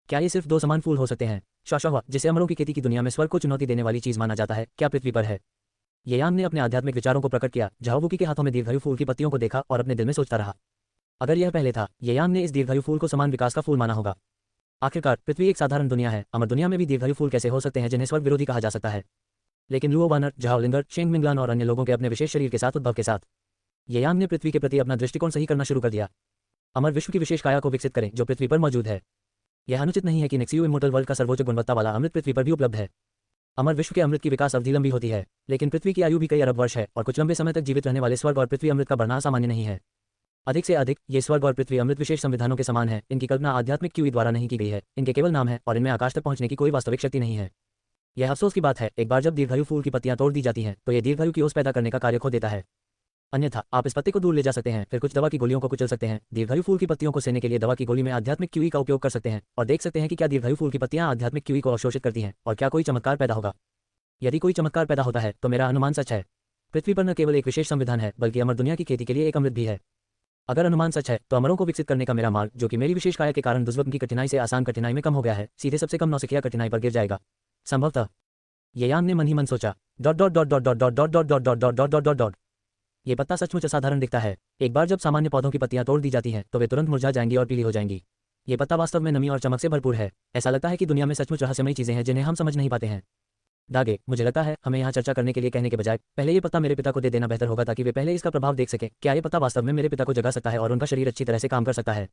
क्या ये सिर्फ 2 समान फूल हो सकते हैं? शुशहुआ, जिसे अमरों की खेती की दुनिया में स्वर्ग को चुनौती देने वाली चीज माना जाता है, क्या पृथ्वी पर है? ये यांग ने अपने आध्यात्मिक विचारों को प्रकट किया। झाओवुकी के हाथों में दीर्घायु फूल की पत्तियों को देखा और अपने दिल में सोचता रहा, अगर यह पहले था, ये यांग ने इस दीर्घायु फूल को समान विकास का फूल माना होगा। आखिरकार पृथ्वी एक साधारण दुनिया है, अमर दुनिया में भी दीर्घायु फूल कैसे हो सकते हैं जिन्हें स्वर्ग विरोधी कहा जा सकता है? लेकिन लुओ वानर, झाओ लिंगर, शेंग मिंगलान और अन्य लोगों के अपने विशेष शरीर के साथ उद्भव के साथ ये यांग ने पृथ्वी के प्रति अपना दृष्टिकोण सही करना शुरू कर दिया। अमर विश्व की विशेष काया को विकसित करें जो पृथ्वी पर मौजूद है। यह अनुचित नहीं है कि नेक्सियो इमोर्टल वर्ल्ड का सर्वोच्च गुणवत्ता वाला अमृत पृथ्वी पर भी उपलब्ध है। अमर विश्व के अमृत की विकास अवधि लंबी होती है, लेकिन पृथ्वी की आयु भी कई अरब वर्ष है और कुछ लंबे समय तक जीवित रहने वाले स्वर्ग और पृथ्वी अमृत का बढ़ना सामान्य नहीं है। अधिक से अधिक ये स्वर्ग और पृथ्वी अमृत विशेष संविधानों के समान है। इनकी कल्पना आध्यात्मिक क्यूई द्वारा नहीं की गई है, इनके केवल नाम है और इनमें आकाश तक पहुंचने की कोई वास्तविक शक्ति नहीं है। यह अफसोस की बात है, एक बार जब दीर्घायु फूल की पत्तियां तोड़ दी जाती हैं, तो यह दीर्घायु की ओस पैदा करने का कार्य खो देता है। अन्यथा आप इस पत्ते को दूर ले जा सकते हैं, फिर कुछ दवा की गोलियों को कुचल सकते हैं, दीर्घायु फूल की पत्तियों को सेने के लिए दवा की गोली में आध्यात्मिक क्यूई का उपयोग कर सकते हैं और देख सकते हैं कि क्या दीर्घायु फूल की पत्तियां आध्यात्मिक क्यूई को अवशोषित करती हैं और क्या कोई चमत्कार पैदा होगा। यदि कोई चमत्कार पैदा होता है तो मेरा अनुमान सच है। पृथ्वी पर न केवल एक विशेष संविधान है, बल्कि अमर दुनिया की खेती के लिए एक अमृत भी है। अगर अनुमान सच है, तो अमरों को विकसित करने का मेरा मार्ग, जो कि मेरी विशेष काया के कारण दुष्वप्न की कठिनाई से आसान कठिनाई में कम हो गया है, सीधे सबसे कम नौसिखिया कठिनाई पर गिर जाएगा। संभवतः, ये यांग ने मन ही मन सोचा। Dot dot dot dot dot dot dot dot dot dot dot dot dot dot dot. ये पत्ता सचमुच असाधारण दिखता है। एक बार जब सामान्य पौधों की पत्तियां तोड़ दी जाती हैं, तो वे तुरंत मुरझा जाएंगी और पीली हो जाएंगी। ये पत्ता वास्तव में नमी और चमक से भरपूर है। ऐसा लगता है कि दुनिया में सचमुच रहस्यमयी चीजें हैं जिन्हें हम समझ नहीं पाते हैं। दागे, मुझे लगता है हमें यहाँ चर्चा करने के लिए कहने के बजाय पहले ये पत्ता मेरे पिता को दे देना बेहतर होगा, ताकि वे पहले इसका प्रभाव देख सकें। क्या ये पत्ता वास्तव में मेरे पिता को जगा सकता है और उनका शरीर अच्छी तरह से काम कर सकता है?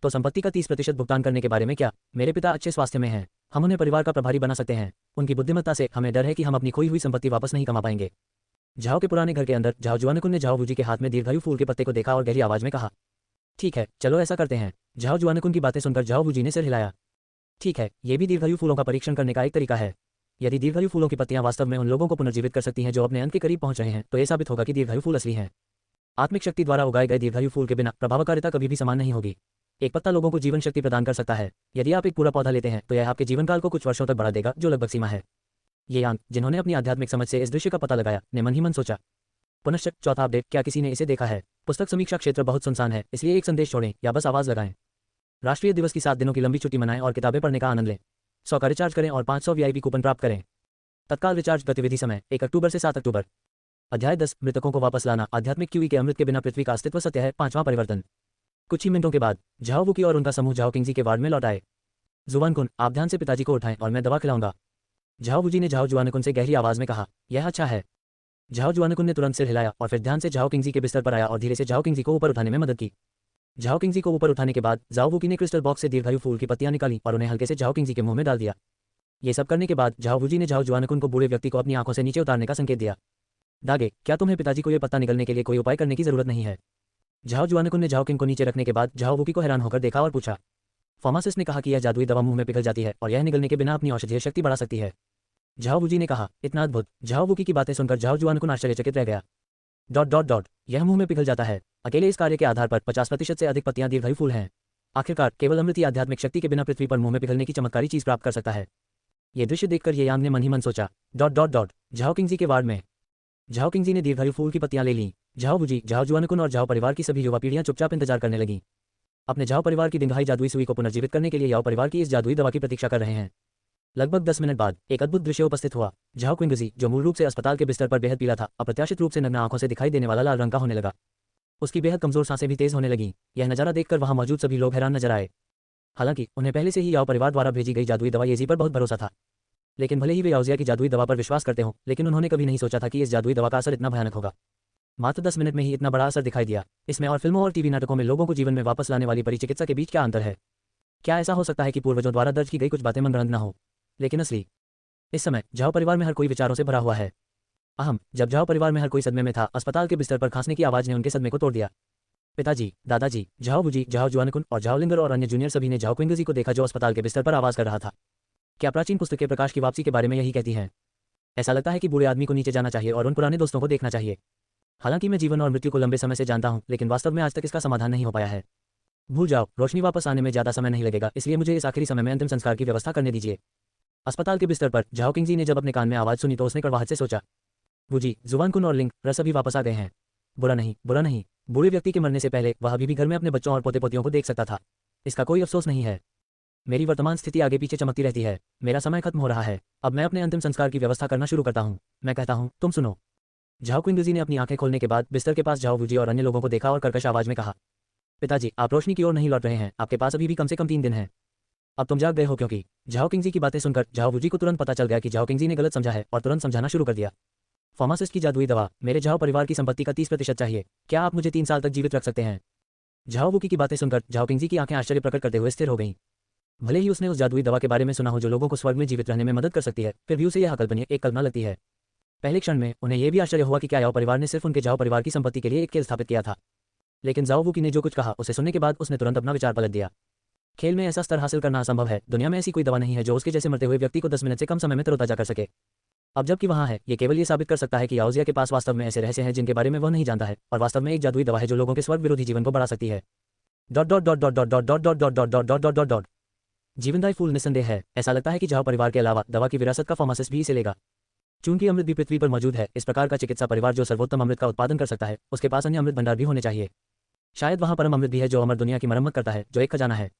तो संपत्ति का 30% भुगतान करने के बारे में क्या? मेरे पिता अच्छे स्वास्थ्य में हैं, हम उन्हें परिवार का प्रभारी बना सकते हैं। उनकी बुद्धिमत्ता से हमें डर है कि हम अपनी खोई हुई संपत्ति वापस नहीं कमा पाएंगे। झाओ के पुराने घर के अंदर झाओ जुआनकुन ने झाओ वूजी के हाथ में दीर्घायु फूल के पत्ते को देखा और गहरी आवाज में कहा, ठीक है, चलो ऐसा करते हैं। झाओ जुआनकुन की बातें सुनकर झाओ वूजी ने सिर हिलाया। ठीक है, ये भी दीर्घायु फूलों का परीक्षण करने का एक तरीका है। यदि दीर्घायु फूलों की पत्तियां वास्तव में उन लोगों को पुनर्जीवित कर सकती हैं जो अपने अंत के करीब पहुंच रहे हैं, तो यह साबित होगा कि दीर्घायु फूल असली हैं। आत्मिक शक्ति द्वारा उगाए गए दीर्घायु फूल के बिना प्रभावकारिता कभी भी समान नहीं होगी। एक पत्ता लोगों को जीवन शक्ति प्रदान कर सकता है। यदि आप एक पूरा पौधा लेते हैं, तो यह आपके जीवनकाल को कुछ वर्षों तक बढ़ा देगा, जो लगभग सीमा है। ये यांग, जिन्होंने अपनी आध्यात्मिक समझ से इस दृश्य का पता लगाया, ने मन ही मन सोचा। पुनश्च चौथा अपडेट, क्या किसी ने इसे देखा है? पुस्तक समीक्षा क्षेत्र बहुत सुनसान है, इसलिए एक संदेश छोड़ें या बस आवाज लगाएं। राष्ट्रीय दिवस की 7 दिनों की लंबी छुट्टी मनाएं और किताबें पढ़ने का आनंद लें। 100 का रिचार्ज करें और 500 वीआईपी कूपन प्राप्त करें। तत्काल रिचार्ज गतिविधि समय 1 अक्टूबर से 7 अक्टूबर। अध्याय 10, मृतकों को वापस लाना। आध्यात्मिक क्यूई के अमृत के बिना पृथ्वी का अस्तित्व सत्य है। 5वां परिवर्तन। कुछ ही मिनटों के बाद झाओ वूकी और उनका समूह झाओ किंगजी के वार्ड में लौट आए। जुआनकुन, आप ध्यान से पिताजी को उठाएं और मैं दवा खिलाऊंगा। झाओ वूजी ने झाओ जुआनकुन से गहरी आवाज में कहा, यह अच्छा है। झाओ जुआनकुन ने तुरंत सिर हिलाया और फिर ध्यान से झाओ किंगजी के बिस्तर पर आया और धीरे से झाओ किंगजी को ऊपर उठाने में मदद की। झाओ किंगजी को ऊपर उठाने के बाद झाओ वूकी ने क्रिस्टल बॉक्स से दीर्घायु फूल की पत्तियां निकाली और उन्हें हल्के से झाओ किंगजी के मुंह में डाल दिया। ये सब करने के बाद झाओ वूजी ने झाओ जुआनकुन को बूढ़े व्यक्ति को अपनी आंखों से नीचे उतारने का संकेत दिया। दागे, क्या तुम्हें पिताजी को यह पत्ता निकलने के लिए कोई उपाय करने की जरूरत नहीं है? झाओ जुआनकुन ने झाओ किंग को नीचे रखने के बाद झाओ वूकी को हैरान होकर देखा और पूछा। फार्मासिस्ट ने कहा कि यह जादुई दवा मुंह में पिघल जाती है और यह निगलने के बिना अपनी औषधीय शक्ति बढ़ा सकती है। झाओ वूजी ने कहा, इतना अद्भुत। झाओ वूकी की बातें सुनकर झाओ जुआनकुन आश्चर्यचकित रह गया। डॉट डॉट डॉट, यह मुंह में पिघल जाता है। अकेले इस कार्य के आधार पर 50% से अधिक पत्तियां दीर्घायु फूल हैं। आखिरकार केवल अमृत या आध्यात्मिक शक्ति के बिना पृथ्वी पर मुंह में पिघलने की चमत्कारी चीज प्राप्त कर सकता है। ये दृश्य देखकर ये यांग ने मन ही मन सोचा। Dot dot dot, Zhao Qingzhi के वार्ड में झाओ किंगजी ने दीर्घायु फूल की पत्तियां ले लीं। झाओ वूजी, झाओ जुआनकुन और झाओ परिवार की सभी युवा पीढ़ियां चुपचाप इंतजार करने लगीं। अपने झाओ परिवार की दिंगाई जादुई सुई को पुनर्जीवित करने के लिए याओ परिवार की इस जादुई दवा की प्रतीक्षा कर रहे हैं। लगभग 10 मिनट बाद एक अद्भुत दृश्य उपस्थित हुआ। झाओ क्विंगजी, जो मूल रूप से अस्पताल के बिस्तर पर बेहद पीला था, अप्रत्याशित रूप से नग्न आंखों से दिखाई देने वाला लाल रंग का होने लगा। उसकी बेहद कमजोर सांसें भी तेज होने लगीं। यह नजारा देखकर वहां मौजूद सभी लोग हैरान नजर आए। हालांकि उन्हें पहले से ही याओ परिवार द्वारा भेजी गई जादुई दवा येजी पर बहुत भरोसा था। लेकिन भले ही वे याओजिया की जादुई दवा पर विश्वास करते हों, लेकिन उन्होंने कभी नहीं सोचा था कि इस जादुई दवा का असर इतना भयानक होगा। मात्र 10 मिनट में ही इतना बड़ा असर दिखाई दिया। इसमें और फिल्मों और टीवी नाटकों में लोगों को जीवन में वापस लाने वाली परिचिकित्सा के बीच क्या अंतर है? क्या ऐसा हो सकता है कि पूर्वजों द्वारा दर्ज की गई कुछ बातें मनगढ़ंत न हो, लेकिन असली? इस समय झाओ परिवार में हर कोई विचारों से भरा हुआ है। जब झाओ परिवार में हर कोई सदमे में था, अस्पताल के बिस्तर पर खांसने की आवाज ने उनके सदमे को तोड़ दिया। पिताजी, दादाजी, झाओ बुजी, झाओ जुआनकुन और झाओ लिंगर और अन्य जूनियर सभी ने झाओ क्विंगजी को देखा जो अस्पताल के बिस्तर पर आवाज कर रहा था। क्या प्राचीन पुस्तकें प्रकाश की वापसी के बारे में यही कहती हैं? ऐसा लगता है कि बूढ़े आदमी को नीचे जाना चाहिए और उन पुराने दोस्तों को देखना चाहिए। हालांकि मैं जीवन और मृत्यु को लंबे समय से जानता हूं, लेकिन वास्तव में आज तक इसका समाधान नहीं हो पाया है। भूल जाओ, रोशनी वापस आने में ज्यादा समय नहीं लगेगा, इसलिए मुझे इस आखिरी समय में अंतिम संस्कार की व्यवस्था करने दीजिए। अस्पताल के बिस्तर पर झाओ किंगजी ने जब अपने कान में आवाज सुनी तो उसने कड़वाहट से सोचा, बूजी, जुबानकुन और लिंग रस अभी वापस आ गए हैं। बुरा नहीं, बुरा नहीं। बूढ़े व्यक्ति के मरने से पहले वह अभी भी घर में अपने बच्चों और पोते पोतियों को देख सकता था। इसका कोई अफसोस नहीं है। मेरी वर्तमान स्थिति आगे पीछे चमकती रहती है। मेरा समय खत्म हो रहा है। अब मैं अपने अंतिम संस्कार की व्यवस्था करना शुरू करता हूँ। मैं कहता हूँ, तुम सुनो। झाओ क्विंगजी ने अपनी आंखें खोलने के बाद बिस्तर के पास झाओ बूजी और अन्य लोगों को देखा और कर्कश आवाज में कहा, पिताजी, आप रोशनी की ओर नहीं लौट रहे हैं। आपके पास अभी भी कम से कम 3 दिन हैं। अब तुम जाग गए हो क्योंकि झाओ किंगजी की बातें सुनकर झाओ बूजी को तुरंत पता चल गया कि झाओ किंगजी ने गलत समझा है और तुरंत समझाना शुरू कर दिया। फार्मासिस्ट की जादुई दवा, मेरे झाओ परिवार की संपत्ति का 30% चाहिए। क्या आप मुझे 3 साल तक जीवित रख सकते हैं? झाओ वुकी की बातें सुनकर झाओ किंगजी की आंखें आश्चर्य प्रकट करते हुए स्थिर हो गईं। भले ही उसने उस जादुई दवा के बारे में सुना हो जो लोगों को स्वर्ग में जीवित रहने में मदद कर सकती है, फिर भी उसे यह अकल्पनीय एक कल्पना लगती है। पहले क्षण में उन्हें यह भी आश्चर्य हुआ कि क्या याओ परिवार ने सिर्फ उनके झाओ परिवार की संपत्ति के लिए एक खेल स्थापित किया था। लेकिन झाओ वुकी ने जो कुछ कहा उसे सुनने के बाद उसने तुरंत अपना विचार पलट दिया। खेल में ऐसा स्तर हासिल करना असंभव है। दुनिया में ऐसी कोई दवा नहीं है जो उसके जैसे मरते हुए व्यक्ति को 10 मिनट से कम समय में तरोताजा कर सके। अब जबकि वहां है, ये केवल ये साबित कर सकता है कि याओजिया के पास वास्तव में ऐसे रहस्य हैं जिनके बारे में वह नहीं जानता है, और वास्तव में एक जादुई दवा है जो लोगों के स्वर्ग विरोधी जीवन को बढ़ा सकती है। Dot dot dot dot dot dot dot dot dot dot dot dot dot dot dot जीवनदायी फूल निस्संदेह है। ऐसा लगता है कि झाओ परिवार के अलावा दवा की विरासत का फार्मासिस्ट भी इसे लेगा। चूंकि अमृत भी पृथ्वी पर मौजूद है, इस प्रकार का चिकित्सा परिवार जो सर्वोत्तम अमृत का उत्पादन कर सकता है, उसके पास अन्य अमृत भंडार भी होने चाहिए। शायद वहां परम अमृत भी है जो अमर दुनिया की मरम्मत करता है, जो एक खजाना है।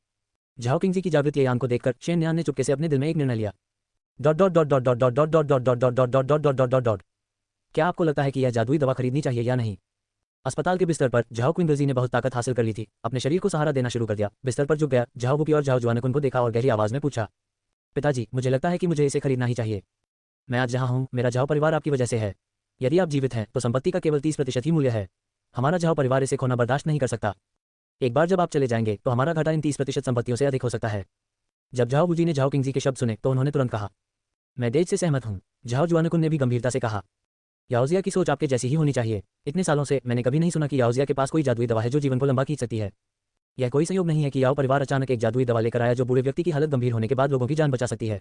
झाओ किंगजी की जागृत यान को देखकर शेन न्यान ने चुपके से अपने दिल में एक निर्णय लिया। Dot dot dot dot dot dot dot dot dot dot dot dot dot dot dot dot dot क्या आपको लगता है कि यह जादुई दवा खरीदनी चाहिए या नहीं? अस्पताल के बिस्तर पर झाओ क्विंगजी ने बहुत ताकत हासिल कर ली थी। अपने शरीर को सहारा देना शुरू कर दिया। बिस्तर पर झुक गया, झाओ वुकी और झाओ जुआनकुन को देखा और गहरी आवाज में पूछा, पिताजी, मुझे लगता है कि मुझे इसे खरीदना ही चाहिए। मैं आज जहाँ हूँ, मेरा झाओ परिवार आपकी वजह से है। यदि आप जीवित हैं तो संपत्ति का केवल 30% ही मूल्य है। हमारा झाओ परिवार इसे खोना बर्दाश्त नहीं कर सकता। एक बार जब आप चले जाएंगे तो हमारा घाटा इन 30% संपत्तियों से अधिक हो सकता है। जब झाओ बूजी ने झाओ किंगजी के शब्द सुने तो उन्होंने तुरंत कहा, मैं डेज से सहमत हूँ। झाओ जुआनकुन ने भी गंभीरता से कहा, याओजिया की सोच आपके जैसी ही होनी चाहिए। इतने सालों से मैंने कभी नहीं सुना कि याओजिया के पास कोई जादुई दवा है जो जीवन को लंबा खींच सकती है। यह कोई संयोग नहीं है कि याओ परिवार अचानक एक जादुई दवा लेकर आया जो बूढ़े व्यक्ति की हालत गंभीर होने के बाद लोगों की जान बचा सकती है।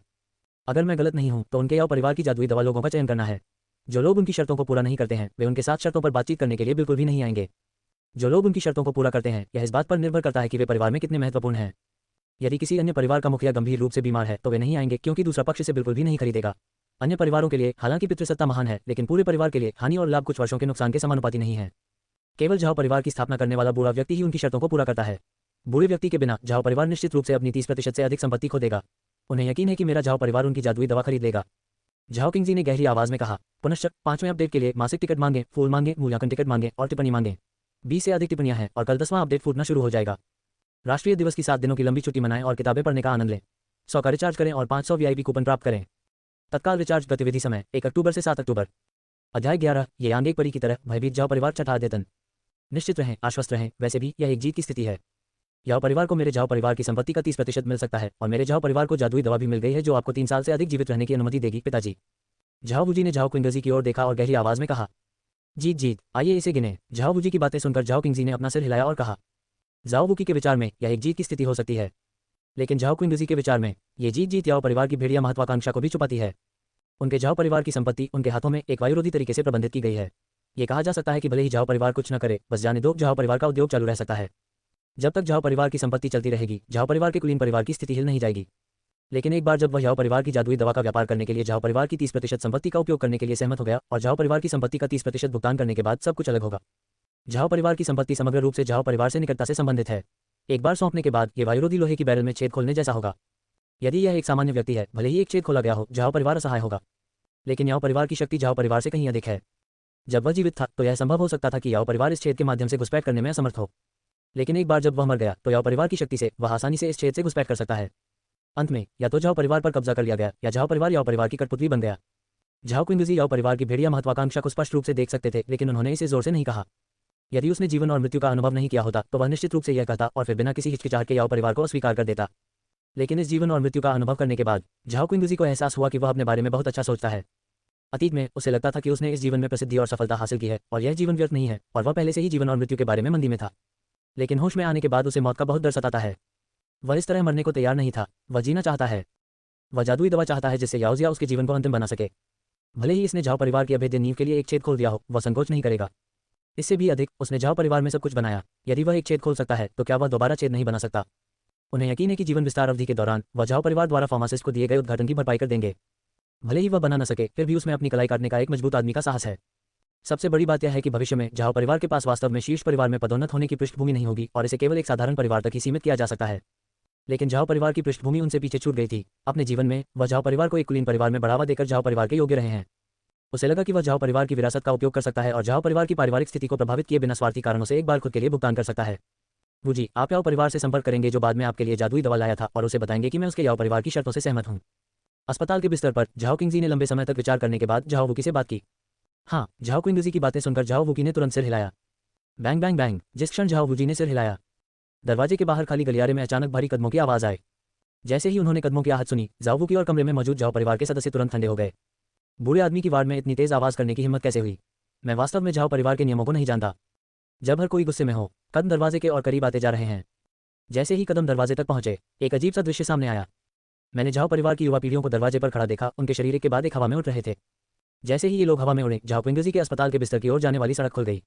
अगर मैं गलत नहीं हूं तो उनके याओ परिवार की जादुई दवा लोगों का चयन करना है। जो लोग उनकी शर्तों को पूरा नहीं करते हैं वे उनके साथ शर्तों पर बातचीत करने के लिए बिल्कुल भी नहीं आएंगे। जो लोग उनकी शर्तों को पूरा करते हैं, यह इस बात पर निर्भर करता है कि वे परिवार में कितने महत्वपूर्ण हैं। यदि किसी अन्य परिवार का मुखिया गंभीर रूप से बीमार है तो वे नहीं आएंगे, क्योंकि दूसरा पक्ष इसे बिल्कुल भी नहीं खरीदेगा। अन्य परिवारों के लिए हालांकि पितृसत्ता महान है, लेकिन पूरे परिवार के लिए हानि और लाभ कुछ वर्षों के नुकसान के समानुपाती नहीं है। केवल झाओ परिवार की स्थापना करने वाला बूढ़ा व्यक्ति ही उनकी शर्तों को पूरा करता है। बूढ़े व्यक्ति के बिना झाओ परिवार निश्चित रूप से अपनी 30% से अधिक संपत्ति खो देगा। उन्हें यकीन है कि मेरा झाओ परिवार उनकी जादुई दवा खरीद लेगा। झाओ किंगजी ने गहरी आवाज में कहा, पुनश्च 5वें अपडेट के लिए मासिक टिकट मांगे, फूल मांगे, मूल्यांकन टिकट मांगे और टिप्पणी मांगे। 20 से अधिक टिप्पणियां हैं और कल 10वां अपडेट फूटना शुरू हो जाएगा। राष्ट्रीय दिवस की 7 दिनों की लंबी छुट्टी मनाएं और किताबें पढ़ने का आनंद लें। 100 का रिचार्ज करें और 500 वीआईपी कूपन प्राप्त करें। तत्काल रिचार्ज गतिविधि समय 1 अक्टूबर से 7 अक्टूबर। अध्याय 11, ये यान एक परी की तरह भयभीत झाओ परिवार छठा अद्यतन। निश्चित रहें, आश्वस्त रहें, वैसे भी यह एक जीत की स्थिति है। याओ परिवार को मेरे झाओ परिवार की संपत्ति का 30% मिल सकता है और मेरे झाओ परिवार को जादुई दवा भी मिल गई है जो आपको 3 साल से अधिक जीवित रहने की अनुमति देगी। पिताजी। झाओ बूजी ने झाओ क्विंगजी की ओर देखा और गहरी आवाज में कहा, जीत जीत, आइए इसे गिने। झाओ बूजी की बातें सुनकर झाओ किंगजी ने अपना सिर हिलाया और कहा, झाओ वुकी के विचार में यह एक जीत की स्थिति हो सकती है, लेकिन झाओ क्विंगजी के विचार में ये जीत याओ परिवार की भेड़िया महत्वाकांक्षा को भी छुपाती है। उनके झाओ परिवार की संपत्ति उनके हाथों में एक वायुरोधी तरीके से प्रबंधित की गई है। ये कहा जा सकता है कि भले ही झाओ परिवार कुछ न करे, बस जाने दो, झाओ परिवार का उद्योग चालू रह सकता है। जब तक झाओ परिवार की संपत्ति चलती रहेगी, झाओ परिवार के कुलीन परिवार की स्थिति हिल नहीं जाएगी। लेकिन एक बार जब वह झाओ परिवार की जादुई दवा का व्यापार करने के लिए झाओ परिवार की 30% संपत्ति का उपयोग करने के लिए सहमत हो गया और झाओ परिवार की संपत्ति का 30% भुगतान करने के बाद सब कुछ अलग होगा। झाओ परिवार की संपत्ति समग्र रूप से झाओ परिवार से निकटता से संबंधित है। एक बार सौंपने के बाद ये वायुरोधी लोहे की बैरल में छेद खोलने जैसा होगा। यदि यह एक सामान्य व्यक्ति है, भले ही एक छेद खोला गया हो, झाओ परिवार असहाय होगा। लेकिन याओ परिवार की शक्ति झाओ परिवार से कहीं अधिक है। जब वह जीवित था तो यह संभव हो सकता था कि याओ परिवार इस छेद के माध्यम से घुसपैठ करने में असमर्थ हो, लेकिन एक बार जब वह मर गया तो याओ परिवार की शक्ति से वह आसानी से इस छेद से घुसपैठ कर सकता है। अंत में या तो झाओ परिवार पर कब्जा कर लिया गया या झाओ परिवार याओ परिवार की कठपुतली बन गया। झाओ क्विंगजी याओ परिवार की भेड़िया महत्वाकांक्षा को स्पष्ट रूप से देख सकते थे, लेकिन उन्होंने इसे जोर से नहीं कहा। यदि उसने जीवन और मृत्यु का अनुभव नहीं किया होता तो वह निश्चित रूप से यह कहता और फिर बिना किसी हिचकिचाहट के याओ परिवार को अस्वीकार कर देता। लेकिन इस जीवन और मृत्यु का अनुभव करने के बाद झाओ क्विंगजी को एहसास हुआ कि वह अपने बारे में बहुत अच्छा सोचता है। अतीत में उसे लगता था कि उसने इस जीवन में प्रसिद्धि और सफलता हासिल की है और यह जीवन व्यर्थ नहीं है, और वह पहले से ही जीवन और मृत्यु के बारे में मंदी में था। लेकिन होश में आने के बाद उसे मौत का बहुत डर सताता है। वह इस तरह मरने को तैयार नहीं था, वह जीना चाहता है। वह जादुई दवा चाहता है जिससे याओजिया उसके जीवन को अंतिम बना सके। भले ही इसने झाओ परिवार की अभेद्य नींव के लिए एक छेद खोल दिया हो, वह संकोच नहीं करेगा। इससे भी अधिक उसने झाओ परिवार में सब कुछ बनाया। यदि वह एक छेद खोल सकता है तो क्या वह दोबारा छेद नहीं बना सकता? उन्हें यकीन है कि जीवन विस्तार अवधि के दौरान वह झाओ परिवार द्वारा फार्मासिस्ट को दिए गए उद्घाटन की भरपाई कर देंगे। भले ही वह बना न सके, फिर भी उसमें अपनी कलाई काटने का एक मजबूत आदमी का साहस है। सबसे बड़ी बात यह है कि भविष्य में झाओ परिवार के पास वास्तव में शीर्ष परिवार में पदोन्नत होने की पृष्ठभूमि नहीं होगी और इसे केवल एक साधारण परिवार तक ही सीमित किया जा सकता है। लेकिन झाओ परिवार की पृष्ठभूमि उनसे पीछे छूट गई थी। अपने जीवन में वह झाओ परिवार को एक कुलीन परिवार में बढ़ावा देकर झाओ परिवार के योग्य रहे हैं। उसे लगा कि वह झाओ परिवार की विरासत का उपयोग कर सकता है और झाओ परिवार की पारिवारिक स्थिति को प्रभावित किए बिना स्वार्थी कारणों से एक बार खुद के लिए भुगतान कर सकता है। बूजी, आप याओ परिवार से संपर्क करेंगे जो बाद में आपके लिए जादुई दवा लाया था, और उसे बताएंगे कि मैं उसके याओ परिवार की शर्तों से सहमत हूँ। अस्पताल के बिस्तर पर झाओ किंगजी ने लंबे समय तक विचार करने के बाद झाओ वुकी से बात की। हाँ, झाओ क्विंगजी की बातें सुनकर झाओ वुकी ने तुरंत सिर हिलाया। Bang bang bang. जिस क्षण झाओ वुजी ने सिर हिलाया, दरवाजे के बाहर खाली गलियारे में अचानक भारी कदमों की आवाज आए। जैसे ही उन्होंने कदमों की आहट सुनी, झाओ वुकी और कमरे में मौजूद झाओ परिवार के सदस्य तुरंत ठंडे हो गए। बूढ़े आदमी की वार्ड में इतनी तेज आवाज करने की हिम्मत कैसे हुई? मैं वास्तव में झाओ परिवार के नियमों को नहीं जानता। जब हर कोई गुस्से में हो, कदम दरवाजे के और करीब आते जा रहे हैं। जैसे ही कदम दरवाजे तक पहुंचे, एक अजीब सा दृश्य सामने आया। मैंने झाओ परिवार की युवा पीढ़ियों को दरवाजे पर खड़ा देखा। उनके शरीर के बाद एक हवा में उड़ रहे थे। जैसे ही ये लोग हवा में उड़े, झाओ क्विंगजी के अस्पताल के बिस्तर की ओर जाने वाली सड़क खुल गई।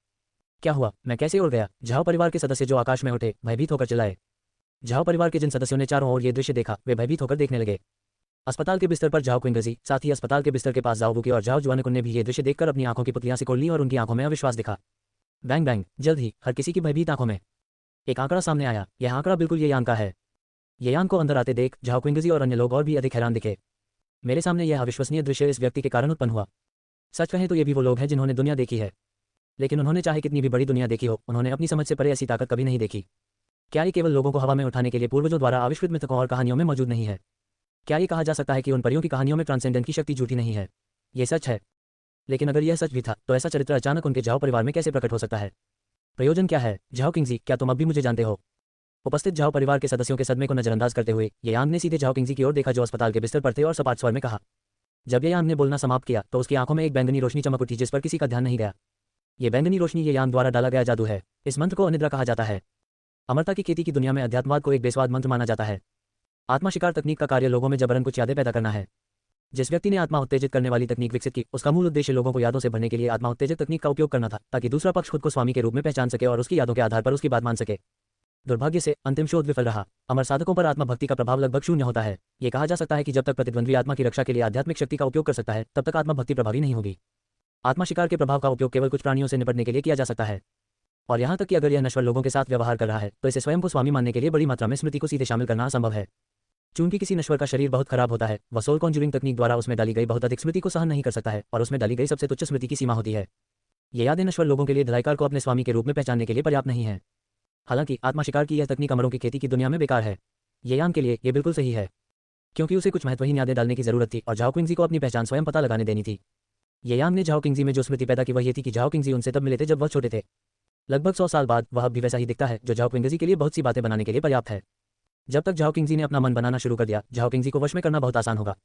क्या हुआ? मैं कैसे उड़ गया? झाओ परिवार के सदस्य जो आकाश में उठे, भयभीत होकर चिल्लाए। झाओ परिवार के जिन सदस्यों ने चारों ओर ये दृश्य देखा, वे भयभीत होकर देखने लगे। अस्पताल के बिस्तर पर झाओ क्विंगजी, साथ ही अस्पताल के बिस्तर के पास झाओ वुकी और झाओ जुआनकुन ने भी ये दृश्य देखकर अपनी आंखों की पुतलियां सिकोड़ ली और उनकी आंखों में अविश्वास दिखा। Bang bang. जल्द ही हर किसी की भयभीत आंखों में एक आंकड़ा सामने आया। यह आंकड़ा बिल्कुल ये यान का है। ये यान को अंदर आते देख झाओ क्विंगजी और अन्य लोग और भी अधिक हैरान दिखे। मेरे सामने यह अविश्वसनीय दृश्य इस व्यक्ति के कारण उत्पन्न हुआ। सच कहें तो ये भी वो लोग हैं जिन्होंने दुनिया देखी है, लेकिन उन्होंने चाहे कितनी भी बड़ी दुनिया देखी हो, उन्होंने अपनी समझ से परे ऐसी ताकत कभी नहीं देखी। क्या ये केवल लोगों को हवा में उठाने के लिए पूर्वजों द्वारा आविष्कृत मिथकों और कहानियों में मौजूद नहीं है? क्या ये कहा जा सकता है कि उन परियों की कहानियों में ट्रांसेंडेंट की शक्ति झूठी नहीं है? ये सच है। लेकिन अगर यह सच भी था तो ऐसा चरित्र अचानक उनके झाओ परिवार में कैसे प्रकट हो सकता है? प्रयोजन क्या है? झाओ किंगजी, क्या तुम अब भी मुझे जानते हो? उपस्थित झाओ परिवार के सदस्यों के सदमे को नजरअंदाज करते हुए ये यांग ने सीधे झाओ किंगजी की ओर देखा जो अस्पताल के बिस्तर पर थे और सपाट स्वर में कहा। जब ये यांग ने बोलना समाप्त किया तो उसकी आंखों में एक बैंगनी रोशनी चमक उठी जिस पर किसी का ध्यान नहीं गया। ये बैंगनी रोशनी ये यांग द्वारा डाला गया जादू है। इस मंत्र को अनिद्रा कहा जाता है। अमरता की खेती की दुनिया में अध्यात्मवाद को एक बेस्वाद मंत्र माना जाता है। आत्मा शिकार तकनीक का कार्य लोगों में जबरन कुछ यादें पैदा करना है। जिस व्यक्ति ने आत्मा उत्तेजित करने वाली तकनीक विकसित की, उसका मूल उद्देश्य लोगों को यादों से भरने के लिए आत्मा उत्तेजक तकनीक का उपयोग करना था, ताकि दूसरा पक्ष खुद को स्वामी के रूप में पहचान सके और उसकी यादों के आधार पर उसकी बात मान सके। दुर्भाग्य से अंतिम शोध विफल रहा। अमर साधकों पर आत्मा भक्ति का प्रभाव लगभग शून्य होता है। ये कहा जा सकता है कि जब तक प्रतिद्वंद्वी आत्मा की रक्षा के लिए आध्यात्मिक शक्ति का उपयोग कर सकता है, तब तक आत्मा भक्ति प्रभावी नहीं होगी। आत्मा शिकार के प्रभाव का उपयोग केवल कुछ प्राणियों से निपटने के लिए किया जा सकता है, और यहाँ तक कि अगर यह नश्वर लोगों के साथ व्यवहार कर रहा है तो इसे स्वयं को स्वामी मानने के लिए बड़ी मात्रा में स्मृति को सीधे शामिल करना असंभव है। चूंकि किसी नश्वर का शरीर बहुत खराब होता है, वह सोल कॉन्जूरिंग तकनीक द्वारा उसमें डाली गई बहुत अधिक स्मृति को सहन नहीं कर सकता है, और उसमें डाली गई सबसे तुच्छ स्मृति की सीमा होती है। ये यादें नश्वर लोगों के लिए धलाईकार को अपने स्वामी के रूप में पहचानने के लिए पर्याप्त नहीं है। हालांकि आत्मा शिकार की यह तकनीक अमरों की खेती की दुनिया में बेकार है। ये यान के लिए ये बिल्कुल सही है, क्योंकि उसे कुछ महत्वहीन यादें डालने की जरूरत थी और झाओ किंगजी को अपनी पहचान स्वयं पता लगाने देनी थी। ये यान ने झाओ किंगजी में जो स्मृति पैदा की वह ये थी कि झाओ किंगजी उनसे तब मिले थे जब वह छोटे थे। लगभग 100 साल बाद वह अब भी वैसा ही दिखता है, जो झाओ किंगजी के लिए बहुत सी बातें बनाने के लिए पर्याप्त है। जब तक झाओ किंगजी ने अपना मन बनाना शुरू कर दिया, झाओ किंगजी को वश में करना बहुत आसान होगा।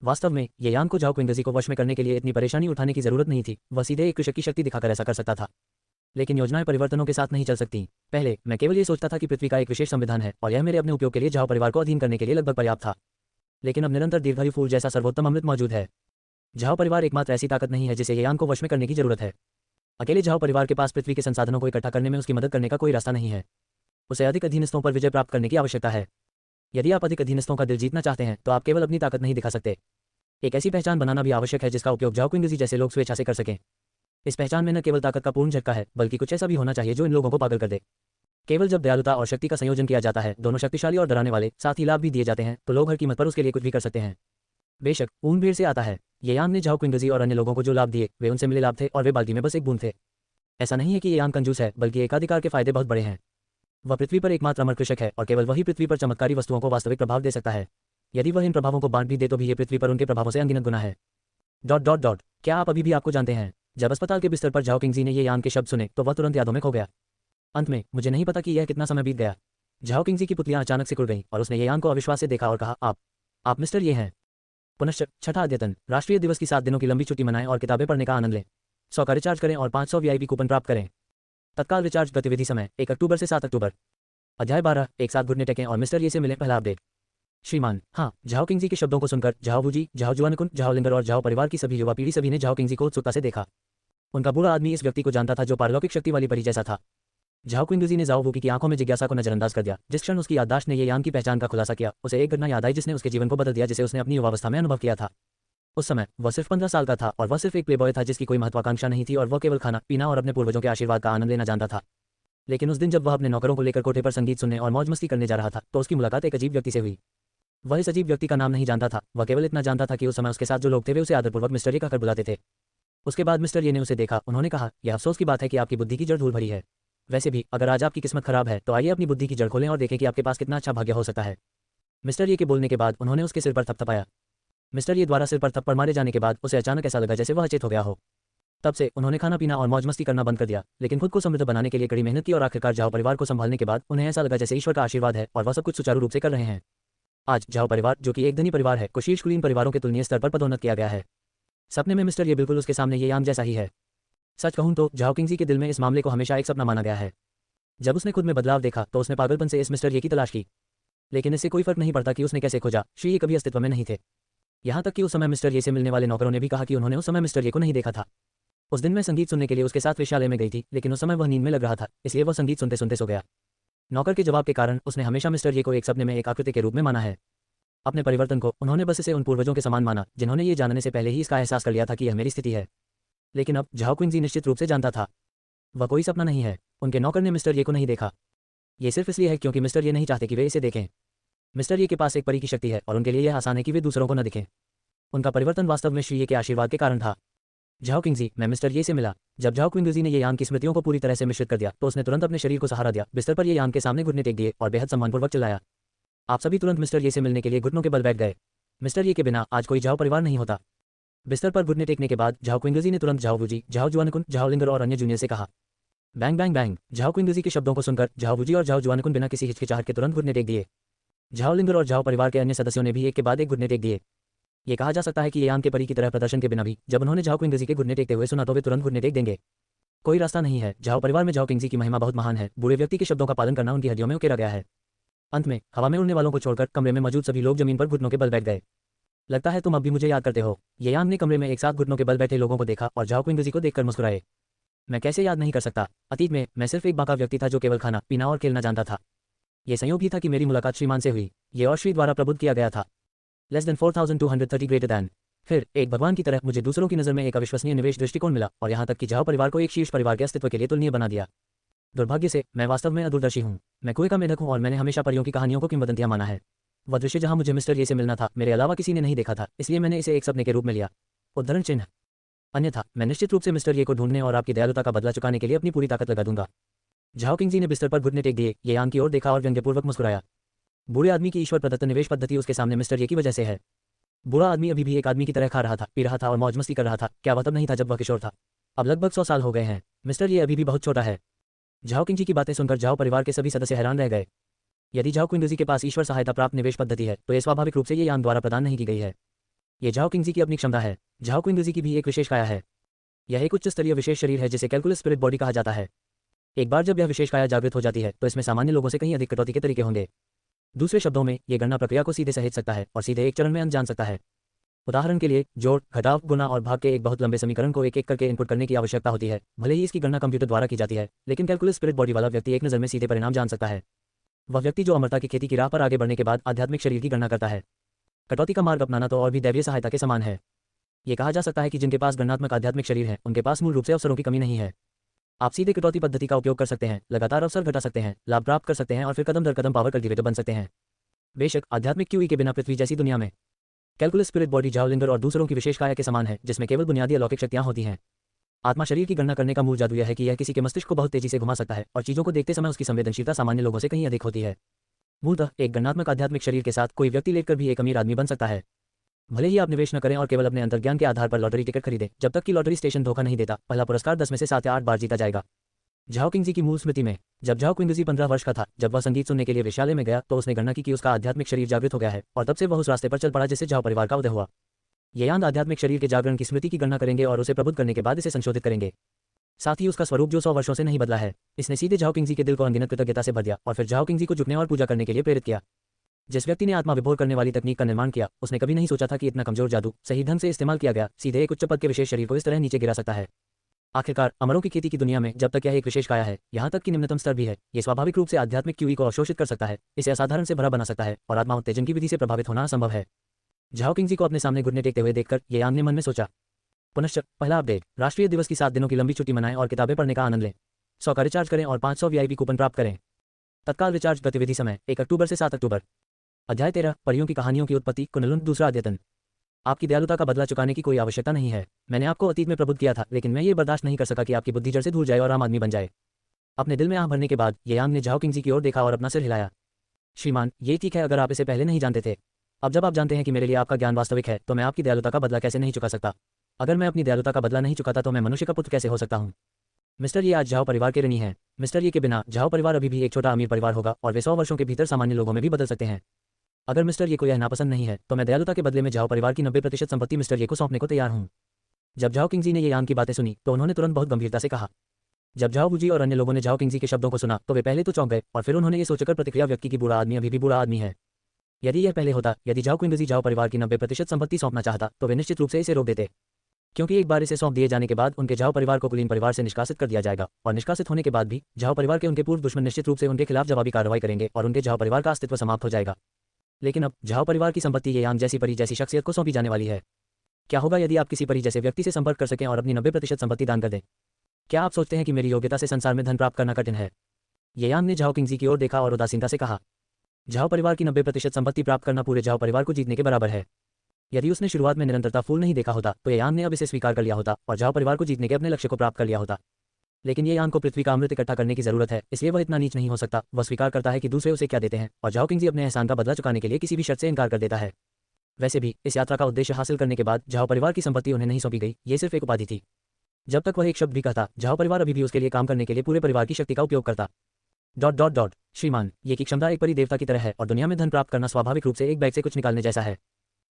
वास्तव में ये यान को झाओ किंगजी को वश में करने के लिए इतनी परेशानी उठाने की जरूरत नहीं थी। वह सीधे एक कृषक की शक्ति दिखाकर ऐसा कर सकता था। लेकिन योजनाएं परिवर्तनों के साथ नहीं चल सकती। पहले मैं केवल ये सोचता था कि पृथ्वी का एक विशेष संविधान है और यह मेरे अपने उपयोग के लिए झाओ परिवार को अधीन करने के लिए लगभग पर्याप्त था। लेकिन अब निरंतर दीर्घायु फूल जैसा सर्वोत्तम अमृत मौजूद है। झाओ परिवार एकमात्र ऐसी ताकत नहीं है जिसे ये यान को वश में करने की जरूरत है। अकेले झाओ परिवार के पास पृथ्वी के संसाधनों को इकट्ठा करने में उसकी मदद करने का कोई रास्ता नहीं है। उसे अधिक अधीनस्थों पर विजय प्राप्त करने की आवश्यकता है। यदि आप अधिक अधीनस्थों का दिल जीतना चाहते हैं तो आप केवल अपनी ताकत नहीं दिखा सकते। एक ऐसी पहचान बनाना भी आवश्यक है जिसका उपयोग झाओ किंगजी जैसे लोग स्वेच्छा से कर सकें। इस पहचान में न केवल ताकत का पूर्ण झटका है, बल्कि कुछ ऐसा भी होना चाहिए जो इन लोगों को पागल कर दे। केवल जब दयालुता और शक्ति का संयोजन किया जाता है, दोनों शक्तिशाली और डराने वाले, साथ ही लाभ भी दिए जाते हैं, तो लोग हर कीमत पर उसके लिए कुछ भी कर सकते हैं। बेशक ऊन भीड़ से आता है। ये यान ने झाओ किंगजी और अन्य लोगों को जो लाभ दिए वे उनसे मिले लाभ थे और वे बाल्टी में बस एक बूंद थे। ऐसा नहीं है कि ये यान कंजूस है, बल्कि एकाधिकार के फायदे बहुत बड़े हैं। वह पृथ्वी पर एकमात्र अमर कृषक है और केवल वही पृथ्वी पर चमत्कारी वस्तुओं को वास्तविक प्रभाव दे सकता है। यदि वह इन प्रभावों को बांट भी दे तो भी ये पृथ्वी पर उनके प्रभावों से अनगिनत गुना है। क्या आप अभी भी आपको जानते हैं? जब अस्पताल के बिस्तर पर झाओ किंगजी ने ये यान के शब्द सुने तो वह तुरंत यादों में खो गया। अंत में मुझे नहीं पता कि यह कितना समय बीत गया। झाओ किंगजी की पुतलियां अचानक सिकुड़ गईं और उसने ये यान को अविश्वास से देखा और कहा, आप मिस्टर ये हैं। पुनश्च छठा अद्यतन राष्ट्रीय दिवस की 7 दिनों की लंबी छुट्टी मनाएं और किताबें पढ़ने का आनंद लें। 100 का रिचार्ज करें और 500 वीआईपी कूपन प्राप्त करें। तत्काल रिचार्ज गतिविधि समय 1 अक्टूबर से 7 अक्टूबर। अध्याय 12 एक साथ घुटने टेकें और मिस्टर ये से मिलें। पहला अपडेट। श्रीमान, हाँ। झाओ किंगजी के शब्दों को सुनकर Zhao Wuji, Zhao Xuankun, Zhao linger और झाओ परिवार की सभी युवा पीढ़ी सभी ने झाओ किंगजी को उत्सुकता से देखा। उनका बूढ़ा आदमी इस व्यक्ति को जानता था जो पारलौकिक शक्ति वाली परी जैसा था। झाओ किंगजी ने झाओ वूकी की आंखों में जिज्ञासा को नजरअंदाज कर दिया। जिस क्षण उसकी याददाश्त ने ये यान की पहचान का खुलासा किया, उसे एक घटना याद आई जिसने उसके जीवन को बदल दिया, जिसे उसने अपनी युवावस्था में अनुभव किया था। उस समय वह सिर्फ 15 साल का था और वह सिर्फ एक प्लेबॉय था जिसकी कोई महत्वाकांक्षा नहीं थी और वह केवल खाना पीना और अपने पूर्वजों के आशीर्वाद का आनंद लेना जानता था। लेकिन उस दिन जब वह अपने नौकरों को लेकर कोठे पर संगीत सुनने और मौज मस्ती करने जा रहा था तो उसकी मुलाकात एक अजीब व्यक्ति से हुई। वह इस अजीब व्यक्ति का नाम नहीं जानता था। वह केवल इतना जानता था कि उस समय उसके साथ जो लोग थे वे उसे आदरपूर्वक मिस्टर ये कहकर बुलाते थे। उसके बाद मिस्टर ये ने उसे देखा। उन्होंने कहा, यह अफसोस की बात है कि आपकी बुद्धि की जड़ धूल भरी है। वैसे भी अगर आज आपकी किस्मत खराब है तो आइए अपनी बुद्धि की जड़ खोलें और देखें कि आपके पास कितना अच्छा भाग्य हो सकता है। मिस्टर ये के बोलने के बाद उन्होंने उसके सिर पर थपथपाया। मिस्टर ये द्वारा सिर पर थप्पड़ मारे जाने के बाद उसे अचानक ऐसा लगा जैसे वह अचेत हो गया हो। तब से उन्होंने खाना पीना और मौज मस्ती करना बंद कर दिया, लेकिन खुद को समृद्ध बनाने के लिए कड़ी मेहनत की और आखिरकार झाओ परिवार को संभालने के बाद उन्हें ऐसा लगा जैसे ईश्वर का आशीर्वाद है और वह सब कुछ सुचारू रूप से कर रहे हैं। आज झाओ परिवार, जो कि एक धनी परिवार है, को शीर्षकुलीन परिवारों के तुलनीय स्तर पर पदोन्नत किया गया है। सपने में मिस्टर ये बिल्कुल उसके सामने ये यान जैसा ही है। सच कहूं तो झाओ किंगजी के दिल में इस मामले को हमेशा एक सपना माना गया है। जब उसने खुद में बदलाव देखा तो उसने पागलपन से इस मिस्टर ये की तलाश की, लेकिन इससे कोई फर्क नहीं पड़ता कि उसने कैसे खोजा। श्री ये कभी अस्तित्व में नहीं थे। यहाँ तक कि उस समय मिस्टर ये से मिलने वाले नौकरों ने भी कहा कि उन्होंने उस समय मिस्टर ये को नहीं देखा था। उस दिन मैं संगीत सुनने के लिए उसके साथ वेश्यालय में गई थी, लेकिन उस समय वह नींद में लग रहा था, इसलिए वह संगीत सुनते सुनते सो गया। नौकर के जवाब के कारण उसने हमेशा मिस्टर ये को एक सपने में एक आकृति के रूप में माना है। अपने परिवर्तन को उन्होंने बस इसे उन पूर्वजों के समान माना जिन्होंने ये जानने से पहले ही इसका एहसास कर लिया था कि यह मेरी स्थिति है। लेकिन अब झाओ किंगजी निश्चित रूप से जानता था वह कोई सपना नहीं है। उनके नौकर ने मिस्टर ये को नहीं देखा। ये सिर्फ इसलिए है क्योंकि मिस्टर ये नहीं चाहते कि वे इसे देखें। मिस्टर ये के पास एक परी की शक्ति है और उनके लिए यह आसान है कि वे दूसरों को न दिखें। उनका परिवर्तन वास्तव में श्री ये के आशीर्वाद के कारण था। झाओ किंगजी, मैं मिस्टर ये से मिला। जब झाओ किंगजी ने ये यान की स्मृतियों को पूरी तरह से मिश्रित कर दिया तो उसने तुरंत अपने शरीर को सहारा दिया, बिस्तर पर ये यान के सामने घुटने टेक दिए और बेहद सम्मानपूर्वक चिल्लाया, आप सभी तुरंत मिस्टर ये से मिलने के लिए घुटनों के बल बैठ गए। मिस्टर ये के बिना आज कोई झाओ परिवार नहीं होता। बिस्तर पर घुटने टेकने के बाद झाओ किंगजी ने तुरंत Zhao Wuji, Zhao Xuankun, Zhao linger और अन्य जूनियर से कहा। Bang bang bang. Zhao Qingzhi के शब्दों को सुनकर झाओ वूजी और झाओ जुआनकुन बिना किसी हिचकिचाहट के तुरंत घुटने टेक दिए। झाओ लिंगर और झाओ परिवार के अन्य सदस्यों ने भी एक के बाद एक घुटने टेक दिए। ये कहा जा सकता है कि ये यान के परी की तरह प्रदर्शन के बिना भी जब उन्होंने झाओ किंगजी के घुटने टेकते हुए सुना तो वे तुरंत घुटने टेक देंगे। कोई रास्ता नहीं है। झाओ परिवार में झाओ किंगजी की महिमा बहुत महान है। बूढ़े व्यक्ति के शब्दों का पालन करना उनकी हड्डियों में उकेरा गया है। अंत में हवा में उड़ने वालों को छोड़कर कमरे में मौजूद सभी लोग जमीन पर घुटनों के बल बैठ गए। लगता है तुम अब भी मुझे याद करते हो। ये यान ने कमरे में एक साथ घुटनों के बल बैठे लोगों को देखा और झाओ किंगजी को देखकर मुस्कुराए। मैं कैसे याद नहीं कर सकता। अतीत में मैं सिर्फ एक बाका व्यक्ति था जो केवल खाना पीना और खेलना जानता था। ये संयोग ही था कि मेरी मुलाकात श्रीमान से हुई। ये और श्री द्वारा प्रबुद्ध किया गया था। Less than 4230 greater than. फिर एक भगवान की तरह मुझे दूसरों की नज़र में एक अविश्वसनीय निवेश दृष्टिकोण मिला और यहाँ तक कि झाओ परिवार को एक शीर्ष परिवार के अस्तित्व के लिए तुलनीय बना दिया। दुर्भाग्य से मैं वास्तव में अदूरदर्शी हूँ। मैं कुएं का मेढक हूँ और मैंने हमेशा परियों की कहानियों को किंवदंतियां माना है। वह दृश्य जहाँ मुझे मिस्टर ये से मिलना था मेरे अलावा किसी ने नहीं देखा था, इसलिए मैंने इसे एक सपने के रूप में लिया। उद्धरण चिन्ह। अन्यथा मैं निश्चित रूप से मिस्टर ये को ढूंढने और आपकी दयालुता का बदला चुकाने के लिए अपनी पूरी ताकत लगा दूंगा। झाओ किंगजी ने बिस्तर पर घुटने टेक दिए, ये यान की ओर देखा और व्यंग्यपूर्वक मुस्कुराया। बूढ़े आदमी की ईश्वर प्रदत्त निवेश पद्धति उसके सामने मिस्टर ये की वजह से है। बूढ़ा आदमी अभी भी एक आदमी की तरह खा रहा था, पी रहा था और मौज मस्ती कर रहा था। क्या वह तब नहीं था जब वह किशोर था? अब लगभग 100 साल हो गए हैं। मिस्टर ये अभी भी बहुत छोटा है। झाओ किंगजी की बातें सुनकर झाओ परिवार के सभी सदस्य हैरान रह गए। यदि झाओ किंगजी के पास ईश्वर सहायता प्राप्त निवेश पद्धति है तो यह स्वाभाविक रूप से ये यान द्वारा प्रदान नहीं की गई है। ये झाओ किंगजी की अपनी क्षमता है। झाओ किंगजी की भी एक विशेष काया है। यह एक उच्च स्तरीय विशेष शरीर है जिसे कैलकुलस स्पिरिट बॉडी कहा जाता है। एक बार जब यह विशेष काया जागृत हो जाती है तो इसमें सामान्य लोगों से कहीं अधिक कटौती के तरीके होंगे। दूसरे शब्दों में ये गणना प्रक्रिया को सीधे सहेज सकता है और सीधे एक चरण में अंत जान सकता है। उदाहरण के लिए जोड़, घटाव, गुना और भाग के एक बहुत लंबे समीकरण को एक एक करके इनपुट करने की आवश्यकता होती है। भले ही इसकी गणना कंप्यूटर द्वारा की जाती है, लेकिन कैलकुलस स्पिरिट बॉडी वाला व्यक्ति एक नज़र में सीधे परिणाम जान सकता है। वह व्यक्ति जो अमरता की खेती की राह पर आगे बढ़ने के बाद आध्यात्मिक शरीर की गणना करता है। कटौती का मार्ग अपनाना तो और भी दैवीय सहायता के समान है। ये कहा जा सकता है कि जिनके पास गणनात्मक आध्यात्मिक शरीर है उनके पास मूल रूप से अवसरों की कमी नहीं है। आप सीधे कटौती पद्धति का उपयोग कर सकते हैं, लगातार अवसर घटा सकते हैं, लाभ प्राप्त कर सकते हैं और फिर कदम दर कदम पावर कल्टीवेटर बन सकते हैं। बेशक आध्यात्मिक क्यूई के बिना पृथ्वी जैसी दुनिया में calculus spirit body Zhao linger और दूसरों की विशेष काया के समान है, जिसमें केवल बुनियादी अलौकिक शक्तियां होती हैं। आत्मा शरीर की गणना करने का मूल जादू यह है कि यह किसी के मस्तिष्क को बहुत तेजी से घुमा सकता है और चीजों को देखते समय उसकी संवेदनशीलता सामान्य लोगों से कहीं अधिक होती है। मूलतः एक गणनात्मक आध्यात्मिक शरीर के साथ कोई व्यक्ति लेकर भी एक अमीर आदमी बन सकता है। भले ही आप निवेश न करें और केवल अपने अंतर्ज्ञान के आधार पर लॉटरी टिकट खरीदें, जब तक कि लॉटरी स्टेशन धोखा नहीं देता, पहला पुरस्कार 10 में से 7 या 8 बार जीता जाएगा। झाओ किंगजी की मूल स्मृति में, जब झाओ क्विंगजी 15 वर्ष का था, जब वह संगीत सुनने के लिए वेश्यालय में गया, तो उसने गणना की कि उसका आध्यात्मिक शरीर जागृत हो गया है, और तब से वह उस रास्ते पर चल पड़ा जिससे झाओ परिवार का उदय हुआ। येयांग आध्यात्मिक शरीर के जागरण की स्मृति की गणना करेंगे और उसे प्रबुद्ध करने के बाद इसे संशोधित करेंगे। साथ ही उसका स्वरूप जो 100 वर्षों से नहीं बदला है, इसने सीधे झाओ किंगजी के दिल को अनगिनत कृतज्ञता से भर दिया और फिर झाओ किंगजी को झुकने और पूजा करने के लिए प्रेरित किया। जिस व्यक्ति ने आत्मा विभोर करने वाली तकनीक का निर्माण किया, उसने कभी नहीं सोचा था कि इतना कमजोर जादू सही ढंग से इस्तेमाल किया गया सीधे एक उच्च पद के विशेष शरीर को इस तरह नीचे गिरा सकता है। आखिरकार अमरों की खेती की दुनिया में जब तक यह एक विशेष काया है, यहाँ तक कि निम्नतम स्तर भी है, ये स्वाभाविक रूप से आध्यात्मिक क्यूई को अवशोषित कर सकता है, इसे असाधारण से भरा बना सकता है और आत्मा उत्तेजन की विधि से प्रभावित होना असंभव है। झाओ किंगजी को अपने सामने घुटने टेकते हुए देखकर येयांग ने मन में सोचा। पुनश्च पहला अपडेट, राष्ट्रीय दिवस की 7 दिनों की लंबी छुट्टी मनाएं और किताबें पढ़ने का आनंद लें। 100 का रिचार्ज करें और 500 वीआईपी कूपन प्राप्त करें। तत्काल रिचार्ज गतिविधि समय 1 अक्टूबर से 7 अक्टूबर। अध्याय 13, परियों की कहानियों की उत्पत्ति, कुनलुन, दूसरा अद्यतन। आपकी दयालुता का बदला चुकाने की कोई आवश्यकता नहीं है। मैंने आपको अतीत में प्रबुद्ध किया था, लेकिन मैं ये बर्दाश्त नहीं कर सका कि आपकी बुद्धि जड़ से दूर जाए और आम आदमी बन जाए। अपने दिल में आह भरने के बाद येयांग ने झाओ किंगजी की ओर देखा और अपना सिर हिलाया। श्रीमान, ये ठीक है अगर आप इसे पहले नहीं जानते थे। अब जब आप जानते हैं कि मेरे लिए आपका ज्ञान वास्तविक है, तो मैं आपकी दयालुता का बदला कैसे नहीं चुका सकता। अगर मैं अपनी दयालुता का बदला नहीं चुकाता तो मैं मनुष्य का पुत्र कैसे हो सकता हूँ। मिस्टर ये आज झाओ परिवार के ऋणी हैं। मिस्टर ये के बिना झाओ परिवार अभी भी एक छोटा अमीर परिवार होगा और वे 100 वर्षों के भीतर सामान्य लोगों में भी बदल सकते हैं। अगर मिस्टर ये को यह नापसंद नहीं है, तो मैं दयालुता के बदले में झाओ परिवार की 90% संपत्ति मिस्टर ये को सौंपने को तैयार हूँ। जब झाओ किंगजी ने येयांग की बातें सुनी, तो उन्होंने तुरंत बहुत गंभीरता से कहा। जब झाओ बूजी और अन्य लोगों ने झाओ किंगजी के शब्दों को सुना, तो वे पहले तो चौंक गए और फिर उन्होंने ये सोचकर प्रतिक्रिया व्यक्त की कि बुरा आदमी अभी भी बुरा आदमी है। यदि यह पहले होता, यदि झाओ किंगजी झाओ परिवार की 90% संपत्ति सौंपना चाहता, तो वे निश्चित रूप से इसे रोक देते, क्योंकि एक बार इसे सौंप दिए जाने के बाद उनके झाओ परिवार को कुलीन परिवार से निष्कासित कर दिया जाएगा, और निष्कासित होने के बाद भी झाओ परिवार के उनके पूर्व दुश्मन निश्चित रूप से उनके खिलाफ जवाबी कार्रवाई करेंगे और उनके झाओ परिवार का अस्तित्व समाप्त हो जाएगा। लेकिन अब झाओ परिवार की संपत्ति येयांग जैसी परी जैसी शख्सियत को सौंपी जाने वाली है। क्या होगा यदि आप किसी परी जैसे व्यक्ति से संपर्क कर सकें और अपनी 90% संपत्ति दान कर दें? क्या आप सोचते हैं कि मेरी योग्यता से संसार में धन प्राप्त करना कठिन है? येयांग ने झाओ किंगजी की ओर देखा और उदासीनता से कहा। झाओ परिवार की 90% संपत्ति प्राप्त करना पूरे झाओ परिवार को जीतने के बराबर है। यदि उसने शुरुआत में निरंतरता फूल नहीं देखा होता, तो येयांग ने अब इसे स्वीकार कर लिया होता और झाओ परिवार को जीतने के अपने लक्ष्य को प्राप्त कर लिया होता। लेकिन येयांग को पृथ्वी का अमृत इकट्ठा करने की जरूरत है, इसलिए वह इतना नीच नहीं हो सकता। वह स्वीकार करता है कि दूसरे उसे क्या देते हैं, और झाओ किंगजी अपने एहसान का बदला चुकाने के लिए किसी भी शर्त से इनकार कर देता है। वैसे भी इस यात्रा का उद्देश्य हासिल करने के बाद झाओ परिवार की संपत्ति उन्हें नहीं सौंपी गई, ये सिर्फ एक उपाधि थी। जब तक वह एक शब्द भी कहता, झाओ परिवार अभी भी उसके लिए काम करने के लिए पूरे परिवार की शक्ति का उपयोग करता। श्रीमान, ये की क्षमता एक परिदेवता की तरह है और दुनिया में धन प्राप्त करना स्वाभाविक रूप से एक बैग से कुछ निकालने जैसा है।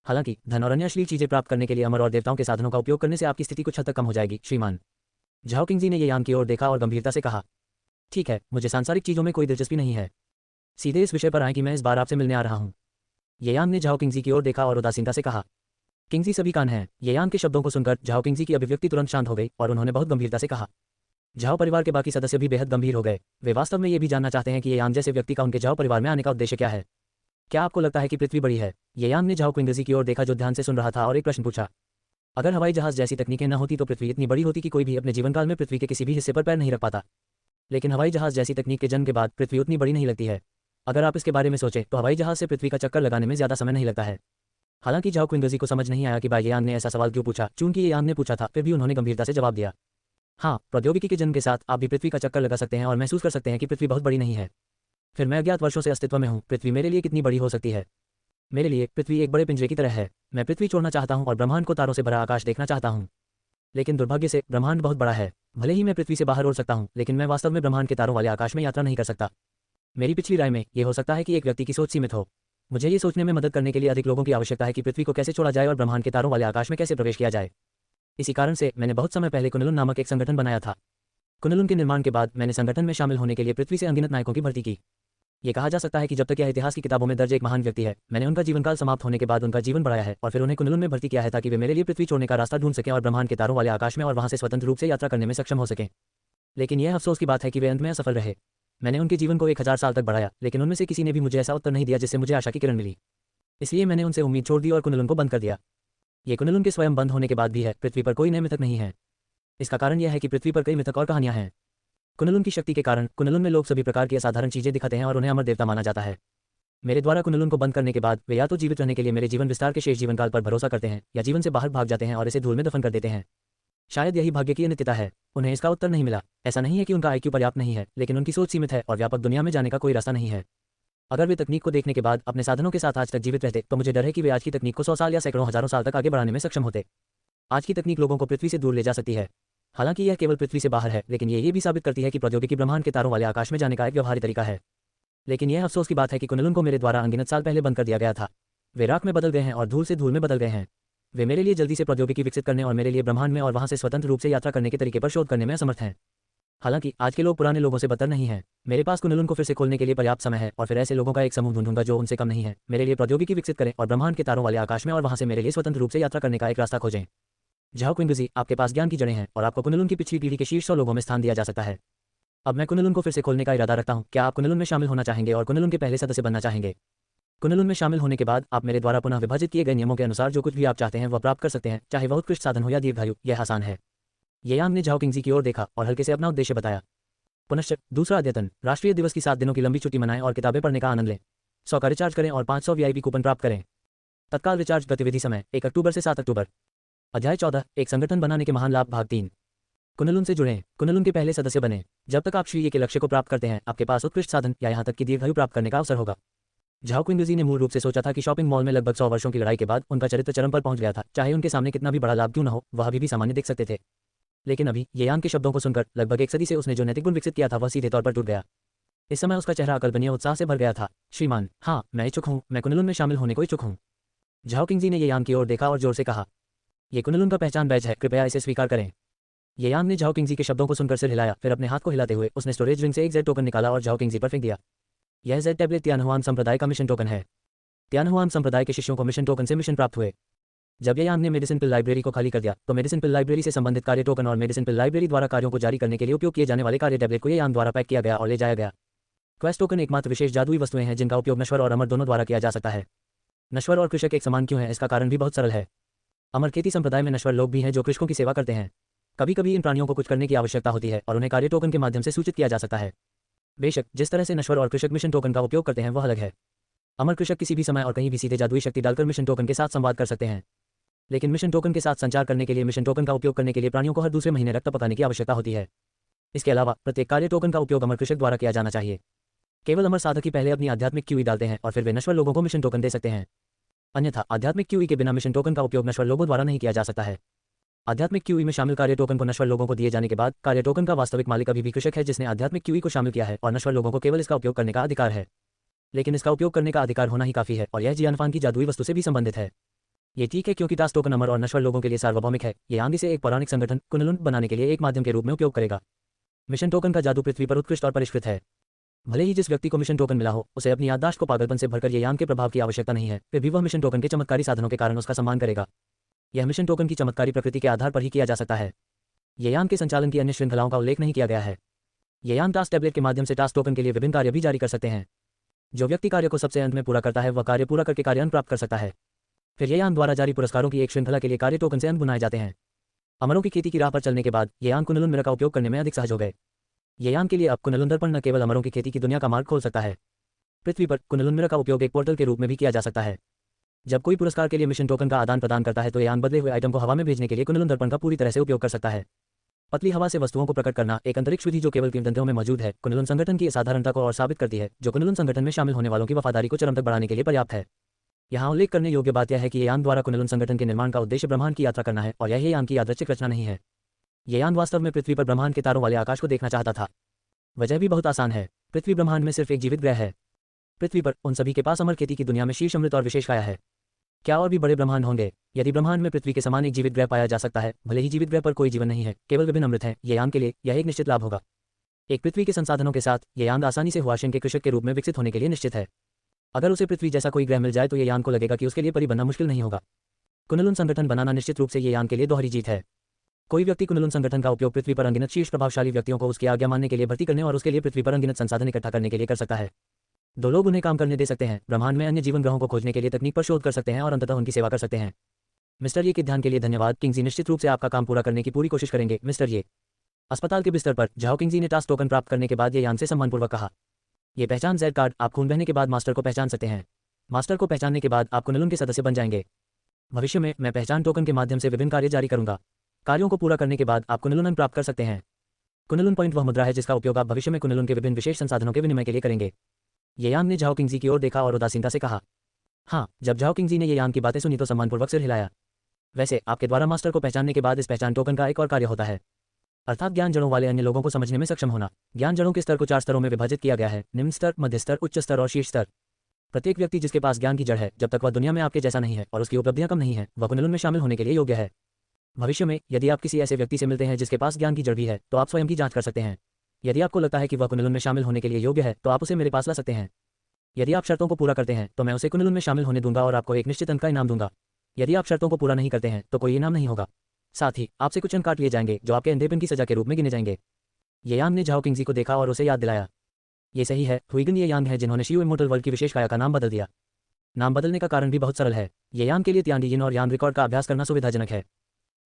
हालांकि धन और अन्य अश्लील चीजें प्राप्त करने के लिए अमर और देवताओं के साधनों का उपयोग करने से आपकी स्थिति कुछ हद तक कम हो जाएगी, श्रीमान। झाओ किंगजी ने येयांग की ओर देखा और गंभीरता से कहा। ठीक है, मुझे सांसारिक चीजों में कोई दिलचस्पी नहीं है। सीधे इस विषय पर आए कि मैं इस बार आपसे मिलने आ रहा हूँ। येयांग ने झाओ किंगजी की ओर देखा और उदासीनता से कहा। किंगजी सभी कान हैं। येयांग के शब्दों को सुनकर झाओ किंगजी की अभिव्यक्ति तुरंत शांत हो गई और उन्होंने बहुत गंभीरता से कहा। झाओ परिवार के बाकी सदस्य भी बेहद गंभीर हो गए। वे वास्तव में ये भी जानना चाहते हैं कि येयांग जैसे व्यक्ति का उनके झाओ परिवार में आने का उद्देश्य क्या है। क्या आपको लगता है कि पृथ्वी बड़ी है? येयांग ने झाओ किंगजी की ओर देखा जो ध्यान से सुन रहा था और एक प्रश्न पूछा। अगर हवाई जहाज जैसी तकनीकें न होती तो पृथ्वी इतनी बड़ी होती कि कोई भी अपने जीवनकाल में पृथ्वी के किसी भी हिस्से पर पैर नहीं रख पाता। लेकिन हवाई जहाज जैसी तकनीक के जन्म के बाद पृथ्वी उतनी बड़ी नहीं लगती है। अगर आप इसके बारे में सोचें तो हवाई जहाज से पृथ्वी का चक्कर लगाने में ज्यादा समय नहीं लगता है। हालांकि झाओ किंगजी को समझ नहीं आया कि येयांग ने ऐसा सवाल क्यों पूछा। चूंकि येयांग ने पूछा था, फिर भी उन्होंने गंभीरता से जवाब दिया। हाँ, प्रौद्योगिकी के जन्म के साथ आप भी पृथ्वी का चक्कर लगा सकते हैं और महसूस कर सकते हैं कि पृथ्वी बहुत बड़ी नहीं है। फिर मैं अज्ञात वर्षों से अस्तित्व में हूँ। पृथ्वी मेरे लिए कितनी बड़ी हो सकती है? मेरे लिए पृथ्वी एक बड़े पिंजरे की तरह है। मैं पृथ्वी छोड़ना चाहता हूँ और ब्रह्मांड को तारों से भरा आकाश देखना चाहता हूँ। लेकिन दुर्भाग्य से ब्रह्मांड बहुत बड़ा है। भले ही मैं पृथ्वी से बाहर उड़ सकता हूँ, लेकिन मैं वास्तव में ब्रह्मांड के तारों वाले आकाश में यात्रा नहीं कर सकता। मेरी पिछली राय में यह हो सकता है कि एक व्यक्ति की सोच सीमित हो। मुझे ये सोचने में मदद करने के लिए अधिक लोगों की आवश्यकता है कि पृथ्वी को कैसे छोड़ा जाए और ब्रह्मांड के तारों वाले आकाश में कैसे प्रवेश किया जाए। इसी कारण से मैंने बहुत समय पहले कुनलुन नामक एक संगठन बनाया था। कुनलुन के निर्माण के बाद मैंने संगठन में शामिल होने के लिए पृथ्वी से अनगिनत नायकों की भर्ती की। ये कहा जा सकता है कि जब तक यह इतिहास की किताबों में दर्ज एक महान व्यक्ति है, मैंने उनका जीवनकाल समाप्त होने के बाद उनका जीवन बढ़ाया है और फिर उन्हें कुनलुन में भर्ती किया है ताकि वे मेरे लिए पृथ्वी छोड़ने का रास्ता ढूंढ सकें और ब्रह्मांड के तारों वाले आकाश में और वहां से स्वतंत्र रूप से यात्रा करने में सक्षम हो सकें। लेकिन यह अफसोस की बात है कि वे अंत में असफल रहे। मैंने उनके जीवन को 1000 साल तक बढ़ाया, लेकिन उनमें से किसी ने भी मुझे ऐसा उत्तर नहीं दिया जिससे मुझे आशा की किरण मिली। इसलिए मैंने उनसे उम्मीद छोड़ दी और कुनलुन को बंद कर दिया। ये कुनलुन के स्वयं बंद होने के बाद भी है। पृथ्वी पर कोई नए मिथक नहीं है। इसका कारण यह है कि पृथ्वी पर कई मिथक और कहानियां हैं। कुनलुन की शक्ति के कारण कुनलुन में लोग सभी प्रकार की असाधारण चीजें दिखाते हैं और उन्हें अमर देवता माना जाता है। मेरे द्वारा कुनलुन को बंद करने के बाद वे या तो जीवित रहने के लिए मेरे जीवन विस्तार के शेष जीवनकाल पर भरोसा करते हैं, या जीवन से बाहर भाग जाते हैं और इसे धूल में दफन कर देते हैं। शायद यही भाग्य की अनित्यता है। उन्हें इसका उत्तर नहीं मिला। ऐसा नहीं है कि उनका आईक्यू पर्याप्त नहीं है, लेकिन उनकी सोच सीमित है और व्यापक दुनिया में जाने का कोई रास्ता नहीं है। अगर वे तकनीक को देखने के बाद अपने साधनों के साथ आज तक जीवित रहते तो मुझे डर है कि वे आज की तकनीक को 100 साल या सैकड़ों हजारों साल तक आगे बढ़ाने में सक्षम होते। आज की तकनीक लोगों को पृथ्वी से दूर ले जा सकती है। हालांकि यह केवल पृथ्वी से बाहर है, लेकिन ये भी साबित करती है कि प्रौद्योगिकी ब्रह्मांड के तारों वाले आकाश में जाने का एक व्यवहार्य तरीका है। लेकिन यह अफसोस की बात है कि कुनलुन को मेरे द्वारा अनगिनत साल पहले बंद कर दिया गया था। वे राख में बदल गए हैं और धूल से धूल में बदल गए हैं। वे मेरे लिए जल्दी से प्रौद्योगिकी विकसित करने और मेरे लिए ब्रह्मांड में और वहां से स्वतंत्र रूप से यात्रा करने के तरीके पर शोध करने में असमर्थ हैं। हालांकि आज के लोग पुराने लोगों से बदतर नहीं हैं। मेरे पास कुनलुन को फिर से खोलने के लिए पर्याप्त समय है और फिर ऐसे लोगों का एक समूह ढूंढूंगा जो उनसे कम नहीं है। मेरे लिए प्रौद्योगिकी विकसित करें और ब्रह्मांड के तारों वाले आकाश में और वहां से मेरे लिए स्वतंत्र रूप से यात्रा करने का एक रास्ता खोजें। झाओ क्विंगजी, आपके पास ज्ञान की जड़ें हैं और आपको कुनलुन की पिछली पीढ़ी के शीर्ष 100 लोगों में स्थान दिया जा सकता है। अब मैं कुनलुन को फिर से खोलने का इरादा रखता हूं। क्या आप कुनलुन में शामिल होना चाहेंगे और कुनलुन के पहले सदस्य बनना चाहेंगे? कुनलुन में शामिल होने के बाद आप मेरे द्वारा पुनः विभाजित किए गए नियमों के अनुसार जो कुछ भी आप चाहते हैं वह प्राप्त कर सकते हैं, चाहे वह उत्कृष्ट साधन हो या दीर्घायु। यह आसान है। येयांग ने झाओ किंगजी की ओर देखा और हल्के से अपना उद्देश्य बताया। पुनश्च दूसरा अद्यतन, राष्ट्रीय दिवस की 7 दिनों की लंबी छुट्टी मनाएं और किताबें पढ़ने का आनंद लें। 100 का रिचार्ज करें और 500 वीआईपी कूपन प्राप्त करें। तत्काल रिचार्ज गतिविधि समय 1 अक्टूबर से 7 अक्टूबर। अध्याय 14, एक संगठन बनाने के महान लाभ, भाग 3। कुनलुन से जुड़ें, कुनलुन के पहले सदस्य बने। जब तक आप श्रीय के लक्ष्य को प्राप्त करते हैं, आपके पास उत्कृष्ट साधन या यहां तक कि दीर्घायु प्राप्त करने का अवसर होगा। झाओ क्विंगजी ने मूल रूप से सोचा था कि शॉपिंग मॉल में लगभग 100 वर्षों की लड़ाई के बाद उनका चरित्र चरम पर पहुंच गया था। चाहे उनके सामने कितना भी बड़ा लाभ क्यों न हो, वह अभी भी सामान्य देख सकते थे। लेकिन अभी येयांग के शब्दों को सुनकर लगभग एक सदी से उसने जो नैतिक गुण विकसित किया था वह सीधे तौर पर टूट गया। इस समय उसका चेहरा अकल्पनीय उत्साह से भर गया था। श्रीमान, हाँ, मैं इच्छुक हूँ। मैं कुनलुन में शामिल होने को इच्छुक हूँ। झाओ किंगजी ने येयांग की ओर देखा और जोर से कहा, ये कुनलुन का पहचान बैज है, कृपया इसे स्वीकार करें। येयांग ने झाओ किंगजी के शब्दों को सुनकर सिर हिलाया, फिर अपने हाथ को हिलाते हुए उसने स्टोरेज रिंग से एक जेड टोकन निकाला और झाओ किंगजी पर फेंक दिया। यह जेड टैबलेट तियानहुआन संप्रदाय का मिशन टोकन है। तियानहुआन संप्रदाय के शिष्यों को मिशन टोकन से मिशन प्राप्त हुए। जब येयांग ने मेडिसिन पिल लाइब्रेरी को खाली कर दिया तो मेडिसिन पिल लाइब्रेरी से संबंधित कार्य टोकन और मेडिसिन पिल लाइब्रेरी द्वारा कार्यों को जारी करने के लिए उपयोग किए जाने वाले कार्य टैबलेट को येयांग द्वारा पैक किया गया और ले जाया गया। क्वेस्ट टोकन एकमात्र विशेष जादुई वस्तुएं हैं जिनका उपयोग नश्वर और अमर दोनों द्वारा किया जा सकता है। नश्वर और कृषक एक समान क्यों है? इसका कारण भी बहुत सरल है। अमर खेती संप्रदाय में नश्वर लोग भी हैं जो कृषकों की सेवा करते हैं। कभी कभी इन प्राणियों को कुछ करने की आवश्यकता होती है और उन्हें कार्य टोकन के माध्यम से सूचित किया जा सकता है। बेशक जिस तरह से नश्वर और कृषक मिशन टोकन का उपयोग करते हैं वह अलग है। अमर कृषक किसी भी समय और कहीं भी सीधे जादुई शक्ति डालकर मिशन टोकन के साथ संवाद कर सकते हैं। लेकिन मिशन टोकन के साथ संचार करने के लिए मिशन टोकन का उपयोग करने के लिए प्राणियों को हर दूसरे महीने रक्त पकाने की आवश्यकता होती है। इसके अलावा प्रत्येक कार्य टोकन का उपयोग अमर कृषक द्वारा किया जाना चाहिए। केवल अमर साधक ही पहले अपनी आध्यात्मिक क्यूई डालते हैं और फिर वे नश्वर लोगों को मिशन टोकन दे सकते हैं। अन्यथा आध्यात्मिक क्यूई के बिना मिशन टोकन का उपयोग नश्वर लोगों द्वारा नहीं किया जा सकता है। आध्यात्मिक क्यूई में शामिल कार्य टोकन को नश्वर लोगों को दिए जाने के बाद कार्य टोकन का वास्तविक मालिक अभी भी कृषक है जिसने आध्यात्मिक क्यूई को शामिल किया है और नश्वर लोगों को केवल इसका उपयोग करने का अधिकार है। लेकिन इसका उपयोग करने का अधिकार होना ही काफी है और यह जियानफान की जादुई वस्तु से भी संबंधित है। ये ठीक है क्योंकि टास्क टोकन अमर और नश्वर लोगों के लिए सार्वभौमिक है। ये आंधी से एक पौराणिक संगठन कुनलुन बनाने के लिए एक माध्यम के रूप में उपयोग करेगा। मिशन टोकन का जादू पृथ्वी पर उत्कृष्ट और परिष्कृत है। भले ही जिस व्यक्ति को मिशन टोकन मिला हो उसे अपनी याददाश्त को पागलपन से भरकर येयांग के प्रभाव की आवश्यकता नहीं है, फिर भी वह मिशन टोकन के चमत्कारी साधनों के कारण उसका सम्मान करेगा। यह मिशन टोकन की चमत्कारी प्रकृति के आधार पर ही किया जा सकता है। येयांग के संचालन की अन्य श्रृंखलाओं का उल्लेख नहीं किया गया है। येयांग टास्क टैबलेट के माध्यम से टास्क टोकन के लिए विभिन्न कार्य भी जारी कर सकते हैं। जो व्यक्ति कार्य को सबसे अंत में पूरा करता है वह कार्य पूरा करके कार्य अंत प्राप्त कर सकता है। फिर येयांग द्वारा जारी पुरस्कारों की एक श्रृंखला के लिए कार्य टोकन से अंत बुनाए जाते हैं। अमरों की खेती की राह पर चलने के बाद येयांग कुनलुन मिरर का उपयोग करने में अधिक सहज हो गए। येयांग के लिए अब कुनलुन दर्पण न केवल अमरों की खेती की दुनिया का मार्ग खोल सकता है, पृथ्वी पर कुनलुन मिरर का उपयोग एक पोर्टल के रूप में भी किया जा सकता है। जब कोई पुरस्कार के लिए मिशन टोकन का आदान प्रदान करता है तो येयांग बदले हुए आइटम को हवा में भेजने के लिए कुनलुन दर्पण का पूरी तरह से उपयोग कर सकता है। पतली हवा से वस्तुओं को प्रकट करना एक अंतरिक्ष विधि जो केवल किंवदंतियों में मौजूद है, कुनलुन संगठन की असाधारणता को और साबित करती है, जो कुनलुन संगठन में शामिल होने वालों की वफादारी को चरम तक बढ़ाने के लिए पर्याप्त है। यहाँ उल्लेख करने योग्य बात यह है कि येयांग द्वारा कुनलुन संगठन के निर्माण का उद्देश्य ब्रह्मांड की यात्रा करना है और यह येयांग की यादृच्छिक रचना नहीं है। येयांग वास्तव में पृथ्वी पर ब्रह्मांड के तारों वाले आकाश को देखना चाहता था। वजह भी बहुत आसान है, पृथ्वी ब्रह्मांड में सिर्फ एक जीवित ग्रह है। पृथ्वी पर उन सभी के पास अमर खेती की दुनिया में शीर्ष अमृत और विशेष काया है। क्या और भी बड़े ब्रह्मांड होंगे? यदि ब्रह्मांड में पृथ्वी के समान एक जीवित ग्रह पाया जा सकता है, भले ही जीवित ग्रह पर कोई जीवन नहीं है, केवल विभिन्न अमृत हैं, येयांग के लिए यह एक निश्चित लाभ होगा। एक पृथ्वी के संसाधनों के साथ येयांग आसानी से हुआशिन के कृषक के रूप में विकसित होने के लिए निश्चित है। अगर उसे पृथ्वी जैसा कोई ग्रह मिल जाए तो येयांग को लगेगा कि उसके लिए परी बनना मुश्किल नहीं होगा। कुनलुन संगठन बनाना निश्चित रूप से येयांग के लिए दोहरी जीत है। कोई व्यक्ति कुनलुन संगठन का उपयोग पृथ्वी पर अनगिनत शीर्ष प्रभावशाली व्यक्तियों को उसकी आज्ञा मानने के लिए भर्ती करने और उसके लिए पृथ्वी पर अनगिनत संसाधन इकट्ठा करने के लिए कर सकता है। 2 लोग उन्हें काम करने दे सकते हैं, ब्रह्मांड में अन्य जीवन ग्रहों को खोजने के लिए तकनीक पर शोध कर सकते हैं और अंततः उनकी सेवा कर सकते हैं। मिस्टर ये के ध्यान के लिए धन्यवाद। किंगजी निश्चित रूप से आपका काम पूरा करने की पूरी कोशिश करेंगे मिस्टर ये। अस्पताल के बिस्तर पर झाओ किंगजी ने टास्क टोकन प्राप्त करने के बाद येयांग से सम्मानपूर्वक कहा, ये पहचान जेड कार्ड, आप खून बहने के बाद मास्टर को पहचान सकते हैं। मास्टर को पहचानने के बाद आप कुनलुन के सदस्य बन जाएंगे। भविष्य में मैं पहचान टोकन के माध्यम से विभिन्न कार्य जारी करूंगा। कार्यों को पूरा करने के बाद आप कुनलुन प्राप्त कर सकते हैं। कुनलुन पॉइंट वह मुद्रा है जिसका उपयोग आप भविष्य में कुनलुन के विभिन्न विशेष संसाधनों के विनिमय के लिए करेंगे। ये यांग ने झाओ किंगजी की ओर देखा और उदासीनता से कहा। हाँ, जब झाओ किंगजी ने ये यांग की बातें सुनी तो सम्मानपूर्वक सिर हिलाया। वैसे आपके द्वारा मास्टर को पहचानने के बाद इस पहचान टोकन का एक और कार्य होता है, अर्थात ज्ञान जड़ों वाले अन्य लोगों को समझने में सक्षम होना। ज्ञान जड़ों के स्तर को 4 स्तरों में विभाजित किया गया है, निम्न स्तर, मध्य स्तर, उच्च स्तर और शीर्ष स्तर। प्रत्येक व्यक्ति जिसके पास ज्ञान की जड़ है, जब तक वह दुनिया में आपके जैसा नहीं है और उसकी उपलब्धियां कम नहीं है, वह कुंडलन में शामिल होने के लिए योग्य है। भविष्य में यदि आप किसी ऐसे व्यक्ति से मिलते हैं जिसके पास ज्ञान की जड़ भी है, तो आप स्वयं की जांच कर सकते हैं। यदि आपको लगता है कि वह कुंडलन में शामिल होने के लिए योग्य है, तो आप उसे मेरे पास ला सकते हैं। यदि आप शर्तों को पूरा करते हैं तो मैं उसे कुंडलन में शामिल होने दूंगा और आपको एक निश्चित अंक का इनाम दूंगा। यदि आप शर्तों को पूरा नहीं करते हैं तो कोई इनाम नहीं होगा। साथ ही आपसे कुछ अंक काट लिए जाएंगे जो आपके अंधेपन की सजा के रूप में गिने जाएंगे। ये यांग ने झाओ किंगजी को देखा और उसे याद दिलाया। ये सही है, हुईगन ये यांग है जिन्होंने शियो इमोर्टल वर्ल्ड की विशेष काया का नाम बदल दिया। नाम बदलने का कारण भी बहुत सरल है। ये यांग के लिए तियान यिन और यांग रिकॉर्ड का अभ्यास करना सुविधाजनक है।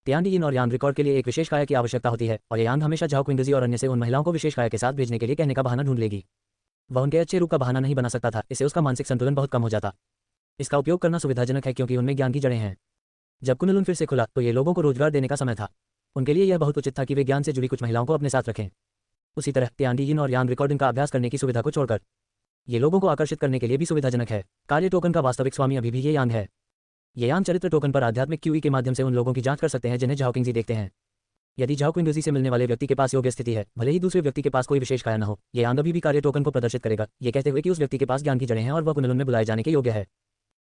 तियान यिन और यांग रिकॉर्ड के लिए एक विशेष काया की आवश्यकता होती है और ये यांग हमेशा झाओ किंगजी और अन्य से उन महिलाओं को विशेष काया के साथ भेजने के लिए कहने का बहाना ढूंढ लेगी। वह उनके अच्छे रूप का बहाना नहीं बना सकता था, इससे उसका मानसिक संतुलन बहुत कम हो जाता। इसका उपयोग करना सुविधाजनक है क्योंकि उनमें ज्ञान की जड़ें हैं। जब कुंडलन फिर से खुला तो ये लोगों को रोजगार देने का समय था। उनके लिए यह बहुत उचित था कि वे ज्ञान से जुड़ी कुछ महिलाओं को अपने साथ रखें। उसी तरह तियान यिन और यांग रिकॉर्डिंग का अभ्यास करने की सुविधा को छोड़कर ये लोगों को आकर्षित करने के लिए भी सुविधाजनक है। कार्य टोकन का वास्तविक स्वामी अभी भी ये यांग है। ये यांग चरित्र टोकन पर आध्यात्मिक क्यूई के माध्यम से उन लोगों की जांच कर सकते हैं जिन्हें झाओ किंगजी देखते हैं। यदि झाओ किंगजी से मिलने वाले व्यक्ति के पास योग्य स्थिति है, भले ही दूसरे व्यक्ति के पास कोई विशेष काया न हो, ये यांग अभी भी कार्य टोकन को प्रदर्शित करेगा, ये कहते हुए कि उस व्यक्ति के पास ज्ञान की जड़ें हैं और वह कुंडलन में बुलाए जाने के योग्य है।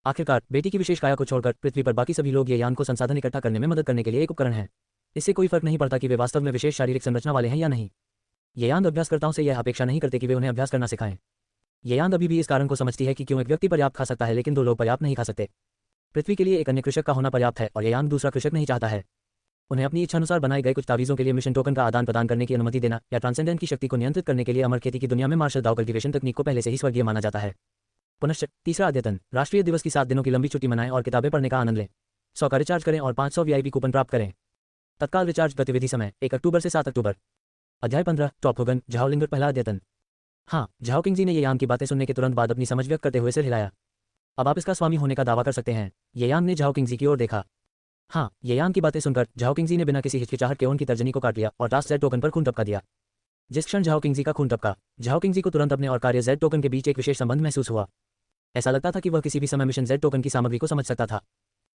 आखिरकार बेटी की विशेष काया को छोड़कर पृथ्वी पर बाकी सभी लोग ये यांग को संसाधन इकट्ठा करने में मदद करने के लिए एक उपकरण है। इससे कोई फर्क नहीं पड़ता कि वे वास्तव में विशेष शारीरिक संरचना वाले हैं या नहीं। ये यांग अभ्यासकर्ताओं से यह अपेक्षा नहीं करते कि वे उन्हें अभ्यास करना सिखाएं। ये यांग अभी भी इस कारण को समझती है कि क्यों एक व्यक्ति पर्याप्त खा सकता है लेकिन 2 लोग पर्याप्त नहीं खा सकते। पृथ्वी के लिए एक अन्य कृषक का होना पर्याप्त है और ये यांग दूसरा कृषक नहीं चाहता है। उन्हें अपनी इच्छानुसार बनाए गए कुछ तावीज़ों के लिए मिशन टोकन का आदान प्रदान करने की अनुमति देना या ट्रांसेंडेंट की शक्ति को नियंत्रित करने के लिए अमर खेती की दुनिया में मार्शल दाव कल्टीवेशन तकनीक को पहले से ही स्वर्गीय माना जाता है। पुनश्च तीसरा अद्यतन, राष्ट्रीय दिवस की 7 दिनों की लंबी छुट्टी मनाएं और किताबें पढ़ने का आनंद लें। 100 का रिचार्ज करें और 500 वीआईपी कूपन प्राप्त करें। तत्काल रिचार्ज गतिविधि समय 1 अक्टूबर से 7 अक्टूबर। अध्याय 15 टॉप होगन झाओ लिंगर पहला अद्यतन। हाँ, झाओ किंगजी ने ये यांग की बातें सुनने के तुरंत बाद अपनी समझ व्यक्त करते हुए सिर हिलाया। अब आप इसका स्वामी होने का दावा कर सकते हैं। ये यांग ने झाओ किंगजी की ओर देखा। हाँ, ये यांग की बातें सुनकर झाओ किंगजी ने बिना किसी हिचकिचाहट के उनकी तर्जनी को काट लिया और टास्क जेड टोकन पर खून टपका दिया। जिस क्षण झाओ किंगजी का खून टपका, झाओ किंगजी को तुरंत अपने और कार्य जेड टोकन के बीच एक विशेष संबंध महसूस हुआ। ऐसा लगता था कि वह किसी भी समय मिशन जेड टोकन की सामग्री को समझ सकता था।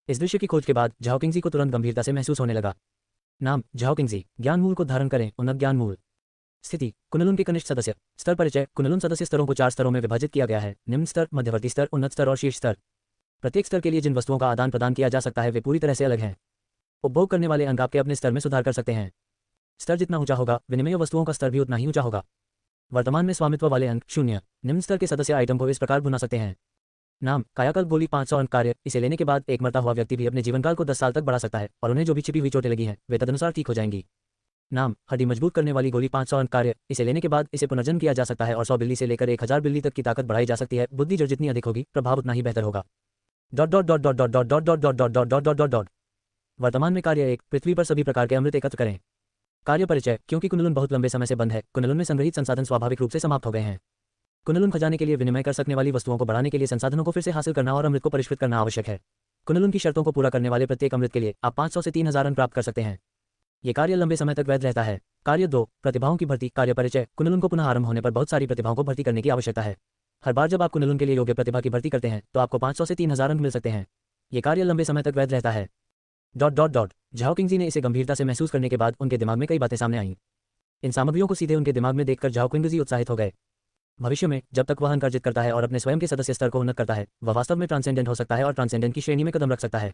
इस दृश्य की खोज के बाद झाओ किंगजी को तुरंत गंभीरता से महसूस होने लगा। नाम झाओ किंगजी, ज्ञान मूल को धारण करें, उन्नत ज्ञान मूल। स्थिति कुंडलन के कनिष्ठ सदस्य। स्तर परिचय कुंडलन सदस्य स्तरों को 4 स्तरों में विभाजित किया गया है, निम्न स्तर, मध्यवर्ती स्तर, उन्नत स्तर और शीर्ष स्तर। प्रत्येक स्तर के लिए जिन वस्तुओं का आदान प्रदान किया जा सकता है वे पूरी तरह से अलग हैं। उपभोग करने वाले अंक आपके अपने स्तर में सुधार कर सकते हैं। स्तर जितना ऊंचा होगा, विनिमय वस्तुओं का स्तर भी उतना ही ऊंचा होगा। वर्तमान में स्वामित्व वाले अंक 0। निम्न स्तर के सदस्य आइटम को इस प्रकार भुना सकते हैं। नाम कायाकल्प गोली 500 अंक कार्य, इसे लेने के बाद एक मरता हुआ व्यक्ति भी अपने जीवनकाल को 10 साल तक बढ़ा सकता है और उन्हें जो भी छिपी हुई चोटें लगी हैं वे तदनुसार ठीक हो जाएंगी। नाम हड्डी मजबूत करने वाली गोली 500 अंक कार्य, इसे लेने के बाद इसे पुनर्जन्म किया जा सकता है और 100 बिल्ली से लेकर 1000 बिल्ली तक की ताकत बढ़ाई जा सकती है। बुद्धि जड़ जितनी अधिक होगी, प्रभाव उतना ही बेहतर होगा। Dot dot dot dot dot dot dot dot dot dot dot dot dot dot dot. वर्तमान में कार्य 1, पृथ्वी पर सभी प्रकार के अमृत एकत्र करें। कार्य परिचय क्योंकि कुंडलन बहुत लंबे समय से बंद है, कुंडलन में संग्रहित संसाधन स्वाभाविक रूप से समाप्त हो गए हैं। कुंडलन खजाने के लिए विनिमय कर सकने वाली वस्तुओं को बढ़ाने के लिए संसाधनों को फिर से हासिल करना और अमृत को परिष्कृत करना आवश्यक है। कुंडलन की शर्तों को पूरा करने वाले प्रत्येक अमृत के लिए आप 500 से 3000 अंक प्राप्त कर सकते हैं। ये कार्य लंबे समय तक वैध रहता है। कार्य 2, प्रतिभाओं की भर्ती। कार्य परिचय कुंडलन को पुनः आरंभ होने पर बहुत सारी प्रतिभाओं को भर्ती करने की आवश्यकता है। हर बार जब आप कुंडलन के लिए योग्य प्रतिभा की भर्ती करते हैं तो आपको 500 से 3000 अंक मिल सकते हैं। ये कार्य लंबे समय तक वैध रहता है। Dot dot dot. Zhao Qingzhi ने इसे गंभीरता से महसूस करने के बाद उनके दिमाग में कई बातें सामने आईं। इन सामग्रियों को सीधे उनके दिमाग में देखकर झाओ किंगजी उत्साहित हो गए। भविष्य में जब तक वह अंक अर्जित करता है और अपने स्वयं के सदस्य स्तर को उन्नत करता है, वह वास्तव में ट्रांसेंडेंट हो सकता है और ट्रांसेंडेंट की श्रेणी में कदम रख सकता है।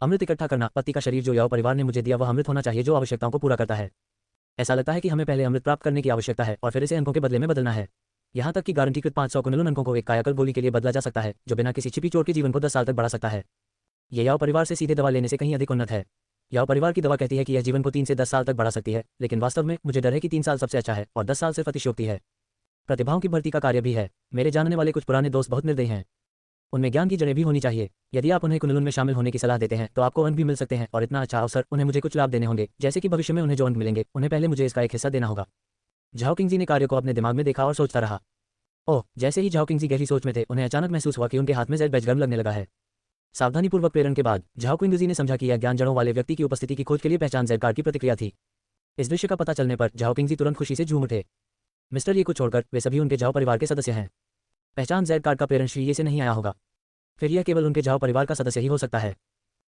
अमृत इकट्ठा करना। पति का शरीर जो याओ परिवार ने मुझे दिया वह अमृत होना चाहिए जो आवश्यकताओं को पूरा करता है। ऐसा लगता है कि हमें पहले अमृत प्राप्त करने की आवश्यकता है और फिर इसे अंकों के बदले में बदलना है। यहाँ तक कि गारंटीकृत 500 कुंडलन अंकों को एक कायाकल्प गोली के लिए बदला जा सकता है जो बिना किसी छिपी चोट के जीवन को 10 साल तक बढ़ा सकता है। ये याओ परिवार से सीधे दवा लेने से कहीं अधिक उन्नत है। याओ परिवार की दवा कहती है कि यह जीवन को 3 से 10 साल तक बढ़ा सकती है, लेकिन वास्तव में मुझे डर है कि 3 साल सबसे अच्छा है और 10 साल सिर्फ अतिशयोक्ति है। प्रतिभाओं की भर्ती का कार्य भी है। मेरे जानने वाले कुछ पुराने दोस्त बहुत निर्दयी हैं। उनमें ज्ञान की जड़ें भी होनी चाहिए। यदि आप उन्हें कुंडलन में शामिल होने की सलाह देते हैं तो आपको अंक भी मिल सकते हैं और इतना अच्छा अवसर, उन्हें मुझे कुछ लाभ देने होंगे, जैसे कि भविष्य में उन्हें जो अंक मिलेंगे उन्हें पहले मुझे इसका एक हिस्सा देना होगा। झाओ किंगजी ने कार्य को अपने दिमाग में देखा और सोचता रहा। ओह, जैसे ही झाओ किंगजी गहरी सोच में थे, उन्हें अचानक महसूस हुआ कि उनके हाथ में जेड बैज गर्म लगने लगा है। सावधानीपूर्वक प्रेरण के बाद झाओ किंगजी ने समझा कि यह ज्ञान जड़ों वाले व्यक्ति की उपस्थिति की खोज के लिए पहचान जेड कार्ड की प्रतिक्रिया थी। इस दृश्य का पता चलने पर झाओ किंगजी तुरंत खुशी से झूम उठे। मिस्टर ये को छोड़कर वे सभी उनके झाओ परिवार के सदस्य हैं। पहचान जेड कार्ड का प्रेरण श्री ये से नहीं आया होगा। फिर यह केवल उनके झाओ परिवार का सदस्य ही हो सकता है।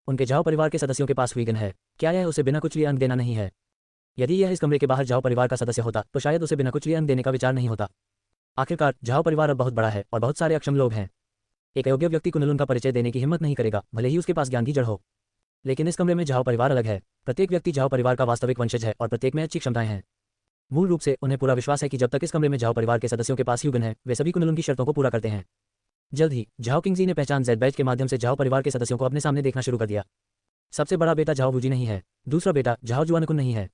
उनके झाओ परिवार के सदस्यों के पास हुईगन है, क्या यह उसे बिना कुछ लिए अंक देना नहीं है? यदि यह इस कमरे के बाहर झाओ परिवार का सदस्य होता तो शायद उसे बिना कुछ लिए अंक देने का विचार नहीं होता। आखिरकार झाओ परिवार अब बहुत बड़ा है और बहुत सारे अक्षम लोग हैं। एक अयोग्य व्यक्ति कुनलुन का परिचय देने की हिम्मत नहीं करेगा, भले ही उसके पास ज्ञान की जड़ हो। लेकिन इस कमरे में झाओ परिवार अलग है। प्रत्येक व्यक्ति झाओ परिवार का वास्तविक वंशज है और प्रत्येक में अच्छी क्षमताएं हैं। मूल रूप से उन्हें पूरा विश्वास है कि जब तक इस कमरे में झाओ परिवार के सदस्यों के पास ह्यूगन है, वे सभी कुनलुन की शर्तों को पूरा करते हैं। जल्द ही झाओ किंगजी ने पहचान जेड बैच के माध्यम से झाओ परिवार के सदस्यों को अपने सामने देखना शुरू कर दिया। सबसे बड़ा बेटा झाओ वूजी नहीं है, दूसरा बेटा झाओ जुआनकुन नहीं है। ...